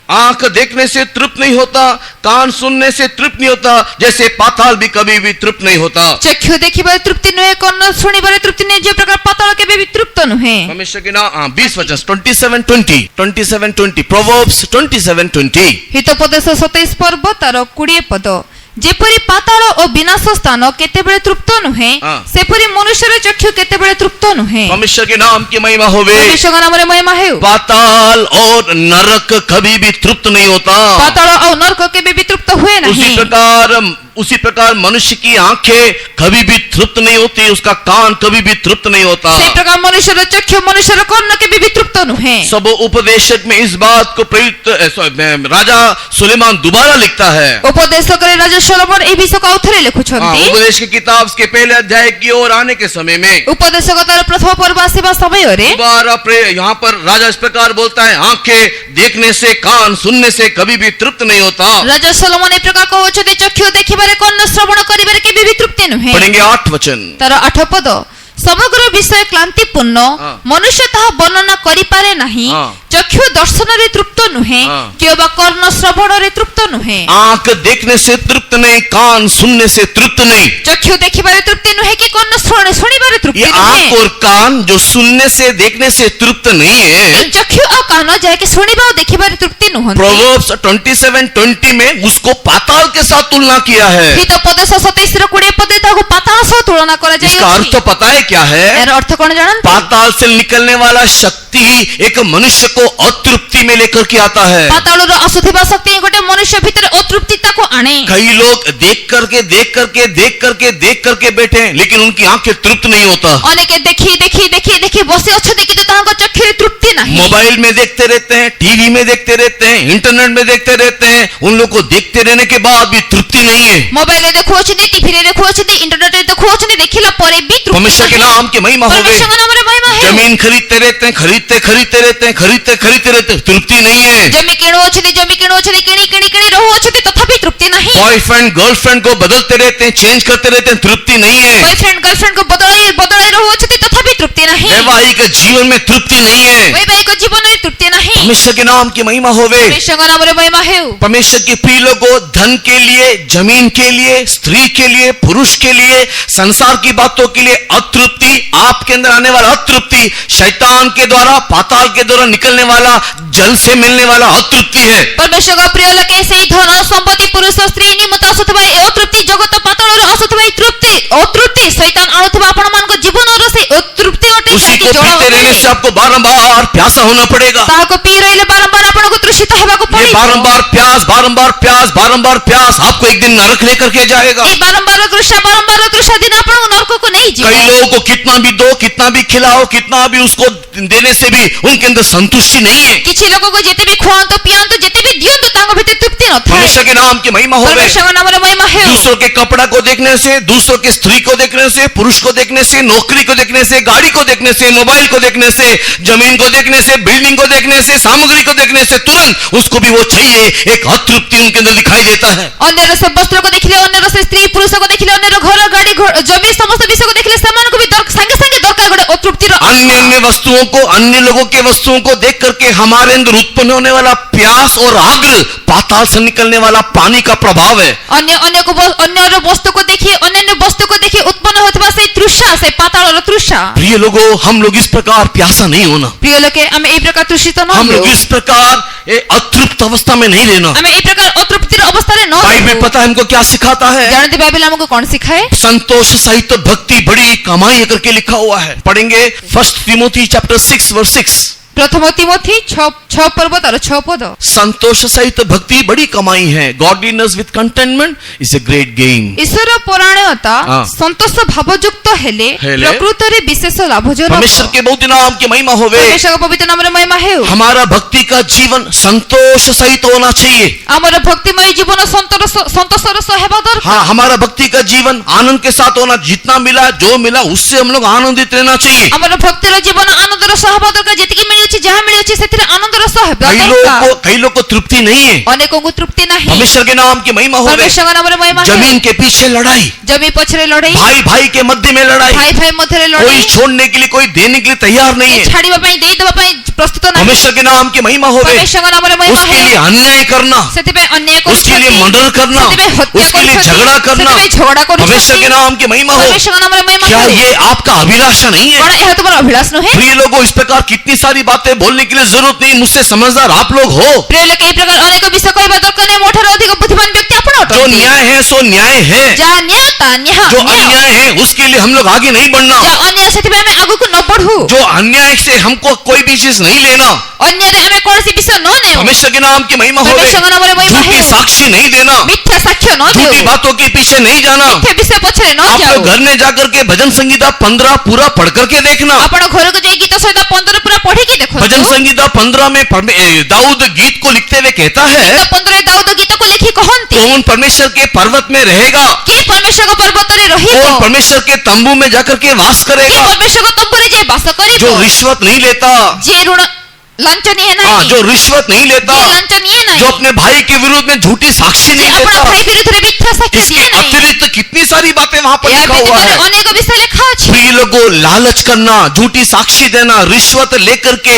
आंख देखने से तृप्त नहीं होता, कान सुनने से तृप्त नहीं होता, जैसे पाताल भी कभी भी तृप्त नहीं होता। ଚକ୍ଷୁ ଦେଖିବାରେ ତୃପ୍ତି ନୁହେଁ, କର୍ଣ୍ଣ ଶୁଣିବାରେ ତୃପ୍ତି ନୁହେଁ, ଯେ ପ୍ରକାର ପାତାଳ କେବେ ବି ତୃପ୍ତ ନୁହେଁ। परमेश्वर के नाम 20 वचन 27:20 प्रोवर्ब्स 27:20 हितोपदेश 27 पर्व तार 20 पद जेपरी पाताल और विनाश स्थान केतेबेले तृप्त नुहे सेपरी मनुष्यर चक्षु केतेबेले तृप्त नुहे। परमेश्वर के नाम की महिमा होवे। परमेश्वर नाम रे महिमा हेउ। पाताल और नरक कभी भी तृप्त नहीं होता। पाताल और नरक केबे भी तृप्त हुए नहीं। उसी प्रकार मनुष्य की आंखें कभी भी तृप्त नहीं होती, उसका कान कभी भी तृप्त नहीं होता। से प्रकार मनुष्यर चक्षु मनुष्यर कर्ण केबे भी तृप्त नुहे। सब उपदेशक में इस बात को प्रयुक्त राजा सुलेमान दोबारा लिखता है। उपदेशक रे राजा सोलोमन ए विषय को आउथरे लिखुछंती। उपदेश की किताब के पहले अध्याय की ओर आने के समय में उपदेशक तार प्रथम पर्व आसीबा समय रे दोबारा यहाँ पर राजा इस प्रकार बोलता है, आंखें देखने से कान सुनने से कभी भी तृप्त नहीं होता। राजा सोलोमन ए प्रकार कहउछते चक्षु देखिबारे कर्ण श्रवण करिबारे केबे भी तृप्ति नुहे। पढ़ेंगे 8 वचन तार 8 पद समग्र विषय क्लांतिपूर्ण मनुष्य ताहा वर्णना करि पारे नाही। चक्षु दर्शन रे तृप्त नुहे केबा कर्ण श्रवण रे तृप्त नुहे। आंख देखने से तृप्त नहीं, कान सुनने से तृप्त नहीं। चक्षु देखिबारे तृप्ति नुहे कि कर्ण सुनिबारे तृप्ति नुहे। आंख और कान जो सुनने से देखने से तृप्त नहीं है, चक्षु और कान जाय कि सुनिबा और देखिबारे तृप्ति नुहंती। प्रोवर्ब्स 27:20 में उसको पाताल के साथ तुलना किया है। हितोपदेश 27 रे 20 पद ताको पाताल से तुलना करा जाय। इसका अर्थ पता है क्या है? एकर अर्थ कोन जानत? पाताल से निकलने वाला शक्ति एक मनुष्य को अतृप्ति में लेकर के आता है। पाताल रो असुथिबा शक्ति गोटे मनुष्य भीतर अतृप्ति ताको आने। कई लोग देख करके बैठे हैं, लेकिन उनकी आंखें तृप्त नहीं होता। अनेक देखी बसे अछते कि तांको चक्षु रे तृप्ति नहीं। मोबाइल में देखते रहते हैं, टीवी में देखते रहते हैं, इंटरनेट में देखते रहते हैं, उन लोग को देखते रहने के बाद भी तृप्ति नहीं है। मोबाइल रे देखो अछते, टीवी रे देखो अछते, इंटरनेट रे देखो अछते, देखिला परे भी तृप्ति। परमेश्वर के नाम की महिमा होवे। परमेश्वर के नाम रे महिमा है। जमीन खरीदते रहते हैं, खरीदते रहते हैं, तृप्ति नहीं है। जमीन किणो अछते, किणी रहो अछते, तथापि तृप्ति नहीं। बॉयफ्रेंड गर्लफ्रेंड को बदलते रहते हैं, चेंज करते रहते हैं, तृप्ति नहीं है। बॉयफ्रेंड गर्लफ्रेंड को बदलाए रहो अछते, तथापि तृप्ति नहीं। वैवाहिक जीवन में तृप्ति नहीं है। वैवाहिक जीवन में तृप्ति नहीं। परमेश्वर के नाम की महिमा होवे। परमेश्वर के नाम रे महिमा है। परमेश्वर के प्रिय लोगों, धन के लिए, जमीन के लिए, स्त्री के लिए, पुरुष के लिए, संसार की बातों के लिए अतृप्ति, आपके अंदर आने वाला अतृप्ति, शैतान के द्वारा, पाताल के द्वारा निकलने वाला, जल से मिलने वाला अतृप्ति है। परमेश्वर का प्रिय लोग ऐसे ही धन संपत्ति पुरुष स्त्री निमित्त असुथबा ए अतृप्ति जगत पाताल रो असुथबा तृप्ति अतृप्ति शैतान आउथबा आपण मान को जीवन रो से अतृप्ति अटे। उसी को पीते रहने से आपको बारंबार प्यासा होना पड़ेगा। ताहा को पी रहिले बारंबार आपण को तृषित हेबा को पड़े। बारंबार प्यास आपको एक दिन नरक लेकर के जाएगा। ए बारंबार तृषा दिन आपण नरक को नहीं जी। कई लोगों को कितना भी दो, कितना भी खिलाओ, कितना भी उसको देने से भी उनके अंदर संतुष्टि नहीं है। किछि लोगों को जेते भी खुआंतो पियांतो जेते भी दियंतो तांको भीतर तृप्ति न थाए। परमेश्वर के नाम की महिमा होवे। परमेश्वर के नाम रे महिमा है। दूसरों के कपड़ा को देखने से, दूसरों के स्त्री को देखने से, पुरुष को देखने से, नौकरी को देखने से, गाड़ी को देखने से, मोबाइल को देखने से, जमीन को देखने से, बिल्डिंग को देखने से, सामग्री को देखने से तुरंत उसको भी वो चाहिए। एक अतृप्ति उनके अंदर दिखाई देता है। अन्य से वस्त्र को देखले, अन्य से स्त्री पुरुष को देखले, अन्य घर गाड़ी जमीन समस्त विषय को देखले समान को भी संगे संगे दरकार गोटे अतृप्ति रो। अन्य वस्तुओं को, अन्य लोगों के वस्तुओं को देख करके हमारे अंदर उत्पन्न होने वाला प्यास और आग्रह पाताल से निकलने वाला पानी का प्रभाव है। अन्य वस्तु को देखिए, अन्य वस्तु को देखिए उत्पन्न होतबा से तृषा से पाताल रो तृषा। प्रिय लोगों, हम लोग इस प्रकार प्यासा नहीं होना। प्रिय लोके हम ए प्रकार तृषित न हम लोग इस प्रकार अतृप्त अवस्था में नहीं रहना। हम ए प्रकार अतृप्तिर ଅବସ୍ଥାରେ ନ बाइबल ରହୁ। पता है हमको क्या सिखाता है? ଜାଣନ୍ତି ବାଇବେଲ ଆମକୁ କଣ ଶିଖାଏ? संतोष सहित भक्ति बड़ी कमाई करके लिखा हुआ है। पढ़ेंगे 1 तिमोथी चैप्टर 6 वर्स 6। ପ୍ରଥମ ତିମୋଥୀ 6 ପର୍ବ ତାର 6 ପଦ। संतोष सहित भक्ति बड़ी कमाई है। Godliness with containment is a great gain. ଈଶ୍ୱର ପରାୟଣତା ହଁ। ସନ୍ତୋଷ ଭାବଯୁକ୍ତ ହେଲେ ହେଲେ ପ୍ରକୃତରେ ବିଶେଷ ଲାଭଜନକ। परमेश्वर के बहुत नाम की महिमा होवे। ପରମେଶ୍ୱରଙ୍କ ପବିତ୍ର ନାମରେ ମହିମା ହେଉ। हमारा भक्ति का जीवन संतोष सहित होना चाहिए। ଆମର ଭକ୍ତିମୟ ଜୀବନ ସନ୍ତୋଷର ସହ ହେବା ଦରକାର। हाँ, हमारा भक्ति का जीवन आनंद के साथ होना। जितना मिला जो मिला उससे हम लोग आनंदित रहना चाहिए। ଆମର ଭକ୍ତିର ଜୀବନ ଆନନ୍ଦର ସହ ହେବା ଦରକାର। ଯେତିକି ମିଳୁଛି ଯାହା ମିଳୁଛି ସେଥିରେ ଆନନ୍ଦର ସହ ହେବା ଦରକାର। कई लोग को तृप्ति नहीं है। ଅନେକଙ୍କୁ ତୃପ୍ତି ନାହିଁ। परमेश्वर के नाम की महिमा होवे। ପରମେଶ୍ୱରଙ୍କ ନାମରେ ମହିମା ହେଉ। जमीन के पीछे लड़ाई, ଜମି ପଛରେ ଲଢ଼େଇ, भाई भाई के मध्य में लड़ाई, ଭାଇ ଭାଇ ମଧ୍ୟରେ कोई ଲଢ଼େଇ, छोड़ने के लिए कोई देने के लिए तैयार नहीं है। ଛାଡ଼ିବା ପାଇଁ ଦେଇଦେବା ପାଇଁ ପ୍ରସ୍ତୁତ ନାହିଁ। परमेश्वर के नाम की महिमा होवे। ପରମେଶ୍ୱରଙ୍କ ନାମରେ ମହିମା उसके ହେଉ। लिए अन्याय करना, ସେଥିପାଇଁ ଅନ୍ୟାୟ उसके लिए କରୁଛନ୍ତି, मर्डर करना, ସେଥିପାଇଁ हत्या उसके लिए କରୁଛନ୍ତି, झगड़ा करना। ସେଥିପାଇଁ ଝଗଡ଼ା परमेश्वर କରୁଛନ୍ତି। के नाम की महिमा हो। ପରମେଶ୍ୱରଙ୍କ ନାମରେ ମହିମା क्या ହେଉ। ये आपका अभिलाषा नहीं है? କଣ ଏହା ତୁମର ଅଭିଳାଷ ନୁହେଁ? प्रिय लोगों, इस प्रकार कितनी सारी बातें बोलने के लिए जरूरत नहीं। मुझसे समझदार आप लोग हो। ପ୍ରିୟ ଲୋକ, ଏହି ପ୍ରକାର ଅନେକ ବିଷୟ କହିବା ଦରକାର ନାହିଁ। ମୋ ଠାରୁ ଅଧିକ ବୁଦ୍ଧିମାନ ବ୍ୟକ୍ତି ଆପଣ जो ଅଟନ୍ତି। न्याय है सो न्याय है। ଯାହା ନ୍ୟାୟ ତାହା ନ୍ୟାୟ। जो अन्याय है उसके लिए हम लोग आगे नहीं बढ़ना। ଯାହା ଅନ୍ୟାୟ ସେଥିପାଇଁ ଆମେ ଆଗକୁ ନ ବଢୁ। जो अन्याय से हमको कोई भी चीज नहीं लेना। ଅନ୍ୟାୟରେ ଆମେ କୌଣସି ବିଷୟ ନ ନେଉ। परमेश्वर के नाम की महिमा होवे। परमेश्वर के नाम रे महिमा झूठी है। साक्षी नहीं देना, ମିଥ୍ୟା ସାକ୍ଷ୍ୟ ନ झूठी ଦେଉ। बातों के पीछे नहीं जाना। ମିଥ୍ୟା ବିଷୟ ପଛରେ ନ आप ଯାଉ। लोग घर में जाकर के भजन संगीता 15 पूरा पढ़ करके देखना। ଆପଣ ଘରକୁ ଯାଇ ଗୀତ ସହିତ 15 ପୁରା ପଢିକି ଦେଖନ୍ତୁ। भजन संगीता 15 में दाऊद गीत को लिखते हुए कहता है, ଗୀତ 15 ରେ ଦାଉଦ ଗୀତକୁ ଲେଖି କହନ୍ତି, कौन परमेश्वर के पर्वत में रहेगा, କିଏ ପରମେଶ୍ୱରଙ୍କ ପର୍ବତରେ ରହିବ, कौन परमेश्वर के तंबू में जाकर के वास କିଏ करेगा, ପରମେଶ୍ୱରଙ୍କ ତମ୍ବୁରେ ଯାଇ ବାସ କରିବ, जो रिश्वत नहीं लेता। ଯିଏ ଋଣ ଲାଞ୍ଚ ନିଏ हाँ, ନାହିଁ, जो रिश्वत नहीं लेता, ଯିଏ ଲାଞ୍ଚ ନିଏ जो ନାହିଁ, अपने भाई के विरुद्ध में झूठी साक्षी नहीं ଆପଣ देता। ଭାଇ ବିରୁଦ୍ଧରେ ମିଥ୍ୟା ସାକ୍ଷ୍ୟ इसके ଦିଏ ନାହିଁ। अतिरिक्त कितनी सारी बातें वहां पर ଏହା लिखा हुआ ବ୍ୟତୀତରେ है। ଅନେକ ବିଷୟ ଲେଖା ଅଛି। प्रिय लोगों, लालच करना, झूठी साक्षी देना, रिश्वत लेकर के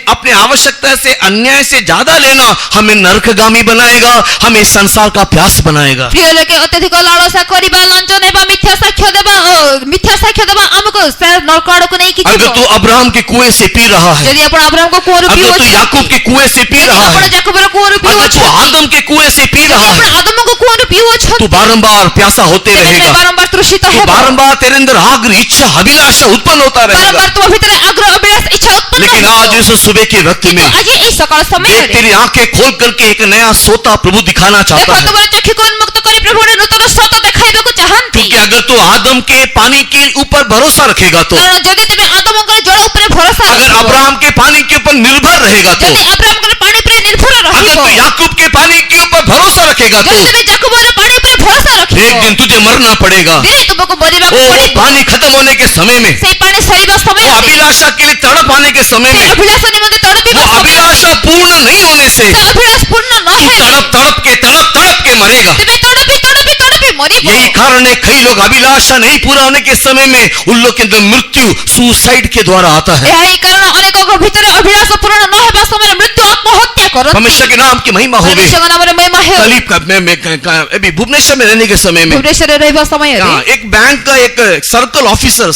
अपने आवश्यकता से अन्याय से ज्यादा लेना हमें नरकगामी बनाएगा, हमें संसार का प्यास बनाएगा। ପ୍ରିୟ ଲୋକେ, ଅତ୍ୟଧିକ ଲାଳସା କରିବା, ଲାଞ୍ଚ ନେବା, ମିଥ୍ୟା ସାକ୍ଷ୍ୟ ଦେବା ଆମକୁ ନରକ ଆଡକୁ ନେଇକି अगर ଯିବ। तू अब्राहम के कुएं से पी रहा है, ଯଦି ଆପଣ ଆବ୍ରାହ୍ମଙ୍କ କୂଅରୁ अगर तू ପିଉଅଛନ୍ତି, याकूब के कुएं से पी रहा ଆପଣ है, ଯାକୋବର କୂଅରୁ अगर तू ପିଉଅଛନ୍ତି, आदम के कुएं से पी ଯଦି रहा ଆପଣ है, ଆଦମଙ୍କ କୂଅରୁ तू ପିଉଅଛନ୍ତି, बारंबार प्यासा होते ତେବେ ତୁମେ रहेगा। ବାରମ୍ବାର ତୃଷିତ तू ହେବ। बारंबार तेरे अंदर आग्रह, इच्छा, अभिलाषा उत्पन्न होता रहेगा। ବାରମ୍ବାର ତୁମ ଭିତରେ ଆଗ୍ରହ, ଅଭିଳାଷ, ଇଚ୍ଛା ଉତ୍ପନ୍ନ लेकिन आज ହେବ। इस सुबह के वक्त କିନ୍ତୁ में ଆଜି ଏହି ସକାଳ देख, ସମୟରେ तेरी आंखें खोल करके एक नया सोता प्रभु दिखाना ଦେଖ, चाहता है। ତୁମର ଚକ୍ଷୁକୁ ଉନ୍ମୁକ୍ତ କରି ପ୍ରଭୁ ଗୋଟେ ନୂତନ ସତ ଦେଖାଇବାକୁ ଚାହାନ୍ତି। क्योंकि अगर तू आदम के पानी के ऊपर भरोसा रखेगा तो, କାରଣ ଯଦି ତୁମେ ଆଦମଙ୍କର ଜଳ ଉପରେ ଭରସା अगर ରଖିବ, अब्राहम के पानी के ऊपर निर्भर रहेगा तो, ଯଦି ଆବ୍ରାହ୍ମଙ୍କର ପାଣି ଉପରେ ନିର୍ଭର अगर ରହିବ, तू याकूब के पानी के ऊपर भरोसा रखेगा तो, ଯଦି ତୁମେ ଯାକୋବର ପାଣି ଉପରେ ଭରସା ରଖିବ, एक दिन तुझे मरना पड़ेगा। ଦିନେ ତୁମକୁ ମରିବାକୁ वो ପଡ଼ିବ। पानी खत्म होने के समय में, ସେଇ ପାଣି ସରିବା वो ସମୟରେ, अभिलाषा के लिए तड़प आने के समय में, ଅଭିଳାଷ ନିମନ୍ତେ ତଡ଼ପିବା वो ସମୟରେ, अभिलाषा पूर्ण नहीं होने से ସେ ଅଭିଳାଷ ପୂର୍ଣ୍ଣ ନ तू ହେଲେ तड़प के मरेगा। ତେବେ ତଡ଼ପି ମରିବ। यही कारण है कई लोग अभिलाषा नहीं पूरा होने के समय में उन लोग के अंदर मृत्यु सुसाइड के द्वारा आता है। ଏହି କାରଣ ଅନେକଙ୍କ ଭିତରେ ଅଭିଳାଷ ପୂରଣ ନ ହେବା ସମୟରେ ମୃତ୍ୟୁ ଆତ୍ମହତ୍ୟା କରନ୍ତି। परमेश्वर के नाम की महिमा होवे। ପରମେଶ୍ୱରଙ୍କ ନାମରେ ମହିମା ହେଉ। कलीब का अभी भुवनेश्वर में रहने के समय में ଭୁବନେଶ୍ୱରରେ ରହିବା ସମୟରେ एक बैंक का एक सर्कल ऑफिसर,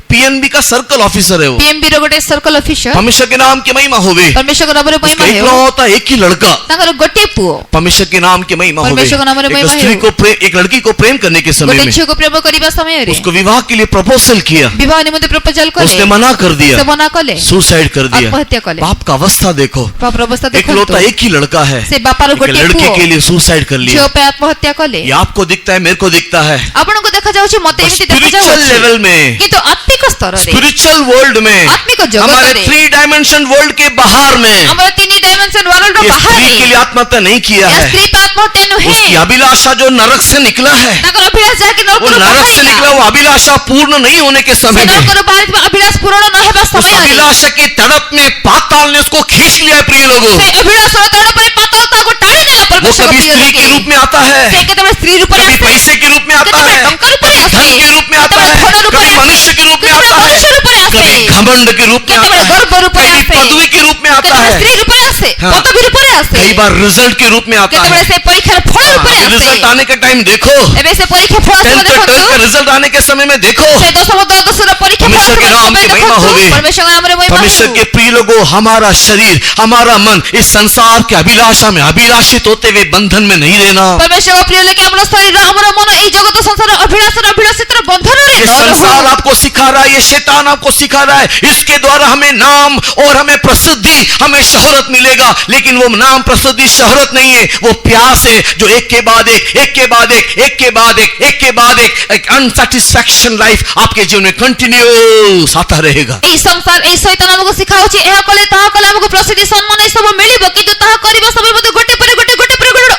पीएनबी का सर्कल ऑफिसर है वो। ପିଏମବି ର ଗୋଟେ सर्कल ଅଫିସର, परमेश्वर के नाम की महिमा होवे। ପରମେଶ୍ୱରଙ୍କ ନାମରେ उसका ମହିମା ହେଉ। इकलौता एक ही लड़का, ତାଙ୍କର ଗୋଟିଏ ପୁଅ, परमेश्वर के नाम की महिमा होवे। परमेश्वर के नाम रे एक महिमा स्त्री हो। को एक लड़की को प्रेम करने के समय ଗୋଟେ में ଝିଅକୁ ପ୍ରେମ କରିବା ସମୟରେ उसको विवाह के लिए प्रपोजल किया, ବିବାହ ନିମନ୍ତେ ପ୍ରପୋଜାଲ କଲେ, उसने मना कर दिया, ସେ ମନା କଲେ, सुसाइड कर दिया। आत्महत्या कले। बाप का अवस्था देखो, ବାପର ଅବସ୍ଥା ଦେଖନ୍ତୁ। इकलौता एक ही लड़का है, ସେ ବାପାର एक ଗୋଟିଏ लड़की ପୁଅ के लिए सुसाइड कर ଝିଅ लिया। ପାଇଁ ଆତ୍ମହତ୍ୟା କଲେ। ये आपको दिखता है, मेरे को दिखता है। ଆପଣଙ୍କୁ ଦେଖାଯାଉଛି, ମତେ ଏମିତି स्पिरिचुअल ଦେଖାଯାଉଛି, लेवल में, କିନ୍ତୁ ଆତ୍ମିକ ସ୍ତରରେ, स्पिरिचुअल वर्ल्ड में, आत्मिक हमारे जगत 3 डायमेंशन वर्ल्ड के बाहर में ଆମର 3 ଡାଇମେନସନ ୱାର୍ଲଡ ର ये स्त्री ବାହାରେ के लिए आत्महत्या नहीं किया ଏହା है। ସ୍ତ୍ରୀ ପାଇଁ ଆତ୍ମହତ୍ୟା ନୁହେଁ। उसकी अभिलाषा जो नरक से निकला है, ତାଙ୍କର ଅଭିଳାଷ ଯାହାକି वो ନରକରୁ नरक से ବାହାରିଲା, निकला, वो अभिलाषा पूर्ण नहीं होने के ସେ समय में ନରକରୁ ବାହାରିଥିବା ଅଭିଳାଷ ପୂରଣ ନ ହେବା उस ସମୟରେ अभिलाषा की तड़प में पाताल ने उसको खींच लिया। प्रिय लोगों, ସେ ଅଭିଳାଷର ତଡ଼ପରେ ପାତାଳ ତାକୁ ଟାଣି ନେଲା। वो ପରମେଶ୍ୱର कभी ପ୍ରିୟ स्त्री ଲାଗେ। के रूप में आता ସେ है, କେତେବେଳେ ସ୍ତ୍ରୀ ରୂପରେ कभी ଆସେ, पैसे के रूप में आता କେତେବେଳେ है, ଟଙ୍କା ରୂପରେ कभी ଆସେ, धन के रूप में आता କେତେବେଳେ है, ଧନ ରୂପରେ कभी ଆସେ, मनुष्य के रूप में କେତେବେଳେ आता है, ମନୁଷ୍ୟ ରୂପରେ ଆସେ, कभी घमंड के रूप में आता କେତେବେଳେ है, ଗର୍ବ ରୂପରେ कभी ଆସେ, पदवी के रूप में आता କେତେବେଳେ है। ସ୍ତ୍ରୀ ରୂପରେ ଆସେ। ଆସେ हाँ। ପଦବୀ ରୂପରେ ଆସେ कई बार रिजल्ट के रूप में आता କେତେବେଳେ है। ସେ ପରୀକ୍ଷାର ଫଳ ରୂପରେ हाँ, ଆସେ रिजल्ट आने के टाइम देखो, ଏବେ ସେ ପରୀକ୍ଷା ଫଳ ସମୟ 10th ଦେଖନ୍ତୁ का रिजल्ट आने के समय में देखो, ସେ ଦଶମ ଦ୍ୱାଦଶର ପରୀକ୍ଷା ଫଳ परमेश्वर के नाम ସମୟ की महिमा ଦେଖନ୍ତୁ होवे। ପରମେଶ୍ୱରଙ୍କ ନାମରେ ମହିମା परमेश्वर ହେଉ। के प्रिय लोगों, हमारा शरीर, हमारा मन इस संसार के अभिलाषा में अभिलाषित होते हुए बंधन में नहीं रहना। ପରମେଶ୍ୱରଙ୍କ ପ୍ରିୟ ଲୋକେ ଆମର ଶରୀର ଆମର ମନ ଏଇ ଜଗତ ସଂସାର ଅଭିଳାଷିତର ବନ୍ଧନରେ ये ନ संसार ରହୁ। आपको सिखा रहा है, ये शैतान आपको सिखा रहा है, इसके द्वारा हमें नाम और हमें प्रसिद्धि, हमें शोहरत मिलेगा, लेकिन वो नाम प्रसिद्धि शोहरत नहीं है, वो प्यास है जो एक के बाद एक के बाद एक अनसैटिस्फैक्शन लाइफ आपके जीवन में कंटिन्यूस आता रहेगा। এই সংসার এই শয়তান ଆମକୁ ଶିଖାଉଛି ଏହା କଲେ ତାହା କଲେ ଆମକୁ ପ୍ରସିଦ୍ଧି ସମ୍ମାନ ଏ ସବୁ ମିଳିବ କିନ୍ତୁ ତାହା କରିବା ସମୟ ମଧ୍ୟ ଗୋଟେ ପରେ ଗୋଟେ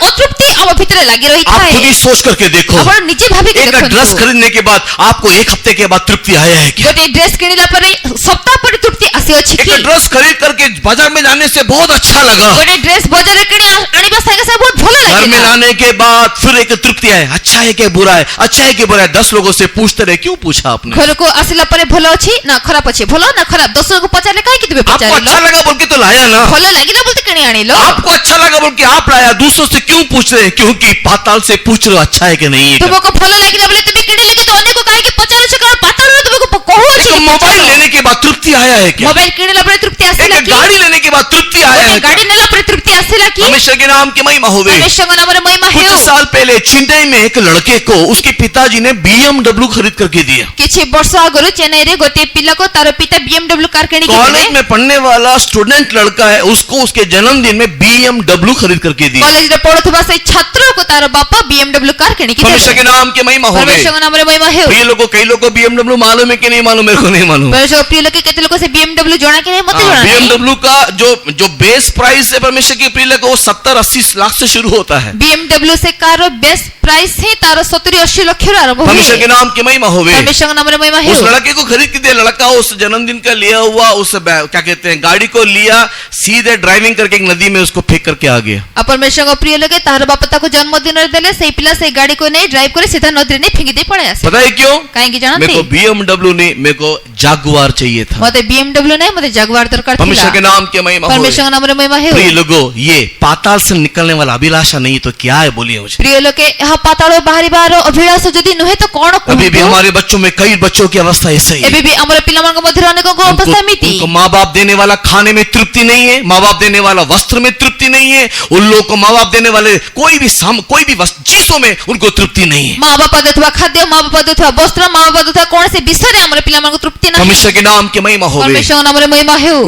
ଅତୃପ୍ତି ଆମ ଭିତରେ ଲାଗି आप ରହିଥାଏ। खुद ही सोच करके देखो, ଆପଣ ନିଜେ ଭାବିକି एक ड्रेस ଦେଖନ୍ତୁ खरीदने के बाद आपको एक हफ्ते के बाद तृप्ति आया है क्या? ଗୋଟେ ଡ୍ରେସ୍ କିଣିଲା ପରେ ସପ୍ତାହ ପରେ ତୃପ୍ତି ଆସିଅଛି କି? एक ड्रेस खरीद करके बाजार में जाने से बहुत अच्छा लगा, ଗୋଟେ ଡ୍ରେସ୍ ବଜାରରେ କିଣି ଆଣିବା ସାଙ୍ଗେ ସାଙ୍ଗେ ବହୁତ ଭଲ घर में ଲାଗିଲା। लाने के बाद फिर एक तृप्ति आए, अच्छा है कि बुरा है, अच्छा है कि बुरा है, 10 लोगों से पूछते रहे, क्यों पूछा आपने? ଘରକୁ ଆସିଲା ପରେ ଭଲ ଅଛି ନା ଖରାପ ଅଛି ଭଲ ନା ଖରାପ 10 ଜଣଙ୍କୁ ପଚାରିଲେ କାହିଁକି ତୁମେ आपको ପଚାରିଲ? अच्छा लगा बोल के तो लाया ना, ଭଲ ଲାଗିଲା ବୋଲି କିଣି ଆଣିଲ। आपको अच्छा लगा बोल के आप लाया, दूसरों से क्यों पूछ रहे हैं? क्योंकि पाताल से पूछ रहे हो अच्छा है कि नहीं है। ତୁମକୁ ଭଲ ଲାଗିଲା ବୋଲି ତୁମେ କିଣିଲେ କିନ୍ତୁ ଅନ୍ୟକୁ କାହିଁକି ପଚାରୁଛ କାରଣ ପାତାଳରୁ ତୁମକୁ କହୁଛି एक मोबाइल लेने के बाद तृप्ति आया है क्या? ମୋବାଇଲ କିଣିଲା ପରେ ତୃପ୍ତି ଆସିଲା एक କି? गाड़ी लेने के बाद तृप्ति आया है ଗୋଟେ क्या? ଗାଡି ନେଲା ପରେ ତୃପ୍ତି ଆସିଲା କି? परमेश्वर के नाम की महिमा होवे। ପରମେଶ୍ୱରଙ୍କ ନାମରେ ମହିମା कुछ ହେଉ। साल पहले चेन्नई में एक लड़के को उसके पिताजी ने BMW खरीद करके दिया। କିଛି ବର୍ଷ ଆଗରୁ ଚେନ୍ନାଇରେ ଗୋଟିଏ ପିଲାକୁ ତାର ପିତା BMW କାର କିଣିକି ଦେଲେ। कॉलेज में पढ़ने वाला स्टूडेंट लड़का है, उसको उसके जन्मदिन में BMW खरीद करके दिया। କଲେଜରେ ପଢୁଥିବା ସେଇ ଛାତ୍ରକୁ ତାର ବାପା BMW କାର କିଣିକି परमेश्वर के ଦେଲେ। नाम की महिमा होवे। ପରମେଶ୍ୱରଙ୍କ ନାମରେ ମହିମା ହେଉ। प्रिय लोगों, कई लोगों को BMW मालूम है कि नहीं मालूम, मेरे को नहीं मालूम। ପରମେଶ୍ୱର ପ୍ରିୟ ଲୋକେ କେତେ ଲୋକ ସେ BMW ଜଣା କି ନାହିଁ ମତେ ଜଣା ନାହିଁ। BMW का जो बेस प्राइस है परमेश्वर के प्रिय लोगों, वो 70-80 लाख से शुरू होता है। BMW से कार बेस्ट प्राइस ही तार 70-80 ଲକ୍ଷରୁ ଆରମ୍ଭ ହୁଏ। परमेश्वर के नाम की महिमा होवे। ପରମେଶ୍ୱରଙ୍କ ନାମରେ ମହିମା उस ହେଉ। लड़के को खरीद के दिया, लड़का उस जन्मदिन का लिया हुआ उस क्या कहते हैं गाड़ी को लिया, सीधे ड्राइविंग करके एक नदी में उसको फेंक करके आ गया। ଆଉ ପରମେଶ୍ୱରଙ୍କ ପ୍ରିୟ ଲୋକେ ତାହାର ବାପା ତାକୁ ଜନ୍ମଦିନରେ ଦେଲେ ସେଇ ପିଲା ସେଇ ଗାଡିକୁ ନେଇ ଡ୍ରାଇଭ କରି ସିଧା ନଦୀରେ ନେଇ ଫିଙ୍ଗି ଦେଇ ପଳେଇ ଆସିଲା। पता है क्यों? କାହିଁକି मेरे ଜାଣନ୍ତି? को BMW नहीं, मेरे को जागुआर चाहिए था। ମତେ BMW ନାହିଁ ମତେ ଜାଗୁଆର ଦରକାର परमेश्वर के ଥିଲା। नाम की महिमा होवे। ପରମେଶ୍ୱରଙ୍କ ନାମରେ ମହିମା ହେଉ। प्रिय लोगों, ये पाताल से निकलने वाला अभिलाषा नहीं तो क्या है बोलिए मुझे। ପ୍ରିୟ ଲୋକେ ଏହା ପାତାଳ ବାହାରିବାର ଅଭିଳାଷ ଯଦି ନୁହେଁ ତ କଣ अभी भी କୁହନ୍ତୁ? हमारे बच्चों में कई बच्चों की अवस्था ऐसे ही है। ଏବେ ବି ଆମର ପିଲାମାନଙ୍କ ମଧ୍ୟରେ ଅନେକଙ୍କ ଅବସ୍ଥା ଏମିତି। उनको माँ बाप देने वाला खाने में तृप्ति नहीं है, माँ बाप देने वाला वस्त्र में तृप्ति नहीं है, उन लोगों को माँ बाप देने वाले कोई भी चीजों में उनको तृप्ति नहीं है। ମା ବାପା ଦେଉଥିବା ଖାଦ୍ୟ ମା ବାପା ଦେଉଥିବା ବସ୍ତ୍ର ମା ବାପା ଦେଉଥିବା କୌଣସି ବିଷୟରେ ଆମର ପିଲାମାନଙ୍କୁ ତୃପ୍ତି ନାହିଁ। परमेश्वर के नाम की महिमा होवे। ପରମେଶ୍ୱରଙ୍କ ନାମରେ ମହିମା ହେଉ।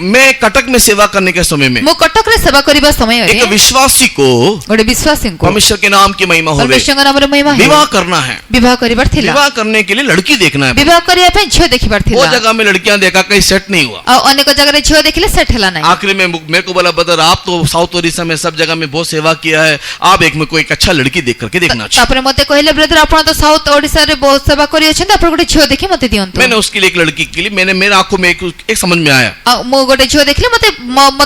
मैं कटक में सेवा करने के समय में ମୁଁ କଟକରେ ସେବା କରିବା ସମୟରେ एक विश्वासी को ଗୋଟେ ବିଶ୍ୱାସୀଙ୍କୁ परमेश्वर के नाम की महिमा होवे ପରମେଶ୍ୱରଙ୍କ ନାମରେ ମହିମା ହେଉ। विवाह करना है। ବିବାହ କରିବାର ଥିଲା। विवाह करने के लिए लड़की देखना है। ବିବାହ କରିବା ପାଇଁ ଝିଅ ଦେଖିବାର वो ଥିଲା। जगह में लड़कियां देखा, कहीं सेट नहीं हुआ। ଆଉ ଅନେକ ଜାଗାରେ ଝିଅ ଦେଖିଲେ ସେଟ୍ ହେଲା ନାହିଁ। आखिरी में मेरे को बोला, ब्रदर आप तो साउथ ओडिशा में सब जगह में बहुत सेवा किया है, आप एक में कोई एक अच्छा लड़की देख करके देखना चाहिए। ତାପରେ ମତେ କହିଲେ ବ୍ରଦର ଆପଣ ତ ସାଉଥ ଓଡିଶାରେ ବହୁତ ସେବା କରି ଅଛନ୍ତି ଆପଣ ଗୋଟେ ଝିଅ ଦେଖି ମତେ ଦିଅନ୍ତୁ। मैंने उसके लिए एक लड़की के लिए मेरे आंखों में एक समझ में आया। ଆଉ ମୁଁ ଗୋଟେ ଝିଅ ଦେଖିଲି ମତେ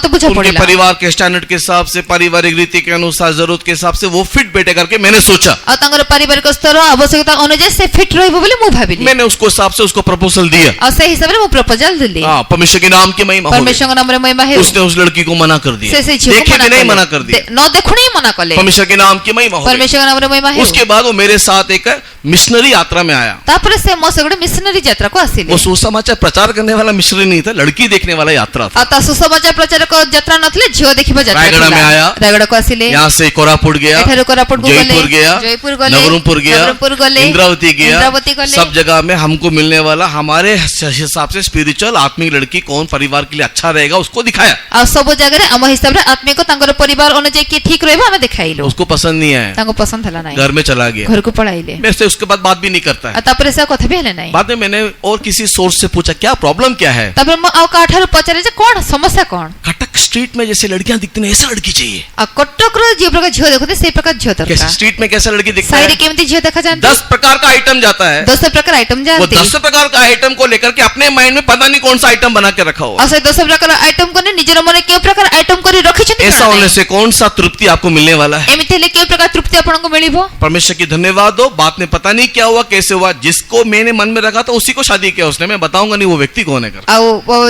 ବୁଝା उनके ପଡିଲା। परिवार के स्टैंडर्ड के हिसाब से, पारिवारिक रीति के अनुसार, जरूरत के हिसाब से वो फिट बैठे करके मैंने सोचा। ଆଉ ତାଙ୍କର ପାରିବାରିକ ସ୍ତର ଆବଶ୍ୟକତା ଅନୁଯାୟୀ ସେ ଫିଟ୍ ରହିବ ବୋଲି ମୁଁ ଭାବିଲି। मैंने उसको हिसाब से उसको प्रपोजल दिया। ଆଉ ସେଇ ହିସାବରେ ମୁଁ ପ୍ରପୋଜାଲ ଦେଲି। हाँ, परमेश्वर के नाम की महिमा होवे। ପରମେଶ୍ୱରଙ୍କ ନାମରେ ମହିମା ହେଉ। उसने उस लड़की को मना कर दिया, ସେ ସେଇ ଝିଅକୁ देखे भी नहीं मना कर दिया। ନ ଦେଖୁଣି ମନା କଲେ। परमेश्वर के नाम की महिमा होवे। ପରମେଶ୍ୱରଙ୍କ ନାମରେ ମହିମା ହେଉ। उसके बाद वो मेरे साथ एक मिशनरी यात्रा में आया। ତାପରେ ସେ ମୋ ସହ ଗୋଟେ ମିଶନାରୀ ଯାତ୍ରାକୁ ଆସିଲେ। वो सुसमाचार प्रचार करने वाला मिशनरी नहीं था, लड़की देखने वाला यात्रा था। ଆଉ ତା ସୁସମାଚାର ପ୍ରଚାରକ ଯାତ୍ରା ନଥିଲେ ଝିଅ ଦେଖିବା ଯାତ୍ରା ରାୟଗଡ଼ା ଥିଲା। में आया। ରାୟଗଡ଼ାକୁ ଆସିଲେ। यहाँ से कोरापुट गया, ଏଠାରୁ କୋରାପୁଟକୁ ଗଲେ। जयपुर गया, ଜୟପୁର ଗଲେ। नवरंगपुर गया, ନବରଙ୍ଗପୁର ଗଲେ। इंद्रावती गया, इंद्रावती गले। सब जगह में हमको मिलने वाला हमारे हिसाब से स्पिरिचुअल आत्मिक लड़की कौन परिवार के लिए अच्छा रहेगा उसको दिखाया। ଆଉ ସବୁ ଜାଗାରେ ଆମ ହିସାବରେ ଆତ୍ମିକ ତାଙ୍କର ପରିବାର ଅନୁଯାୟୀ କିଏ ଠିକ ରହିବ ଆମେ ଦେଖାଇଲୁ। उसको पसंद नहीं आया, ତାଙ୍କୁ ପସନ୍ଦ ହେଲା ନାହିଁ। घर में चला गया। ଘରକୁ ପଳାଇଲେ। मैं से उसके बाद बात भी नहीं करता है। ଆଉ ତାପରେ ସେ ଆଉ କଥା ବି ହେଲେ ନାହିଁ। बाद में मैंने और किसी सोर्स से पूछा क्या प्रॉब्लम क्या है। ତାପରେ ମୁଁ ଆଉ କାହାଠାରୁ ପଚାରେ ଯେ କଣ ସମସ୍ୟା କଣ। कटक स्ट्रीट में जैसे लड़कियां दिखती हैं ऐसा लड़की चाहिए। ଆଉ କଟକର ଯେଉଁ ପ୍ରକାର ଝିଅ ଦେଖନ୍ତି ସେଇ ପ୍ରକାର ଝିଅ कैसे ଦରକାର। स्ट्रीट में कैसा लड़की दिखता ସାହିରେ है? କେମିତି ଝିଅ ଦେଖାଯାନ୍ତି? 10 प्रकार का आइटम जाता है। 10 ପ୍ରକାର ଆଇଟମ वो ଯାଆନ୍ତି। 10 प्रकार का आइटम को लेकर के अपने माइंड में पता नहीं कौन सा आइटम बना के रखा हुआ। ଆଉ ସେ 10 ପ୍ରକାର ଆଇଟମ କରି ନିଜର ମନରେ କେଉଁ ପ୍ରକାର ଆଇଟମ କରି ରଖିଛନ୍ତି ऐसा ଜଣା होने ନାହିଁ। से कौन सा तृप्ति आपको मिलने वाला है। ଏମିତି ହେଲେ କେଉଁ ପ୍ରକାର ତୃପ୍ତି ଆପଣଙ୍କୁ ମିଳିବ? परमेश्वर की धन्यवाद हो। बात में पता नहीं क्या हुआ, कैसे हुआ, जिसको मैंने मन में रखा था उसी को शादी किया उसने। मैं बताऊंगा नहीं वो व्यक्ति कौन है कर। ଆଉ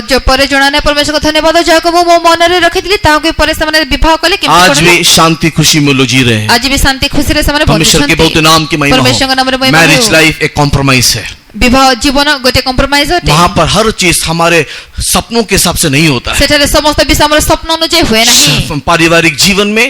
जो ପରେ ଜଣାନେ परमेश्वर को धन्यवाद ଯାହାକୁ ମୁଁ ମୋ ମନରେ ରଖିଥିଲି ତାହାକୁ ପରେ ସେମାନେ ବିବାହ କଲେ। आज भी शांति खुशी में लोग जी रहे हैं। आज भी शांति खुशी रे ସେମାନେ परमेश्वर के बहुत नाम की महिमा परमेश्वर का नाम रे हो। महिमा मैरिज हो। लाइफ एक कॉम्प्रोमाइज है। विवाह जीवन गोटे कॉम्प्रोमाइज होते। वहां पर हर चीज हमारे सपनों के हिसाब से नहीं होता है। सेठारे समस्त विषय हमर स्वप्न अनुଯାयी हुए नहीं। पारिवारिक जीवन में,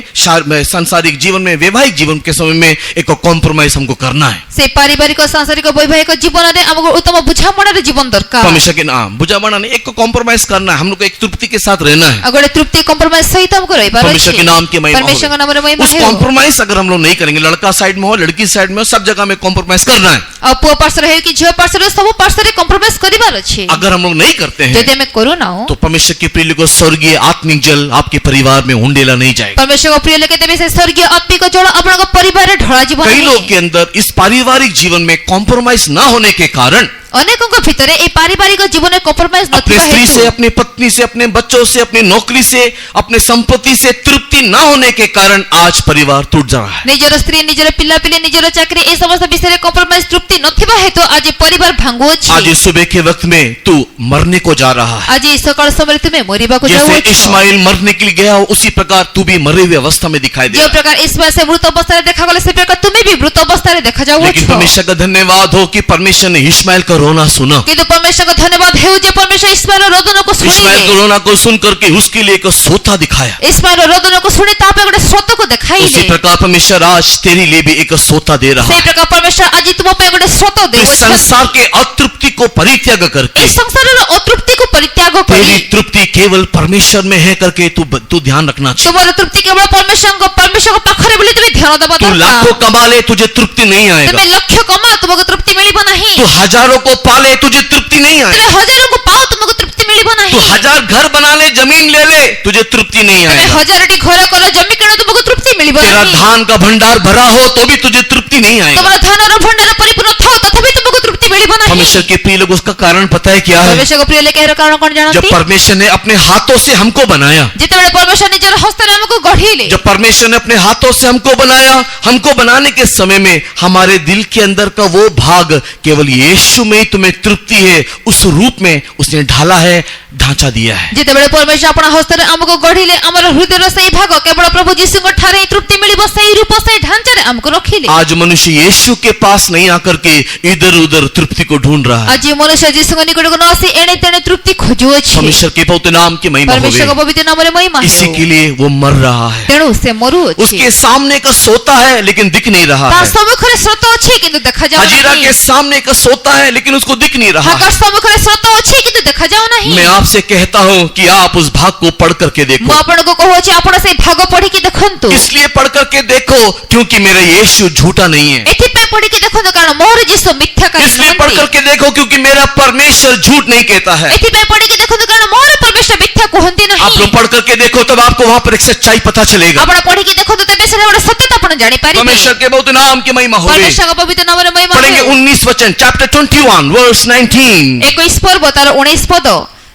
सांसारिक जीवन में, वैवाहिक जीवन के समय में एक कॉम्प्रोमाइज हमको करना है। से पारिवारिक सांसारिक वैवाहिक जीवन रे हमको उत्तम बुझामणा रे जीवन दरकार। परमेश्वर के नाम बुझामणा नहीं, एक कॉम्प्रोमाइज करना है। हम लोग को एक तृप्ति के साथ रहना है। गोटे तृप्ति कॉम्प्रोमाइज सहित हमको रही बार परमेश्वर के नाम की महिमा हो। परमेश्वर का नाम रे महिमा उस हो। कॉम्प्रोमाइज अगर हम लोग नहीं करेंगे, लड़का साइड में हो, लड़की साइड में हो, सब जगह में कॉम्प्रोमाइज करना है। आ पुओ पार्श्व रहे कि झियो पार्श्व रे सब पार्श्व रे कॉम्प्रोमाइज करिवार अछि। अगर हम लोग नहीं करते हैं यदि हमें करू ना हो तो परमेश्वर के प्रिय लोगों, स्वर्गीय आत्मिक जल आपके परिवार में उंडेला नहीं जाएगा। परमेश्वर को प्रिय लेके तेबे से स्वर्गीय आत्मिक जल आपन को परिवार रे ढळा जीवन। कई लोग के अंदर इस पारिवारिक जीवन में कॉम्प्रोमाइज ना होने के कारण अनेकों को भीतर ए पारिवारिक जीवन में कॉम्प्रोमाइज अपने नथिबा स्त्री से, हेतु अपने पत्नी से, अपने बच्चों से, अपनी नौकरी से, अपने संपत्ति से तृप्ति ना होने के कारण आज परिवार टूट जा रहा है। निजर स्त्री निजर पिल्ला पिल्ली निजर चाकरी ए समस्त विषय रे कॉम्प्रोमाइज तृप्ति नथिबा हेतु आज परिवार भांगो अछि। आज इस सुबह के वक्त में तू मरने को जा रहा है। आज इस सकाळ समय तुम्हें मरिबा को जाऊ जैसे अछि। इस्माइल मरने के लिए गया हो, उसी प्रकार तू भी मरे हुए अवस्था में दिखाई दे जो रहा है। प्रकार इस्माइल से मृत अवस्था रे देखा गले से प्रकार तुम्हें भी मृत अवस्था रे देखा जाऊ लेकिन अछि। परमेश्वर का धन्यवाद हो कि परमेश्वर ने इस्माइल का रोना सुना। किंतु परमेश्वर को धन्यवाद हेउ जे परमेश्वर इस्माइल रो रोदन को इस्माइल सुनिले। के रोना को सुन करके उसके लिए एक सोता दिखाया। इस्माइल रो रोदन को सुनि तापे गोटे स्रोत को उसी देखाइले। प्रकार परमेश्वर आज तेरे लिए भी एक सोता दे रहा से है। प्रकार परमेश्वर आज तुम पे गोटे स्रोत दे इस संसार के अतृप्ति को परित्याग करके इस संसार रो अतृप्ति को परित्याग तेरी करी तृप्ति केवल परमेश्वर में है करके तू ध्यान रखना चाहिए। तुम्हारी तृप्ति केवल परमेश्वर को पाखरे बोली तुम्हें ध्यान देबा तू लाखों दरकार। कमा ले, तुझे तृप्ति नहीं आएगा। तुम्हें लक्ष्य कमा तुमको तृप्ति मिलिबो नहीं। तू हजारों को पाले, तुझे तृप्ति नहीं आएगा। तुम्हें हजारों को पाओ तुमको तृप्ति मिलिबो तू नहीं। 1000 घर बना ले, जमीन ले ले, तुझे तृप्ति नहीं तुम्हें आएगा। हजारटी घर कर जमी किण तुमको तृप्ति मिलिबो तेरा नहीं। धान का भंडार भरा हो तो भी तुझे तृप्ति नहीं आएगा। तुम्हारा धन और भंडार परिपूर्ण थाओ तथापि तुमको तृप्ति मिलिबो नहीं। परमेश्वर के प्रिय लोग, उसका कारण पता है क्या है? परमेश्वर को प्रिय लेके हेर कारण कोन जब जानती? परमेश्वर ने अपने हाथों से हमको बनाया, जेतेबेले परमेश्वर निजर हस्त रे हमको गढ़ीले। जब परमेश्वर ने अपने हाथों से हमको बनाया, हमको बनाने के समय में हमारे दिल के अंदर का वो भाग केवल यीशु में ही तुम्हें तृप्ति है, उस रूप में उसने ढाला है, ढांचा दिया है। जेतेबेले परमेश्वर अपना हस्त रे हमको गढ़ीले हमर हृदय रे सही भाग केवल प्रभु यीशु को ठारे तृप्ति मिलिबो सही रूप सही ढांचा रे हमको रखिले। आज मनुष्य यीशु के पास नहीं आकर के इधर उधर तृप्ति को ढूंढ रहा है। आज ये मनुष्य यीशु को निकट को न आसी एणे तेणे तृप्ति खोजु अछि। परमेश्वर के पवित्र नाम की महिमा परमेश्वर को होवे, पवित्र नाम रे महिमा इसी हो। के लिए वो मर रहा है। तेणु से मरु अछि। उसके सामने का सोता है लेकिन दिख नहीं रहा ता है। सम्मुख रे स्रोत अछि किंतु देखा जाउ हजीरा नहीं। के सामने का सोता है लेकिन उसको दिख नहीं रहा है। आकाश सम्मुख रे स्रोत अछि किंतु देखा जाउ नहीं। मैं आपसे कहता हूँ कि आप उस भाग को पढ़ करके मु देखो। आपण को कहू अछि आपण से भाग पढ़ी के देखंतु। इसलिए पढ़ करके देखो क्योंकि मेरा यीशु झूठा नहीं है। एथि पे पढ़ी के देखंतु कारण मोर यीशु मिथ्या कहि इसलिए पढ़ करके देखो क्योंकि मेरा परमेश्वर झूठ नहीं कहता है। एथि पे पढ़ी के देखंतु कारण मोर परमेश्वर मिथ्या कहंती आप नहीं। लोग पढ़ करके देखो तब आपको वहां पर एक सच्चाई पता चलेगा। आपण पढ़ी के देखंतु तबे से गोटे सत्यता आपण जानि पारिबे। परमेश्वर के बहुत नाम की महिमा होवे। परमेश्वर का पवित्र नाम रे महिमा पढ़ेंगे हो। 19 वचन, चैप्टर 21 वर्स 19। 21 पर्व तार 19 पद।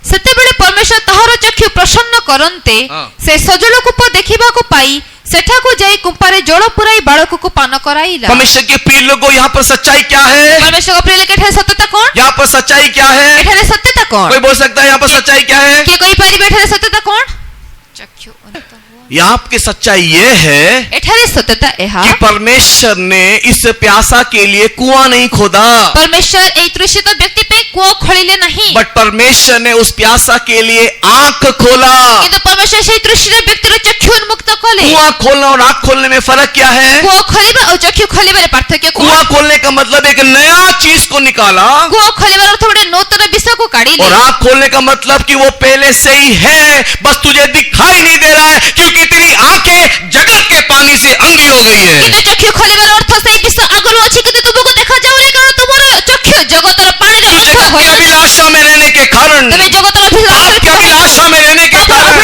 सेतेबेले परमेश्वर ताहार चक्षु प्रसन्न करन्ते हाँ। से सजल कूप देखिबा को पाई सेठाको जाई कुंपारे जल पुराई बालक को पान कराइला। परमेश्वर के प्रिय लोगों, यहाँ पर सच्चाई क्या है? परमेश्वर का प्रिय लेके एठारे सत्यता कोन? यहाँ पर सच्चाई क्या है? एठारे सत्यता कोन? कोई बोल सकता है यहाँ पर सच्चाई क्या है? के कोई पारिबे एठारे सत्यता कोन? चक्षु यहाँ की सच्चाई ये है एठारे सत्यता एहा कि परमेश्वर ने इस प्यासा के लिए कुआं नहीं खोदा, परमेश्वर ए तृषित व्यक्ति पे कुआं खोलिले नहीं, बट परमेश्वर ने उस प्यासा के लिए आंख खोला। किंतु परमेश्वर से तृषित व्यक्ति रो चक्षु उन्मुक्त कले। कुआं खोलना और आंख खोलने में फर्क क्या है? कुआं खोलिबा और चक्षु खोलिबा रे पार्थक्य कोन? कुआं खोलने का मतलब एक नया चीज को निकाला कुआं खोलिबा अर्थ गोटे नूतन विषय को काढिले। और आंख खोलने का मतलब कि वो पहले से ही है, बस तुझे दिखाई नहीं दे रहा है क्योंकि तेरी आंखें जगत के पानी से अंधी हो गई है। किंतु चक्षु खोलिबार अर्थ से विषय आगरु अछि किंतु तुमको देखा जाउनी कारण तुमरो चक्षु जगतर पानी रे अंध जगत होय की अछि। अभिलाषा में रहने के कारण, तबे जगतर अभिलाषा आपकी अभिलाषा में रहने के कारण,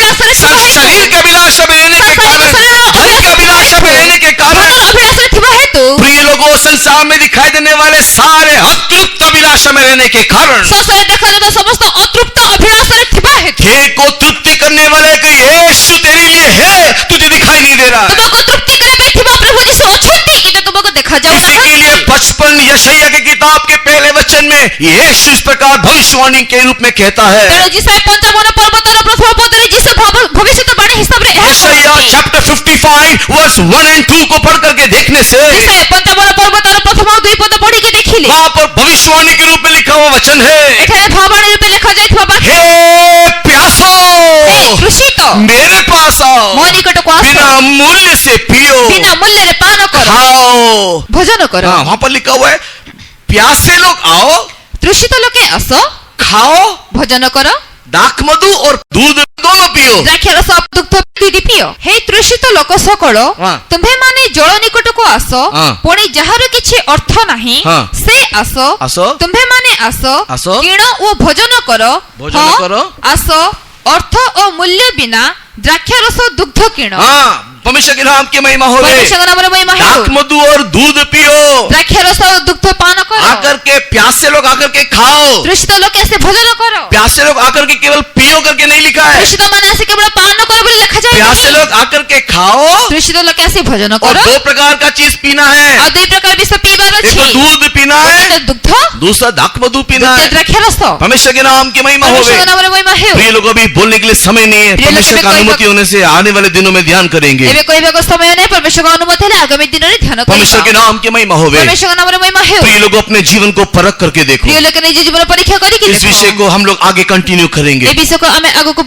शरीर की अभिलाषा में रहने के कारण, धन की अभिलाषा में रहने के कारण, अभिलाषा थिबा हेतु प्रिय लोगों, संसार में दिखाई देने वाले सारे अतृप्त अभिलाषा में रहने के कारण, संसार देखा जाता समस्त अतृप्त अभिलाषा थिबा हेतु हे को तृप्ति करने वाले कि यीशु तेरे लिए है, तुझे दिखाई नहीं दे रहा है। तुमको तृप्ति करे थिबा प्रभु यीशु अछंती किंतु तुमको देखा जाउ इसी के लिए 55 यशायाह की किताब के पहले वचन में यीशु इस प्रकार भविष्यवाणी के रूप में कहता है। ତେଣୁ ଯିଶାୟା 55 ପର୍ବତର ପ୍ରଥମ ପଦରେ ଯୀଶୁ ଭବିଷ୍ୟତବାଣୀ ହିସାବରେ ଏହା यशायाह କହୁଛନ୍ତି। चैप्टर 55 वर्स 1 और 2 को पढ़ करके देखने से ଯିଶାୟା 55 ପର୍ବତର ପ୍ରଥମ ଓ ଦୁଇ ପଦ ପଢିକି ଦେଖିଲେ वहां पर भविष्यवाणी के रूप में लिखा हुआ वचन है, ଏଠାରେ ଭାବାଣୀ ରୂପେ ଲେଖାଯାଇଥିବା ବାକ୍ୟ, हे प्यासो ତୃଷିତ मेरे पास आओ, ମୋ ନିକଟକୁ ଆସ, बिना मूल्य से पियो, ବିନା ମୂଲ୍ୟରେ ପାନ କର, खाओ। ଭୋଜନ କର। हाँ, वहां पर लिखा हुआ है प्यासे लोग आओ, ତୃଷିତ ଲୋକେ ଆସ, खाओ, ଭୋଜନ କର, दाख मधु और दूध दोनों पियो। ଦ୍ରାକ୍ଷାରସ ଦୁଗ୍ଧ ଦୁଇଟି ପିଅ। ହେ ତୃଷିତ ଲୋକ ସକଳ, ହଁ। ତୁମ୍ଭେମାନେ ଜଳ ନିକଟକୁ ଆସ, ହଁ। ପୁଣି ଯାହାର କିଛି ଅର୍ଥ ନାହିଁ ହଁ। ସେ ଆସ, ଆସ। ତୁମ୍ଭେମାନେ ଆସ, ଆସ। କିଣ ଓ ଭୋଜନ କର। ଭୋଜନ ହଁ, କର। ଆସ, ଅର୍ଥ ଓ ମୂଲ୍ୟ ବିନା ଦ୍ରାକ୍ଷାରସ ଦୁଗ୍ଧ କିଣ। हाँ, परमेश्वर के नाम की महिमा हो रे। ପରମେଶ୍ୱରଙ୍କ ନାମରେ ମହିମା ହେଉ। दाख मधु और दूध पियो, ଦ୍ରାକ୍ଷାରସ ଓ ଦୁଗ୍ଧ ପାନ କର। आकर के प्यासे लोग आकर के खाओ। ତୃଷିତ ଲୋକେ ଆସି ଭୋଜନ କର। प्यासे लोग आकर के केवल पियो करके नहीं लिखा है, ତୃଷିତ ମାନେ ଆସି କେବଳ ପାନ କର ବୋଲି ଲେଖାଯାଏ प्यासे ନାହିଁ। लोग आकर के खाओ। ତୃଷିତ ଲୋକେ ଆସି ଭୋଜନ और କର। 2 प्रकार का चीज पीना है, ଆଉ ଦୁଇ ପ୍ରକାର ବିଷ ପିଇବାର एक ଅଛି। तो दूध पीना है, ଗୋଟେ ଦୁଗ୍ଧ, दूसरा दाख मधु पीना ଦ୍ୱିତୀୟ है। ଦ୍ରାକ୍ଷାରସ। परमेश्वर के नाम की महिमा हो ପରମେଶ୍ୱରଙ୍କ रे। ନାମରେ ମହିମା ହେଉ। प्रिय लोगों, अभी बोलने के लिए समय नहीं है, प्रिय लोग, परमेश्वर का अभी कोई अनुमति होने से आने वाले दिनों में ध्यान करेंगे। ଏବେ କହିବାକୁ ସମୟ ନାହିଁ। ପରମେଶ୍ୱରଙ୍କ ଅନୁମତି ହେଲେ ଆଗାମୀ ଦିନରେ ଧ୍ୟାନ परमेश्वर के କରିବା। नाम की महिमा हो रे। ପରମେଶ୍ୱରଙ୍କ ନାମରେ ମହିମା ହେଉ। प्रिय लोगों, अपने जीवन को परख करके देखो। ପ୍ରିୟ ଲୋକ ନିଜ ଜୀବନ ପରୀକ୍ଷା କରିକି इस विषय ଦେଖ। को हम लोग आगे कंटिन्यू करेंगे। ଏ ବିଷୟକୁ ଆମେ ଆଗକୁ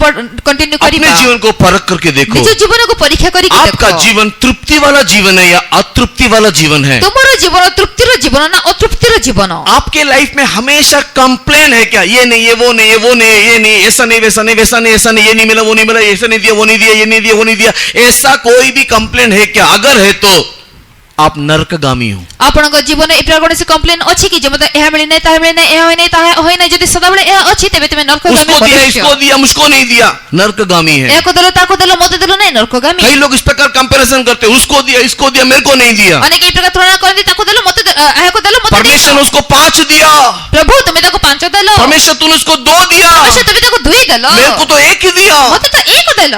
କଣ୍ଟିନ୍ୟୁ अपने କରିବା। जीवन को परख करके देखो, ନିଜ ଜୀବନକୁ ପରୀକ୍ଷା କରିକି आपका ଦେଖ। जीवन तृप्ति वाला जीवन है या अतृप्ति वाला जीवन है। ତୁମର ଜୀବନ ତୃପ୍ତିର ଜୀବନ ନା ଅତୃପ୍ତିର ଜୀବନ? आपके लाइफ में हमेशा कंप्लेन है क्या? ये नहीं, ये वो नहीं, ये वो नहीं, ये नहीं, ऐसा नहीं, वैसा नहीं, वैसा नहीं, ऐसा नहीं, ये नहीं मिला, वो नहीं मिला, ऐसा नहीं दिया, वो नहीं दिया, ये नहीं दिया, वो नहीं दिया, ऐसा कोई भी कंप्लेन है क्या? अगर है तो आप नरकगामी हो। ଆପଣଙ୍କ ଜୀବନ ଏ ପ୍ରକାର କୌଣସି କମ୍ପ୍ଲେନ ଅଛି କି ଯେ ମତେ ଏହା ମିଳି ନାହିଁ, ତାହା ମିଳି ନାହିଁ, ଏହା ହୋଇ ନାହିଁ, ତାହା ହୋଇ ନାହିଁ? ଯଦି ସଦାବେଳେ ଏହା ଅଛି ତେବେ ତୁମେ ନରକଗାମୀ उसको दिया, ମନୁଷ୍ୟ। इसको दिया, मुझको नहीं दिया, नरकगामी है। ଏହାକୁ ଦେଲ, ତାକୁ ଦେଲ, ମତେ ଦେଲ ନାହିଁ, ନରକଗାମୀ। कई लोग इस प्रकार कंपैरिजन करते हैं, उसको दिया, इसको दिया, मेरे को नहीं दिया। ଅନେକ ଏଇ ପ୍ରକାର ତୁଳନା କରନ୍ତି, ତାକୁ ଦେଲ, ମତେ ଏହାକୁ ଦେଲ, ମତେ परमेश्वर ने ଦେଇନ। उसको 5 दिया, ପ୍ରଭୁ ତୁମେ ତାକୁ 5 ଦେଲ, परमेश्वर तूने उसको 2 दिया, ପରମେଶ୍ୱର ତୁମେ ତାକୁ 2 ଦେଲ, मेरे को तो 1 ही दिया। ମତେ ତ 1 ଦେଲ।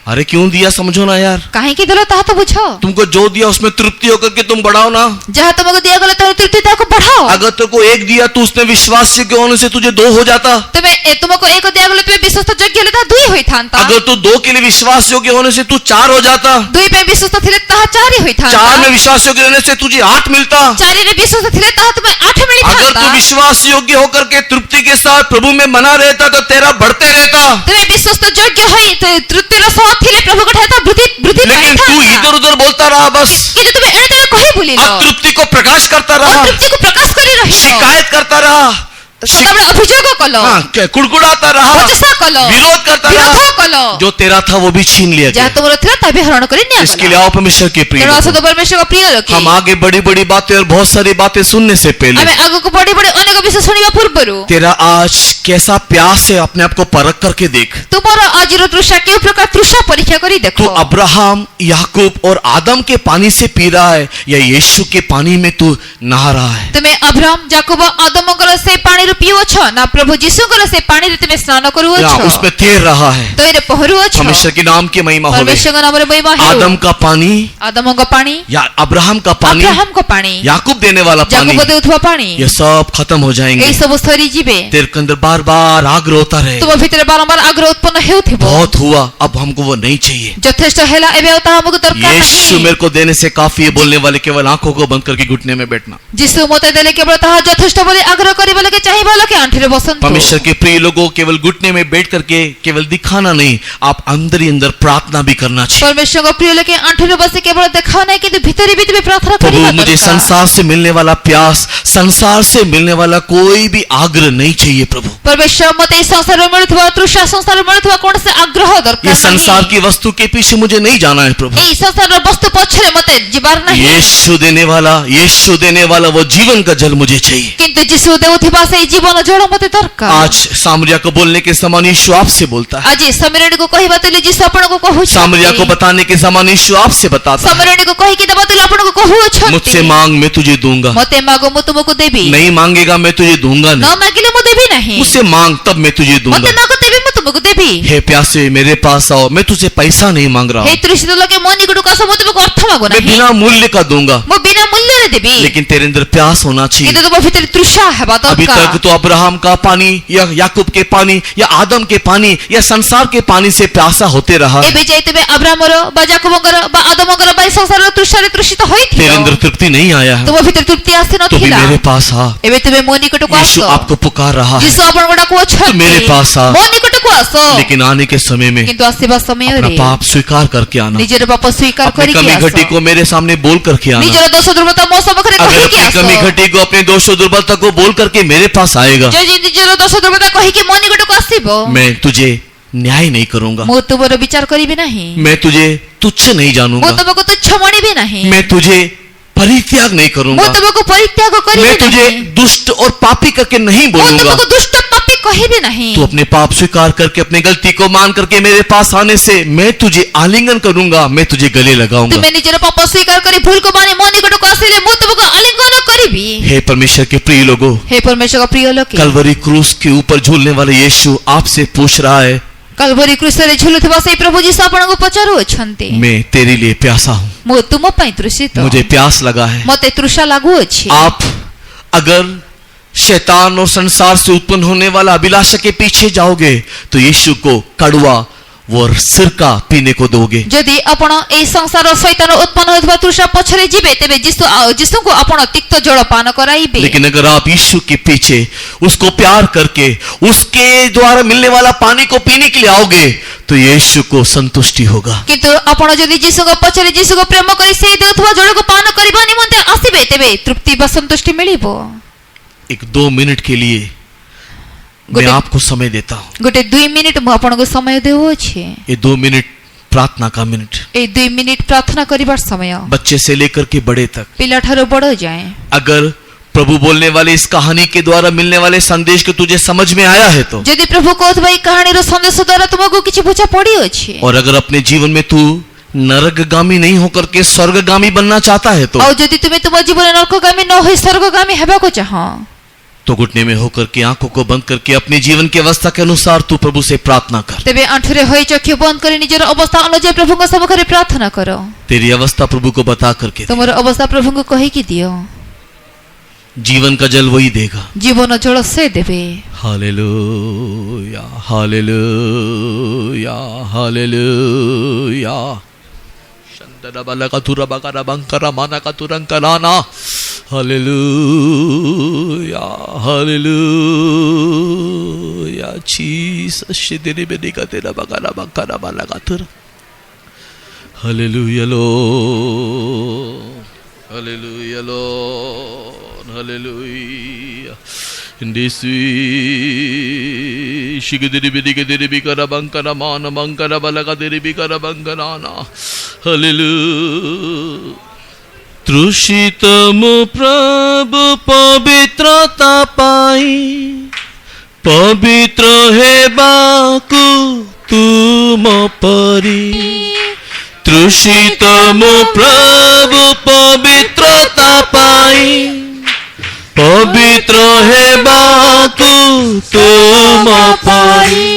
अरे क्यों दिया समझो ना यार। କାହିଁକି ଦେଲ ତାହା ତ ବୁଝ। तुमको जो दिया उसमें तृप्ति होकर के तुम बढ़ाओ ना। ଯାହା ତୁମକୁ ଦିଆଗଲା ତାର ତୃପ୍ତି ତାକୁ ବଢାଅ। अगर तुमको 1 दिया तो उसने विश्वास योग्य होने से तुझे 2 हो जाता। ତୁମକୁ 1 ଦିଆଗଲା, ତୁମେ ବିଶ୍ୱସ୍ତ ଯୋଗ୍ୟ ହେଲେ ତାହା 2 ହୋଇଥାନ୍ତା। अगर तू 2 के लिए विश्वास योग्य होने से तू 4 हो जाता। 2 ପାଇଁ ବିଶ୍ୱସ୍ତ ଥିଲେ ତାହା 4 ହୋଇଥାନ୍ତା। 4 में विश्वास योग्य रहने से तुझे 8 मिलता। 4 ରେ ବିଶ୍ୱସ୍ତ ଥିଲେ ତାହା ତୁମେ 8 अगर ମିଳିଥାନ୍ତା। तू विश्वास योग्य होकर के तृप्ति के साथ प्रभु में बना रहता तो तेरा बढ़ते रहता। ତୁମେ ବିଶ୍ୱସ୍ତ ଯୋଗ୍ୟ ହୋଇ ତୃପ୍ତିର ସହ ଥିଲେ ପ୍ରଭୁଙ୍କ ଠାରେ ତାହା ବୃଦ୍ଧି लेकिन तू ପାଇଥାନ୍ତା। इधर उधर बोलता रहा बस, କିନ୍ତୁ ତୁମେ ଏଣେ ତେଣେ କହି ବୁଲିଲ, अतृप्ति को प्रकाश करता रहा, ଅତୃପ୍ତିକୁ ପ୍ରକାଶ କରି ରହିଲ, शिकायत करता रहा, ସଦାବେଳେ ଅଭିଯୋଗ କଲ, कुड़कुड़ाता रहा, ବଚସା କଲ, विरोध करता ବିରୋଧ रहा। କଲ। जो तेरा था वो भी छीन लिया ଯାହା गया। ତୁମର ଥିଲା ତାହା ବି ହରଣ କରି इसके लिए ନିଆଗଲା। आओ परमेश्वर के प्रिय ତେଣୁ लोगों, ଆସନ୍ତୁ ପରମେଶ୍ୱରଙ୍କ ପ୍ରିୟ ଲୋକେ, हम आगे बड़ी बड़ी बातें और बहुत सारी बातें सुनने से पहले ଆମେ ଆଗକୁ ବଢି ବଢି ଅନେକ ବିଷୟ ଶୁଣିବା ପୂର୍ବରୁ तेरा आज कैसा प्यास है अपने आप को परख करके देख। ତୁମର ଆଜିର ତୃଷା କେଉଁ ପ୍ରକାର ତୃଷା ପରୀକ୍ଷା କରି ଦେଖ। तू अब्राहम, याकूब और आदम के पानी से पी रहा है या यीशु के पानी में तू नहा रहा है? ତୁମେ ଅବ୍ରାହମ, ଯାକୋବ, ଆଦମଙ୍କର ସେ ପାଣିରୁ ପିଉଅଛ ନା ପ୍ରଭୁ ଯୀଶୁଙ୍କର ସେ ପାଣିରେ ତୁମେ ସ୍ନାନ या କରୁଅଛ? उसमें तैर रहा है? ତୈରେ ପହଁରୁଅଛ? परमेश्वर के नाम की महिमा हो। ପରମେଶ୍ୱରଙ୍କ ନାମରେ ମହିମା ହେଉ। आदम का पानी ଆଦମଙ୍କ ପାଣି, या अब्राहम का पानी, ଅବ୍ରାହମଙ୍କ ପାଣି, याकूब देने वाला पानी, ଯାକୋବ ଦେଉଥିବା ପାଣି, ये सब खत्म हो जाएंगे। ଏଇ ସବୁ ସରି ଯିବେ। तेरे के अंदर बार बार आग्रह होता रहे, ତୁମ ଭିତରେ ବାରମ୍ବାର ଆଗ୍ରହ ଉତ୍ପନ୍ନ ହେଉଥିବ। बहुत हुआ अब हमको वो नहीं चाहिए। ଯଥେଷ୍ଟ ହେଲା, ଏବେ ଆଉ ତାହା ଆମକୁ ଦରକାର यीशु ନାହିଁ। मेरे को देने से काफी है बोलने वाले केवल आंखों को बंद करके घुटने में बैठना। ଯୀଶୁ ମୋତେ ଦେଲେ କେବଳ ତାହା ଯଥେଷ୍ଟ ବୋଲି ଆଗ୍ରହ କରିବା ଲୋକେ, ଚାହିଁବା ଲୋକେ ଆଣ୍ଠିରେ ବସନ୍ତୁ। परमेश्वर के प्रिय लोगों, केवल घुटने में बैठ करके केवल दिखाना नहीं, आप अंदर ही अंदर प्रार्थना भी करना चाहिए। ପରମେଶ୍ୱରଙ୍କ ପ୍ରିୟ ଲୋକେ ଆଣ୍ଠିରେ ବସି କେବଳ ଦେଖାଅ ନାହିଁ, କିନ୍ତୁ ଭିତରେ ବି ତୁମେ ପ୍ରାର୍ଥନା प्रभु, କରିବା मुझे ଦରକାର। संसार से मिलने वाला प्यास, संसार से मिलने वाला कोई भी आग्रह नहीं चाहिए प्रभु। ପରମେଶ୍ୱର ମୋତେ ଏଇ ସଂସାରରେ ମିଳୁଥିବା ତୃଷା, ସଂସାରରେ ମିଳୁଥିବା କୌଣସି ଆଗ୍ରହ ये ଦରକାର संसार ନାହିଁ। की वस्तु के पीछे मुझे नहीं जाना है प्रभु। ଏଇ ସଂସାରର ବସ୍ତୁ ପଛରେ ମୋତେ ଯିବାର ନାହିଁ, यीशु देने वाला वो जीवन का जल मुझे चाहिए। କିନ୍ତୁ ଯୀଶୁ ଦେଉଥିବା ସେଇ ଜୀବନ ଜଳ ମୋତେ ଦରକାର। आज सामरिया को बोलने के समान यीशु आपसे बोलता है। ଆଜି ସମରଣୀକୁ କହିବା ତୁଲି ଯୀଶୁ ଆପଣଙ୍କୁ सामरिया को କହୁଛନ୍ତି। बताने के समान यीशु आपसे बताता है। ସମରଣୀକୁ କହିକି ଦେବା ତୁଲି ଆପଣଙ୍କୁ मुझसे କହୁଅଛନ୍ତି। मांग मैं तुझे दूंगा, ମୋତେ ମାଗ ମୁଁ ତୁମକୁ ଦେବି, नहीं मांगेगा मैं तुझे दूंगा ନ नहीं। ମାଗିଲେ ମୁଁ ଦେବି ନାହିଁ। मुझसे मुझसे मांग तब मैं तुझे दूंगा। मते मागो तेबे मैं तुमको देबी। हे प्यासे मेरे पास आओ, मैं तुझे पैसा नहीं मांग रहा हे हूँ, तृषित लोके मो निकटକୁ ଆସ ମୁଁ ତୁମକୁ ଅର୍ଥ ମାଗୁ मैं ନାହିଁ। बिना मूल्य का दूंगा, ମୁଁ ବିନା ମୂଲ୍ୟରେ ଦେବି। लेकिन तेरे अंदर प्यास होना चाहिए। କିନ୍ତୁ ତୁମ ଭିତରେ ତୃଷା ହେବା अभी ଦରକାର। तक तो अब्राहम का पानी या याकूब के पानी या आदम के पानी या संसार के पानी से प्यासा होते रहा। ଏବେ ଯାଇ ତେବେ अब्राहमର ବା ଯାକୋବଙ୍କର ବା ଆଦମଙ୍କର ବା ସଂସାରର ତୃଷାରେ ତୃଷିତ तेरे ହୋଇଥିଲ। अंदर तृप्ति नहीं आया है, ତୁମ ଭିତରେ ତୃପ୍ତି ଆସି तो भी ନଥିଲା। मेरे पास आ। ଏବେ ତୁମେ ମୋ ନିକଟକୁ यीशु ଆସ। आपको पुकार रहा है, ଯୀଶୁ ଆପଣଙ୍କୁ ଡାକୁଅଛନ୍ତି। मेरे पास आ। ମୋ ନିକଟକୁ ଆସ। लेकिन आने के समय में କିନ୍ତୁ ଆସିବା अपना ସମୟରେ पाप स्वीकार करके आना, ନିଜର ପାପ ସ୍ୱୀକାର अपनी କରିକି कमी ଆସ। घटी को मेरे सामने बोल करके आना। ନିଜର ଦୋଷ ଦୁର୍ବଳତା ମୋ ସମ୍ମୁଖରେ अगर କହିକି अपनी ଆସ। कमी घटी को, अपने दोषों दुर्बलता को बोल करके मेरे पास आएगा, ଯେ ନିଜର ଦୋଷ ଦୁର୍ବଳତା କହିକି ମୋ ନିକଟକୁ ଆସିବ, मैं तुझे न्याय नहीं करूंगा, ମୁଁ ତୁମର ବିଚାର କରିବି ନାହିଁ। मैं तुझे तुच्छ नहीं ମୁଁ जानूंगा, ତୁମକୁ ତୁଚ୍ଛ ମଣିବି ନାହିଁ। मैं तुझे परित्याग नहीं ମୁଁ करूंगा, ତୁମକୁ ପରିତ୍ୟାଗ କରିବି मैं तुझे ନାହିଁ। दुष्ट और पापी करके नहीं ମୁଁ बोलूंगा। ତୁମକୁ ଦୁଷ୍ଟ ପାପୀ କହିବି ନାହିଁ। तू अपने पाप स्वीकार करके, अपनी गलती को मान करके मेरे पास आने से मैं तुझे आलिंगन करूंगा, मैं तुझे गले लगाऊंगा। ତୁମେ ନିଜର ପାପ ସ୍ୱୀକାର କରି ଭୁଲକୁ ମାନି ମୋ ନିକଟକୁ ଆସିଲେ ମୁଁ ତୁମକୁ ଆଲିଙ୍ଗନ କରିବି। हे परमेश्वर के प्रिय लोगों, हे परमेश्वर का प्रिय लोके, कलवरी क्रूस के ऊपर झूलने वाले यीशु आपसे पूछ रहा है, कलवरी क्रूसरे झुलुଥିବା ସେଇ प्रभु ଯୀଶु ଆପଣଙ୍କୁ ପଚାରୁଅଛନ୍ତି। मैं तेरे लिए प्यासा हूँ, ମୁଁ ତୁମ ପାଇଁ ତୃଷିତ। मुझे प्यास लगा है। ମତେ ତୃଷା ଲାଗୁଅଛି। आप अगर शैतान और संसार से उत्पन्न होने वाला अभिलाषा के पीछे जाओगे तो यीशु को कड़वा वो सिरका पीने को दोगे। ଯଦି ଆପଣ ଏହି ସଂସାର ଶୈତାନ ଉତ୍ପନ୍ନ ହେଉଥିବା ତୃଷା ପଛରେ ଯିବେ ତେବେ ଯୀଶୁଙ୍କୁ ଆପଣ ତିକ୍ତ ଜଳ ପାନ କରାଇବେ। लेकिन अगर आप यीशु के पीछे उसको प्यार करके उसके द्वारा मिलने वाला पानी को पीने के लिए आओगे तो यीशु को संतुष्टि होगा। କିନ୍ତୁ ଆପଣ ଯଦି ଯୀଶୁଙ୍କ ପଛରେ ଯୀଶୁଙ୍କୁ ପ୍ରେମ କରି ସେ ଦେଉଥିବା ଜଳକୁ ପାନ କରିବା ନିମନ୍ତେ ଆସିବେ ତେବେ ତୃପ୍ତି ବା ସନ୍ତୁଷ୍ଟି ମିଳିବ। एक 2 मिनट के लिए मैं गोटे- आपको समय देता हूँ। ଗୋଟେ 2 ମିନିଟ ମୁଁ ଆପଣଙ୍କୁ ସମୟ ଦେଉଅଛି। ये 2 मिनट प्रार्थना का मिनट, ଏଇ 2 ମିନିଟ ପ୍ରାର୍ଥନା କରିବାର ସମୟ, बच्चे से लेकर के बड़े तक। ପିଲାଠାରୁ ବଡ଼ ଯାଏଁ। अगर प्रभु बोलने वाले इस कहानी के द्वारा मिलने वाले संदेश को तुझे समझ में आया है तो, ଯଦି ପ୍ରଭୁ କହୁଥିବା ଏହି କାହାଣୀର ସନ୍ଦେଶ ଦ୍ୱାରା ତୁମକୁ କିଛି ବୁଝା ପଡ଼ିଅଛି, और अगर अपने जीवन में तू नरकगामी नहीं होकर के स्वर्गगामी बनना चाहता है तो ଆଉ ଯଦି ତୁମେ ତୁମ ଜୀବନରେ ନରକଗାମୀ ନ ହୋଇ ସ୍ୱର୍ଗଗାମୀ ହେବାକୁ ଚାହଁ तो घुटने में होकर के आंखों को बंद करके अपने जीवन की अवस्था के अनुसार तू प्रभु से प्रार्थना कर। ତେବେ ଆଣ୍ଠୁରେ ହୋଇ ଚକ୍ଷୁ ବନ୍ଦ କରି ନିଜର ଅବସ୍ଥା ଅନୁଯାୟୀ ପ୍ରଭୁଙ୍କ ସମ୍ମୁଖରେ ପ୍ରାର୍ଥନା କର। तेरी अवस्था प्रभु को बता करके दे। ତୁମର ଅବସ୍ଥା ପ୍ରଭୁଙ୍କୁ କହିକି ଦିଅ। जीवन का जल वही देगा। ଜୀବନ ଜଳ ସେ ଦେବେ। हालेलुया हालेलुया हालेलुया शंदरा बाला का तुरा बकारा बंकरा माना का तुरंकराना हालेलुया हालेलुया जीसस तेरे बेटे का तेरा बकारा बंकरा माना का तुरा हालेलुया लो हालेलुया लो हालेलुया इंडिसवी शिगदिरी बिदिके दिरी बिकरा बंकरा मान बंकरा बलका दिरी बिकरा बंकराना हालेलुया तृषितम प्रभु पवित्रता पाई पवित्र हेबाकु तुम परी तृषितम प्रभु पवित्रता पाई पवित्र हेबाकु तुम परी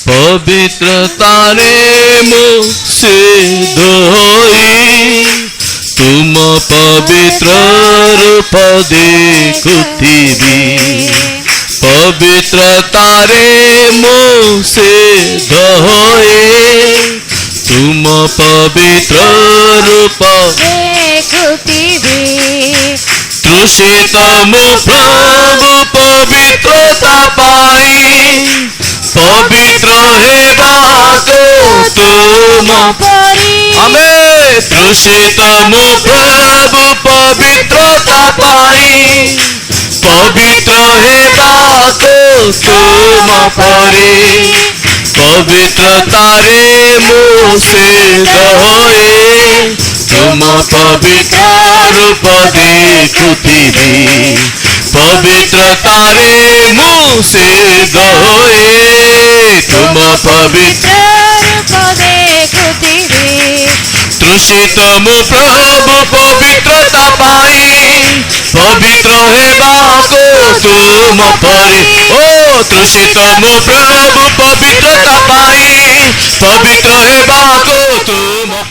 पवित्रतारे मुझसे धोई तुम पवित्र रूप देखुथिबी पवित्रतारे मुझसे धोए तुम पवित्र रूप देखुथिबी तृषितम प्रभु पवित्रता पाई पवित्र हेबाकु तुम परी हमें तृषितम प्रभु पवित्रता पाई पवित्र हेबाकु तुम परी पवित्रतारे मुझसे धोए तुम पवित्र रूप देखुथिबी पवित्रतारे मुझसे धोए तुम पवित्र रूप देखुथिबी तृषितम प्रभु पवित्रता पाई पवित्र हेबाको तुम परे ओ तृषित मो प्रभु पवित्रता पाई पवित्र हेबाको तुम